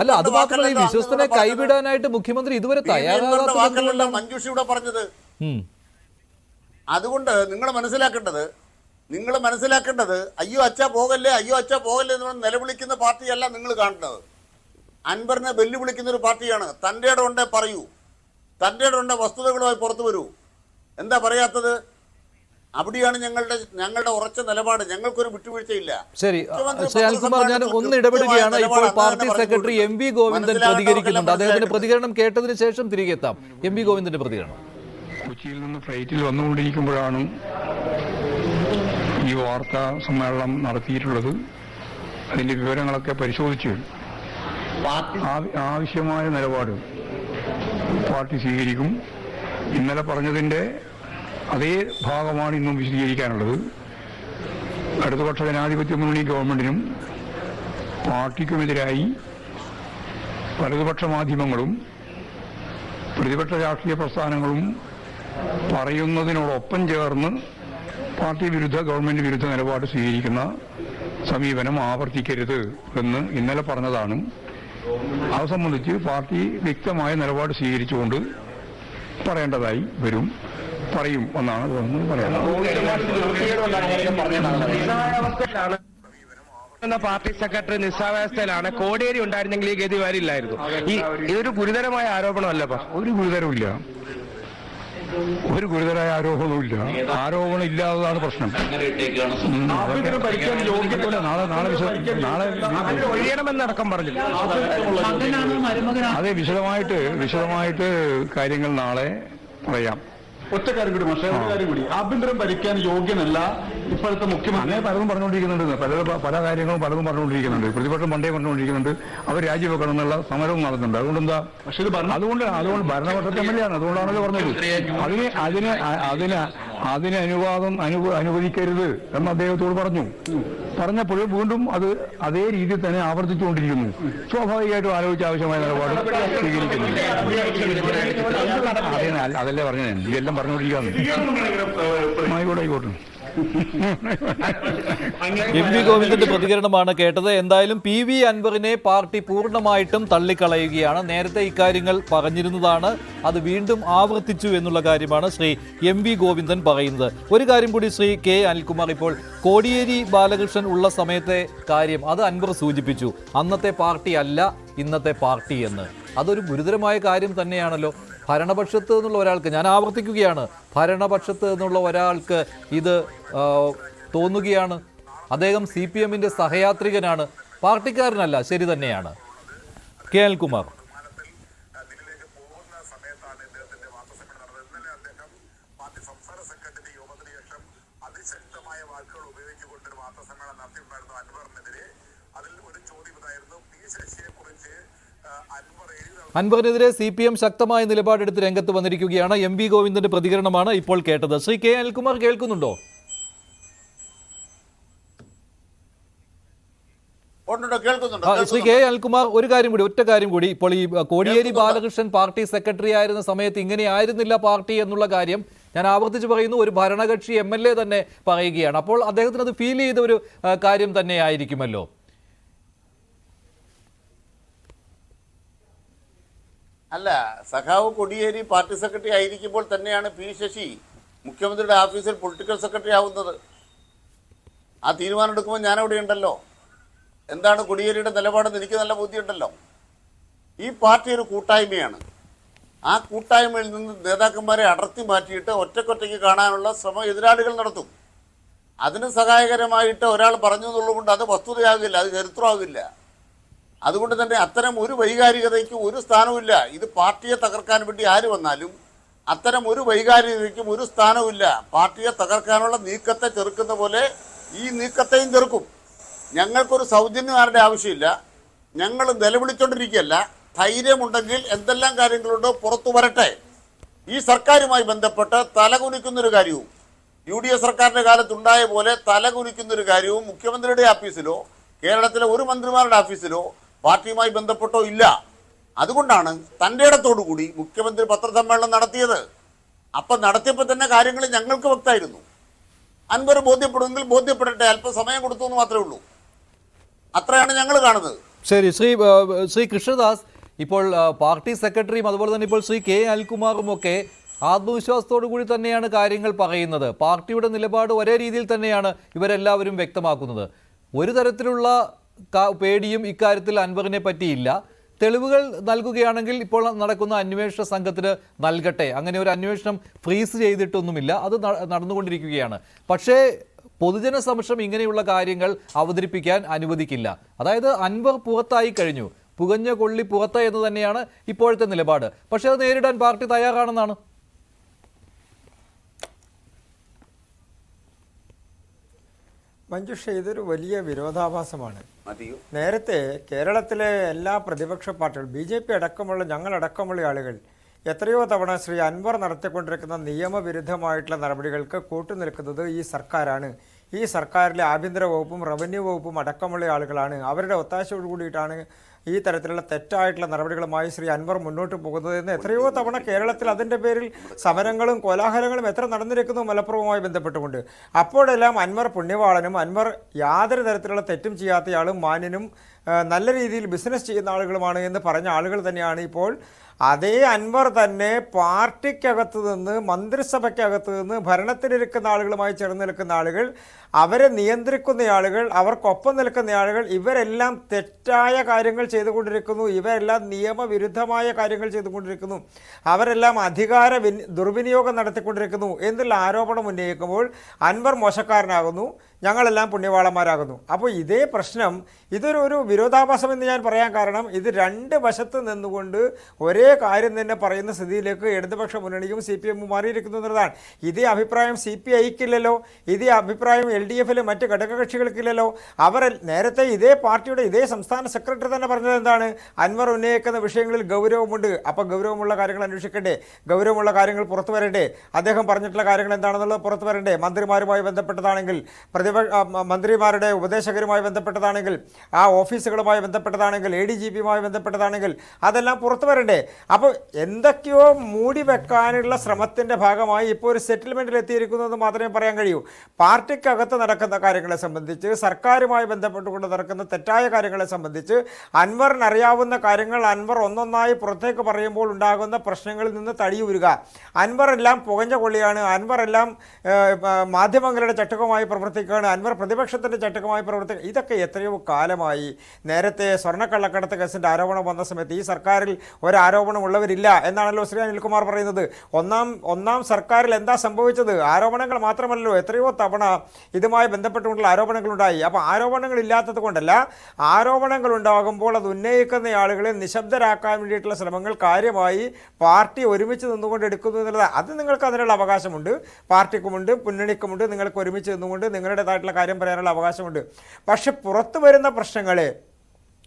അല്ല, അത് മാത്രമല്ല, ഈ വിശ്വസ്തനെ കൈവിടാനായിട്ട് മുഖ്യമന്ത്രി ഇതുവരെ തയ്യാറാകാത്ത മഞ്ജുഷയുടെ പറഞ്ഞത്. അതുകൊണ്ട് നിങ്ങൾ മനസ്സിലാക്കേണ്ടത് അയ്യോ അച്ഛാ പോകല്ലേ, അയ്യോ അച്ഛാ പോകല്ലേ എന്ന് നിലവിളിക്കുന്ന പാർട്ടിയല്ല നിങ്ങൾ കാണുന്നത്. അൻവറിനെ വെല്ലുവിളിക്കുന്ന ഒരു പാർട്ടിയാണ്. തൻ്റെ ഇടമുണ്ടേ പറയൂ, തൻ്റെ ഇടമുണ്ടേ വസ്തുതകളുമായി പുറത്തു വരൂ. എന്താ പറയാത്തത്? അവിടെയാണ് ഞങ്ങളുടെ ഉറച്ച നിലപാട്. ഞങ്ങൾക്കൊരു വിട്ടുവീഴ്ചയില്ല. ശരി, ശ്രീ അനിൽകുമാർ, ഞാൻ ഒന്ന് ഇടപെടുകയാണ്. ഇപ്പോൾ പാർട്ടി സെക്രട്ടറി MV ഗോവിന്ദൻ പ്രതികരിക്കുന്നുണ്ട്. അദ്ദേഹത്തിന്റെ പ്രതികരണം കേട്ടതിന് ശേഷം തിരികെ എത്താം. MV ഗോവിന്ദന്റെ പ്രതികരണം. കൊച്ചിയിൽ നിന്ന് ഫ്ലൈറ്റിൽ വന്നുകൊണ്ടിരിക്കുമ്പോഴാണ് ഈ വാർത്താ സമ്മേളനം നടത്തിയിട്ടുള്ളത്. അതിന്റെ വിവരങ്ങളൊക്കെ പരിശോധിച്ച് ആവശ്യമായ നിലപാട് പാർട്ടി സ്വീകരിക്കും. ഇന്നലെ പറഞ്ഞതിന്റെ അതേ ഭാഗമാണ് ഇന്നും വിശദീകരിക്കാനുള്ളത്. ഇടതുപക്ഷ ജനാധിപത്യ മുന്നണി ഗവൺമെന്റിനും പാർട്ടിക്കുമെതിരായി വലതുപക്ഷ മാധ്യമങ്ങളും പ്രതിപക്ഷ രാഷ്ട്രീയ പ്രസ്ഥാനങ്ങളും പറയുന്നതിനോടൊപ്പം ചേർന്ന് പാർട്ടി വിരുദ്ധ ഗവൺമെന്റ് വിരുദ്ധ നിലപാട് സ്വീകരിക്കുന്ന സമീപനം ആവർത്തിക്കരുത് എന്ന് ഇന്നലെ പറഞ്ഞതാണ്. അത് സംബന്ധിച്ച് പാർട്ടി വ്യക്തമായ നിലപാട് സ്വീകരിച്ചുകൊണ്ട് പറയേണ്ടതായി പറയും എന്നാണ് പറയുന്നത്. Party secretary നിസ്സാവസ്ഥയിലാണ്. കോടിയേരി ഉണ്ടായിരുന്നെങ്കിൽ ഈ ഗതി വരില്ലായിരുന്നു. ഇതൊരു ഗുരുതരമായ ആരോപണമല്ലപ്പോ? ഒരു ഗുരുതരവുമില്ല, ഒരു ഗുരുതരമായ ആരോപണവുമില്ല. ആരോപണം ഇല്ലാത്തതാണ് പ്രശ്നം. ഒഴിയണമെന്നടക്കം പറഞ്ഞില്ല. അതെ, വിശദമായിട്ട് കാര്യങ്ങൾ നാളെ പറയാം. ഒറ്റ കാര്യം കൂടി പക്ഷേ ഒരു കാര്യം കൂടി ആഭ്യന്തരം ഭരിക്കാൻ യോഗ്യനല്ല ഇപ്പോഴത്തെ മുഖ്യമന്ത്രി. അങ്ങനെ പലതും പറഞ്ഞുകൊണ്ടിരിക്കുന്നുണ്ട്, പല കാര്യങ്ങളും പലതും പറഞ്ഞുകൊണ്ടിരിക്കുന്നുണ്ട്. പ്രതിപക്ഷം പണ്ടേ പറഞ്ഞുകൊണ്ടിരിക്കുന്നുണ്ട് അവർ രാജിവെക്കണം എന്നുള്ള സമരവും നടന്നുണ്ട്. അതുകൊണ്ട് എന്താ, പക്ഷേ ഇത് അതുകൊണ്ട് ഭരണപക്ഷത്തെ എം എൽ എ ആണ്, അതുകൊണ്ടാണല്ലോ പറഞ്ഞത് അതിന് അനുവദിക്കരുത് എന്ന് അദ്ദേഹത്തോട് പറഞ്ഞപ്പോൾ വീണ്ടും അത് അതേ രീതിയിൽ തന്നെ ആവർത്തിച്ചുകൊണ്ടിരിക്കുന്നു. സ്വാഭാവികമായിട്ടും ആലോചിച്ച് ആവശ്യമായ നിലപാട് സ്വീകരിക്കുന്നുണ്ട്. അതല്ലേ പറഞ്ഞത്, ഇതെല്ലാം പറഞ്ഞുകൊണ്ടിരിക്കുകയാണ്. ആയിക്കോട്ടെ. എം വി ഗോവിന്ദന്റെ പ്രതികരണമാണ് കേട്ടത്. എന്തായാലും പി വി അൻവറിനെ പാർട്ടി പൂർണ്ണമായിട്ടും തള്ളിക്കളയുകയാണ്. നേരത്തെ ഇക്കാര്യങ്ങൾ പറഞ്ഞിരുന്നതാണ്, അത് വീണ്ടും ആവർത്തിച്ചു എന്നുള്ള കാര്യമാണ് ശ്രീ എം വി ഗോവിന്ദൻ പറയുന്നത്. ഒരു കാര്യം കൂടി ശ്രീ കെ അനിൽകുമാർ, ഇപ്പോൾ കോടിയേരി ബാലകൃഷ്ണൻ ഉള്ള സമയത്തെ കാര്യം അത് അൻവർ സൂചിപ്പിച്ചു. അന്നത്തെ പാർട്ടി അല്ല ഇന്നത്തെ പാർട്ടി എന്ന്. അതൊരു ഗുരുതരമായ കാര്യം തന്നെയാണല്ലോ. ഭരണപക്ഷത്ത് നിന്നുള്ള ഒരാൾക്ക്, ഞാൻ ആവർത്തിക്കുകയാണ്, ഭരണപക്ഷത്ത് നിന്നുള്ള ഒരാൾക്ക് ഇത് തോന്നുകയാണ്. അദ്ദേഹം CPM-ന്റെ സഹയാത്രികനാണ്, പാർട്ടിക്കാരനല്ല. ശരി തന്നെയാണ്. കെ അനിൽകുമാർ. അൻവറിനെതിരെ CPM ശക്തമായ നിലപാടെടുത്ത് രംഗത്ത് വന്നിരിക്കുകയാണ്. എം വി ഗോവിന്ദന്റെ പ്രതികരണമാണ് ഇപ്പോൾ കേട്ടത്. ശ്രീ കെ അനിൽകുമാർ കേൾക്കുന്നുണ്ടോ? ശ്രീ കെ അനിൽകുമാർ, ഒരു കാര്യം കൂടി, ഒറ്റ കാര്യം കൂടി. ഇപ്പോൾ ഈ കോടിയേരി ബാലകൃഷ്ണൻ പാർട്ടി സെക്രട്ടറി ആയിരുന്ന സമയത്ത് ഇങ്ങനെ ആയിരുന്നില്ല പാർട്ടി എന്നുള്ള കാര്യം ഞാൻ ആവർത്തിച്ച് പറയുന്നു. ഒരു ഭരണകക്ഷി MLA തന്നെ പറയുകയാണ്. അപ്പോൾ അദ്ദേഹത്തിന് അത് ഫീൽ ചെയ്ത ഒരു കാര്യം തന്നെ ആയിരിക്കുമല്ലോ. അല്ല, സഖാവ് കോടിയേരി പാർട്ടി സെക്രട്ടറി ആയിരിക്കുമ്പോൾ തന്നെയാണ് പി ശശി മുഖ്യമന്ത്രിയുടെ ഓഫീസിൽ പൊളിറ്റിക്കൽ സെക്രട്ടറി ആവുന്നത്. ആ തീരുമാനം എടുക്കുമ്പോൾ ഞാനവിടെ ഉണ്ടല്ലോ. എന്താണ് കോടിയേരിയുടെ നിലപാടെന്ന് എനിക്ക് നല്ല ബോധ്യമുണ്ടല്ലോ. ഈ പാർട്ടി ഒരു കൂട്ടായ്മയാണ്. ആ കൂട്ടായ്മയിൽ നിന്ന് നേതാക്കന്മാരെ അടർത്തി മാറ്റിയിട്ട് ഒറ്റക്കൊറ്റയ്ക്ക് കാണാനുള്ള ശ്രമം എതിരാളികൾ നടത്തും. അതിന് സഹായകരമായിട്ട് ഒരാൾ പറഞ്ഞു എന്നുള്ളതുകൊണ്ട് അത് വസ്തുതയാകില്ല, അത് ചരിത്രമാകില്ല. അതുകൊണ്ട് തന്നെ അത്തരം ഒരു വൈകാരികതയ്ക്ക് ഒരു സ്ഥാനവുമില്ല. ഇത് പാർട്ടിയെ തകർക്കാൻ വേണ്ടി ആര് വന്നാലും അത്തരം ഒരു വൈകാരികതയ്ക്കും ഒരു സ്ഥാനവുമില്ല. പാർട്ടിയെ തകർക്കാനുള്ള നീക്കത്തെ ചെറുക്കുന്ന പോലെ ഈ നീക്കത്തെയും ചെറുക്കും. ഞങ്ങൾക്കൊരു സൗജന്യമാരുടെ ആവശ്യമില്ല. ഞങ്ങൾ നിലവിളിച്ചുകൊണ്ടിരിക്കുകയല്ല. ധൈര്യമുണ്ടെങ്കിൽ എന്തെല്ലാം കാര്യങ്ങളുണ്ടോ പുറത്തു വരട്ടെ. ഈ സർക്കാരുമായി ബന്ധപ്പെട്ട് തലകുനിക്കുന്നൊരു കാര്യവും UDF സർക്കാരിൻ്റെ കാലത്തുണ്ടായ പോലെ തലകുനിക്കുന്നൊരു കാര്യവും മുഖ്യമന്ത്രിയുടെ ഓഫീസിലോ കേരളത്തിലെ ഒരു മന്ത്രിമാരുടെ ഓഫീസിലോ പാർട്ടിയുമായി ബന്ധപ്പെട്ടോ ഇല്ല. അതുകൊണ്ടാണ് തൻ്റെ ഇടത്തോടുകൂടി മുഖ്യമന്ത്രി പത്രസമ്മേളനം നടത്തിയത്. അപ്പം നടത്തിയപ്പോൾ തന്നെ കാര്യങ്ങൾ ഞങ്ങൾക്ക് വ്യക്തമായിരുന്നു. അൻവർ ബോധ്യപ്പെടുമെങ്കിൽ ബോധ്യപ്പെടട്ടെ, അല്പം സമയം കൊടുത്തു എന്ന് മാത്രമേ ഉള്ളൂ. അത്രയാണ് ഞങ്ങൾ കാണുന്നത്. ശരി. ശ്രീ കൃഷ്ണദാസ്, ഇപ്പോൾ പാർട്ടി സെക്രട്ടറിയും അതുപോലെ തന്നെ ഇപ്പോൾ ശ്രീ കെ അനിൽകുമാറും ഒക്കെ ആത്മവിശ്വാസത്തോടു കൂടി തന്നെയാണ് കാര്യങ്ങൾ പറയുന്നത്. പാർട്ടിയുടെ നിലപാട് ഒരേ രീതിയിൽ തന്നെയാണ് ഇവരെല്ലാവരും വ്യക്തമാക്കുന്നത്. ഒരു തരത്തിലുള്ള പേടിയും ഇക്കാര്യത്തിൽ അൻവറിനെ പറ്റിയില്ല. തെളിവുകൾ നൽകുകയാണെങ്കിൽ ഇപ്പോൾ നടക്കുന്ന അന്വേഷണ സംഘത്തിന് നൽകട്ടെ. അങ്ങനെ ഒരു അന്വേഷണം ഫ്രീസ് ചെയ്തിട്ടൊന്നുമില്ല, അത് നടന്നുകൊണ്ടിരിക്കുകയാണ്. പക്ഷേ പൊതുജന സമക്ഷം ഇങ്ങനെയുള്ള കാര്യങ്ങൾ അവതരിപ്പിക്കാൻ അനുവദിക്കില്ല. അതായത് അൻവർ പുറത്തായി കഴിഞ്ഞു, പുകഞ്ഞ കൊള്ളി പുറത്ത് എന്ന് തന്നെയാണ് ഇപ്പോഴത്തെ നിലപാട്. പക്ഷേ അത് നേരിടാൻ പാർട്ടി തയ്യാറാണെന്നാണ്. മഞ്ജുഷ, ഇതൊരു വലിയ വിരോധാഭാസമാണ്. നേരത്തെ കേരളത്തിലെ എല്ലാ പ്രതിപക്ഷ പാർട്ടികൾ, BJP അടക്കമുള്ള ഞങ്ങളടക്കമുള്ള ആളുകൾ എത്രയോ തവണ ശ്രീ അൻവർ നടത്തിക്കൊണ്ടിരിക്കുന്ന നിയമവിരുദ്ധമായിട്ടുള്ള നടപടികൾക്ക് കൂട്ടുനിൽക്കുന്നത് ഈ സർക്കാരാണ്. ഈ സർക്കാരിലെ ആഭ്യന്തര വകുപ്പും റവന്യൂ വകുപ്പും അടക്കമുള്ള ആളുകളാണ്. അവരുടെ ഒത്താശയോട് കൂടിയിട്ടാണ് ഈ തരത്തിലുള്ള തെറ്റായിട്ടുള്ള നടപടികളുമായി ശ്രീ അൻവർ മുന്നോട്ട് പോകുന്നതെന്ന് എത്രയോ തവണ കേരളത്തിൽ അതിൻ്റെ പേരിൽ സമരങ്ങളും കോലാഹലങ്ങളും എത്ര നടന്നിരിക്കുന്നു മലപ്പുറവുമായി ബന്ധപ്പെട്ടുകൊണ്ട്. അപ്പോഴെല്ലാം അൻവർ പുണ്യവാളനും അൻവർ യാതൊരു തരത്തിലുള്ള തെറ്റും ചെയ്യാത്തയാളും മാന്യനും നല്ല രീതിയിൽ ബിസിനസ് ചെയ്യുന്ന ആളുകളുമാണ് എന്ന് പറഞ്ഞ ആളുകൾ തന്നെയാണ് ഇപ്പോൾ അതേ അൻവർ തന്നെ പാർട്ടിക്കകത്ത് നിന്ന്, മന്ത്രിസഭയ്ക്കകത്ത് നിന്ന്, ഭരണത്തിലിരിക്കുന്ന ആളുകളുമായി ചേർന്ന് നിൽക്കുന്ന ആളുകൾ, അവരെ നിയന്ത്രിക്കുന്ന ആളുകൾ, അവർക്കൊപ്പം നിൽക്കുന്ന ആളുകൾ, ഇവരെല്ലാം തെറ്റായ കാര്യങ്ങൾ ചെയ്തുകൊണ്ടിരിക്കുന്നു, ഇവരെല്ലാം നിയമവിരുദ്ധമായ കാര്യങ്ങൾ ചെയ്തുകൊണ്ടിരിക്കുന്നു, അവരെല്ലാം ദുർവിനിയോഗം നടത്തിക്കൊണ്ടിരിക്കുന്നു എന്നുള്ള ആരോപണം ഉന്നയിക്കുമ്പോൾ അൻവർ മോശക്കാരനാകുന്നു, ഞങ്ങളെല്ലാം പുണ്യവാളന്മാരാകുന്നു. അപ്പോൾ ഇതേ പ്രശ്നം ഇതൊരു വിരോധാഭാസം എന്ന് ഞാൻ പറയാൻ കാരണം ഇത് രണ്ട് വശത്ത് നിന്നുകൊണ്ട് ഒരേ കാര്യം തന്നെ പറയുന്ന സ്ഥിതിയിലേക്ക് ഇടതുപക്ഷ മുന്നണിയും CPM മാറിയിരിക്കുന്നു എന്നതാണ്. ഇതേ അഭിപ്രായം CPIക്കില്ലല്ലോ, ഇതേ അഭിപ്രായം LDFിലെ മറ്റ് ഘടകകക്ഷികൾക്കില്ലല്ലോ. അവർ നേരത്തെ ഇതേ പാർട്ടിയുടെ ഇതേ സംസ്ഥാന സെക്രട്ടറി തന്നെ പറഞ്ഞത് എന്താണ്? അൻവർ ഉന്നയിക്കുന്ന വിഷയങ്ങളിൽ ഗൗരവമുണ്ട്, അപ്പോൾ ഗൗരവമുള്ള കാര്യങ്ങൾ അന്വേഷിക്കണ്ടേ, ഗൗരവമുള്ള കാര്യങ്ങൾ പുറത്തു വരണ്ടേ, അദ്ദേഹം പറഞ്ഞിട്ടുള്ള കാര്യങ്ങൾ എന്താണെന്നുള്ളത് പുറത്തു വരണ്ടേ, മന്ത്രിമാരുമായി ബന്ധപ്പെട്ടതാണെങ്കിൽ, മന്ത്രിമാരുടെ ഉപദേശകരുമായി ബന്ധപ്പെട്ടതാണെങ്കിൽ, ആ ഓഫീസുകളുമായി ബന്ധപ്പെട്ടതാണെങ്കിൽ, ADGPയുമായി ബന്ധപ്പെട്ടതാണെങ്കിൽ അതെല്ലാം പുറത്തു വരണ്ടേ. അപ്പോൾ എന്തൊക്കെയോ മൂടി വെക്കാനുള്ള ശ്രമത്തിൻ്റെ ഭാഗമായി ഇപ്പോൾ ഒരു സെറ്റിൽമെൻറ്റിൽ എത്തിയിരിക്കുന്നത് മാത്രമേ പറയാൻ കഴിയൂ. പാർട്ടിക്കകത്ത് നടക്കുന്ന കാര്യങ്ങളെ സംബന്ധിച്ച്, സർക്കാരുമായി ബന്ധപ്പെട്ടുകൊണ്ട് നടക്കുന്ന തെറ്റായ കാര്യങ്ങളെ സംബന്ധിച്ച് അൻവറിന് അറിയാവുന്ന കാര്യങ്ങൾ അൻവർ ഒന്നൊന്നായി പുറത്തേക്ക് പറയുമ്പോൾ ഉണ്ടാകുന്ന പ്രശ്നങ്ങളിൽ നിന്ന് തടിയൂരുക. അൻവർ എല്ലാം പുകഞ്ഞ കൊള്ളിയാണ്, അൻവർ എല്ലാം മാധ്യമങ്ങളുടെ ചട്ടകമായി പ്രവർത്തിക്കുകയാണ്, അൻവർ പ്രതിപക്ഷത്തിൻ്റെ ചട്ടകമായി പ്രവർത്തിക്കുക. ഇതൊക്കെ എത്രയോ കാലമായി. നേരത്തെ സ്വർണ്ണക്കള്ളക്കടത്ത് കേസിൻ്റെ ആരോപണം വന്ന സമയത്ത് ഈ സർക്കാരിൽ ഒരാരോപണം ഉള്ളവരില്ല എന്നാണല്ലോ ശ്രീ അനിൽകുമാർ പറയുന്നത്. ഒന്നാം സർക്കാരിൽ എന്താ സംഭവിച്ചത്? ആരോപണങ്ങൾ മാത്രമല്ലല്ലോ, എത്രയോ തവണ ഇതുമായി ബന്ധപ്പെട്ടുകൊണ്ടുള്ള ആരോപണങ്ങളുണ്ടായി. അപ്പോൾ ആരോപണങ്ങൾ ഇല്ലാത്തത് കൊണ്ടല്ല, ആരോപണങ്ങൾ ഉണ്ടാകുമ്പോൾ അത് ഉന്നയിക്കുന്ന ആളുകളെ നിശബ്ദരാക്കാൻ വേണ്ടിയിട്ടുള്ള ശ്രമങ്ങൾ കാര്യമായി പാർട്ടി ഒരുമിച്ച് നിന്നുകൊണ്ട് എടുക്കുന്നു എന്നുള്ളത്, അത് നിങ്ങൾക്ക് അതിനുള്ള അവകാശമുണ്ട്, പാർട്ടിക്കുമുണ്ട്, മുന്നണിക്കുമുണ്ട്. നിങ്ങൾക്ക് ഒരുമിച്ച് നിന്നുകൊണ്ട് നിങ്ങളുടേതായിട്ടുള്ള കാര്യം പറയാനുള്ള അവകാശമുണ്ട്. പക്ഷെ പുറത്തു വരുന്ന പ്രശ്നങ്ങളെ,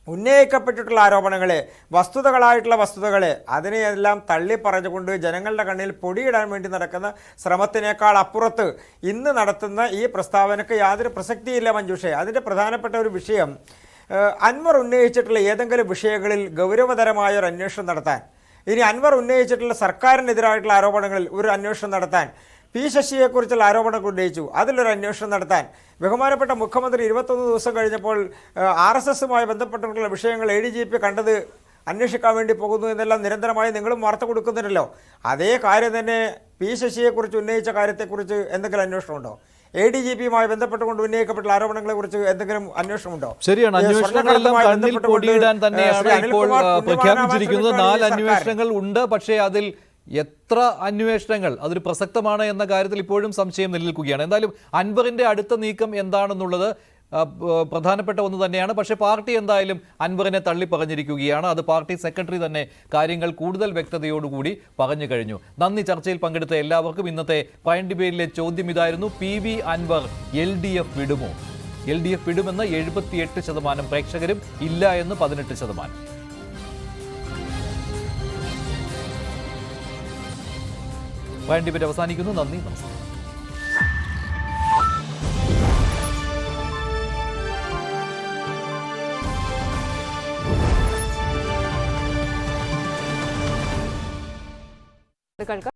ഉന്നയിക്കപ്പെട്ടിട്ടുള്ള ആരോപണങ്ങളെ, വസ്തുതകളായിട്ടുള്ള വസ്തുതകളെ, അതിനെയെല്ലാം തള്ളിപ്പറഞ്ഞുകൊണ്ട് ജനങ്ങളുടെ കണ്ണിൽ പൊടിയിടാൻ വേണ്ടി നടക്കുന്ന ശ്രമത്തിനേക്കാൾ അപ്പുറത്ത് ഇന്ന് നടത്തുന്ന ഈ പ്രസ്താവനയ്ക്ക് യാതൊരു പ്രസക്തിയില്ല മഞ്ജുഷേ. അതിൻ്റെ പ്രധാനപ്പെട്ട ഒരു വിഷയം, അൻവർ ഉന്നയിച്ചിട്ടുള്ള ഏതെങ്കിലും വിഷയങ്ങളിൽ ഗൗരവതരമായ ഒരു അന്വേഷണം നടത്താൻ, ഇനി അൻവർ ഉന്നയിച്ചിട്ടുള്ള സർക്കാരിനെതിരായിട്ടുള്ള ആരോപണങ്ങളിൽ ഒരു അന്വേഷണം നടത്താൻ, P. ശശിയെക്കുറിച്ചുള്ള ആരോപണങ്ങൾ ഉന്നയിച്ചു, അതിലൊരു അന്വേഷണം നടത്താൻ ബഹുമാനപ്പെട്ട മുഖ്യമന്ത്രി 21 ദിവസം കഴിഞ്ഞപ്പോൾ RSSുമായി ബന്ധപ്പെട്ടിട്ടുള്ള വിഷയങ്ങൾ ADGP കണ്ടത് അന്വേഷിക്കാൻ വേണ്ടി പോകുന്നു എന്നെല്ലാം നിരന്തരമായി നിങ്ങളും വാർത്ത കൊടുക്കുന്നുണ്ടല്ലോ. അതേ കാര്യം തന്നെ P. ശശിയെക്കുറിച്ച് ഉന്നയിച്ച കാര്യത്തെക്കുറിച്ച് എന്തെങ്കിലും അന്വേഷണമുണ്ടോ? ADGPയുമായി ബന്ധപ്പെട്ടുകൊണ്ട് ഉന്നയിക്കപ്പെട്ട ആരോപണങ്ങളെ കുറിച്ച് എന്തെങ്കിലും അന്വേഷണമുണ്ടോ? ശരിയാണ്, അന്വേഷണങ്ങളെല്ലാം കണ്ണിൽ പൊടിയിടാൻ തന്നെയാണ് ഇപ്പോൾ പ്രഖ്യാപിച്ചിരിക്കുന്നത്. 4 അന്വേഷണങ്ങൾ ഉണ്ട്. പക്ഷേ അതിൽ എത്ര അന്വേഷണങ്ങൾ അതൊരു പ്രസക്തമാണ് എന്ന കാര്യത്തിൽ ഇപ്പോഴും സംശയം നിലനിൽക്കുകയാണ്. എന്തായാലും അൻവറിന്റെ അടുത്ത നീക്കം എന്താണെന്നുള്ളത് പ്രധാനപ്പെട്ട ഒന്ന് തന്നെയാണ്. പക്ഷേ പാർട്ടി എന്തായാലും അൻവറിനെ തള്ളി പറഞ്ഞിരിക്കുകയാണ്. അത് പാർട്ടി സെക്രട്ടറി തന്നെ കാര്യങ്ങൾ കൂടുതൽ വ്യക്തതയോടുകൂടി പറഞ്ഞു കഴിഞ്ഞു. നന്ദി. ചർച്ചയിൽ പങ്കെടുത്ത എല്ലാവർക്കും. ഇന്നത്തെ പ്രൈം ഡിബേറ്റിലെ ചോദ്യം ഇതായിരുന്നു: PV അൻവർ LDF വിടുമോ? LDF വിടുമെന്ന് 78% പ്രേക്ഷകരും, ഇല്ല എന്ന് 18%. പ്രൈം ഡിബേറ്റ് അവസാനിക്കുന്നു. നന്ദി, നമസ്കാരം.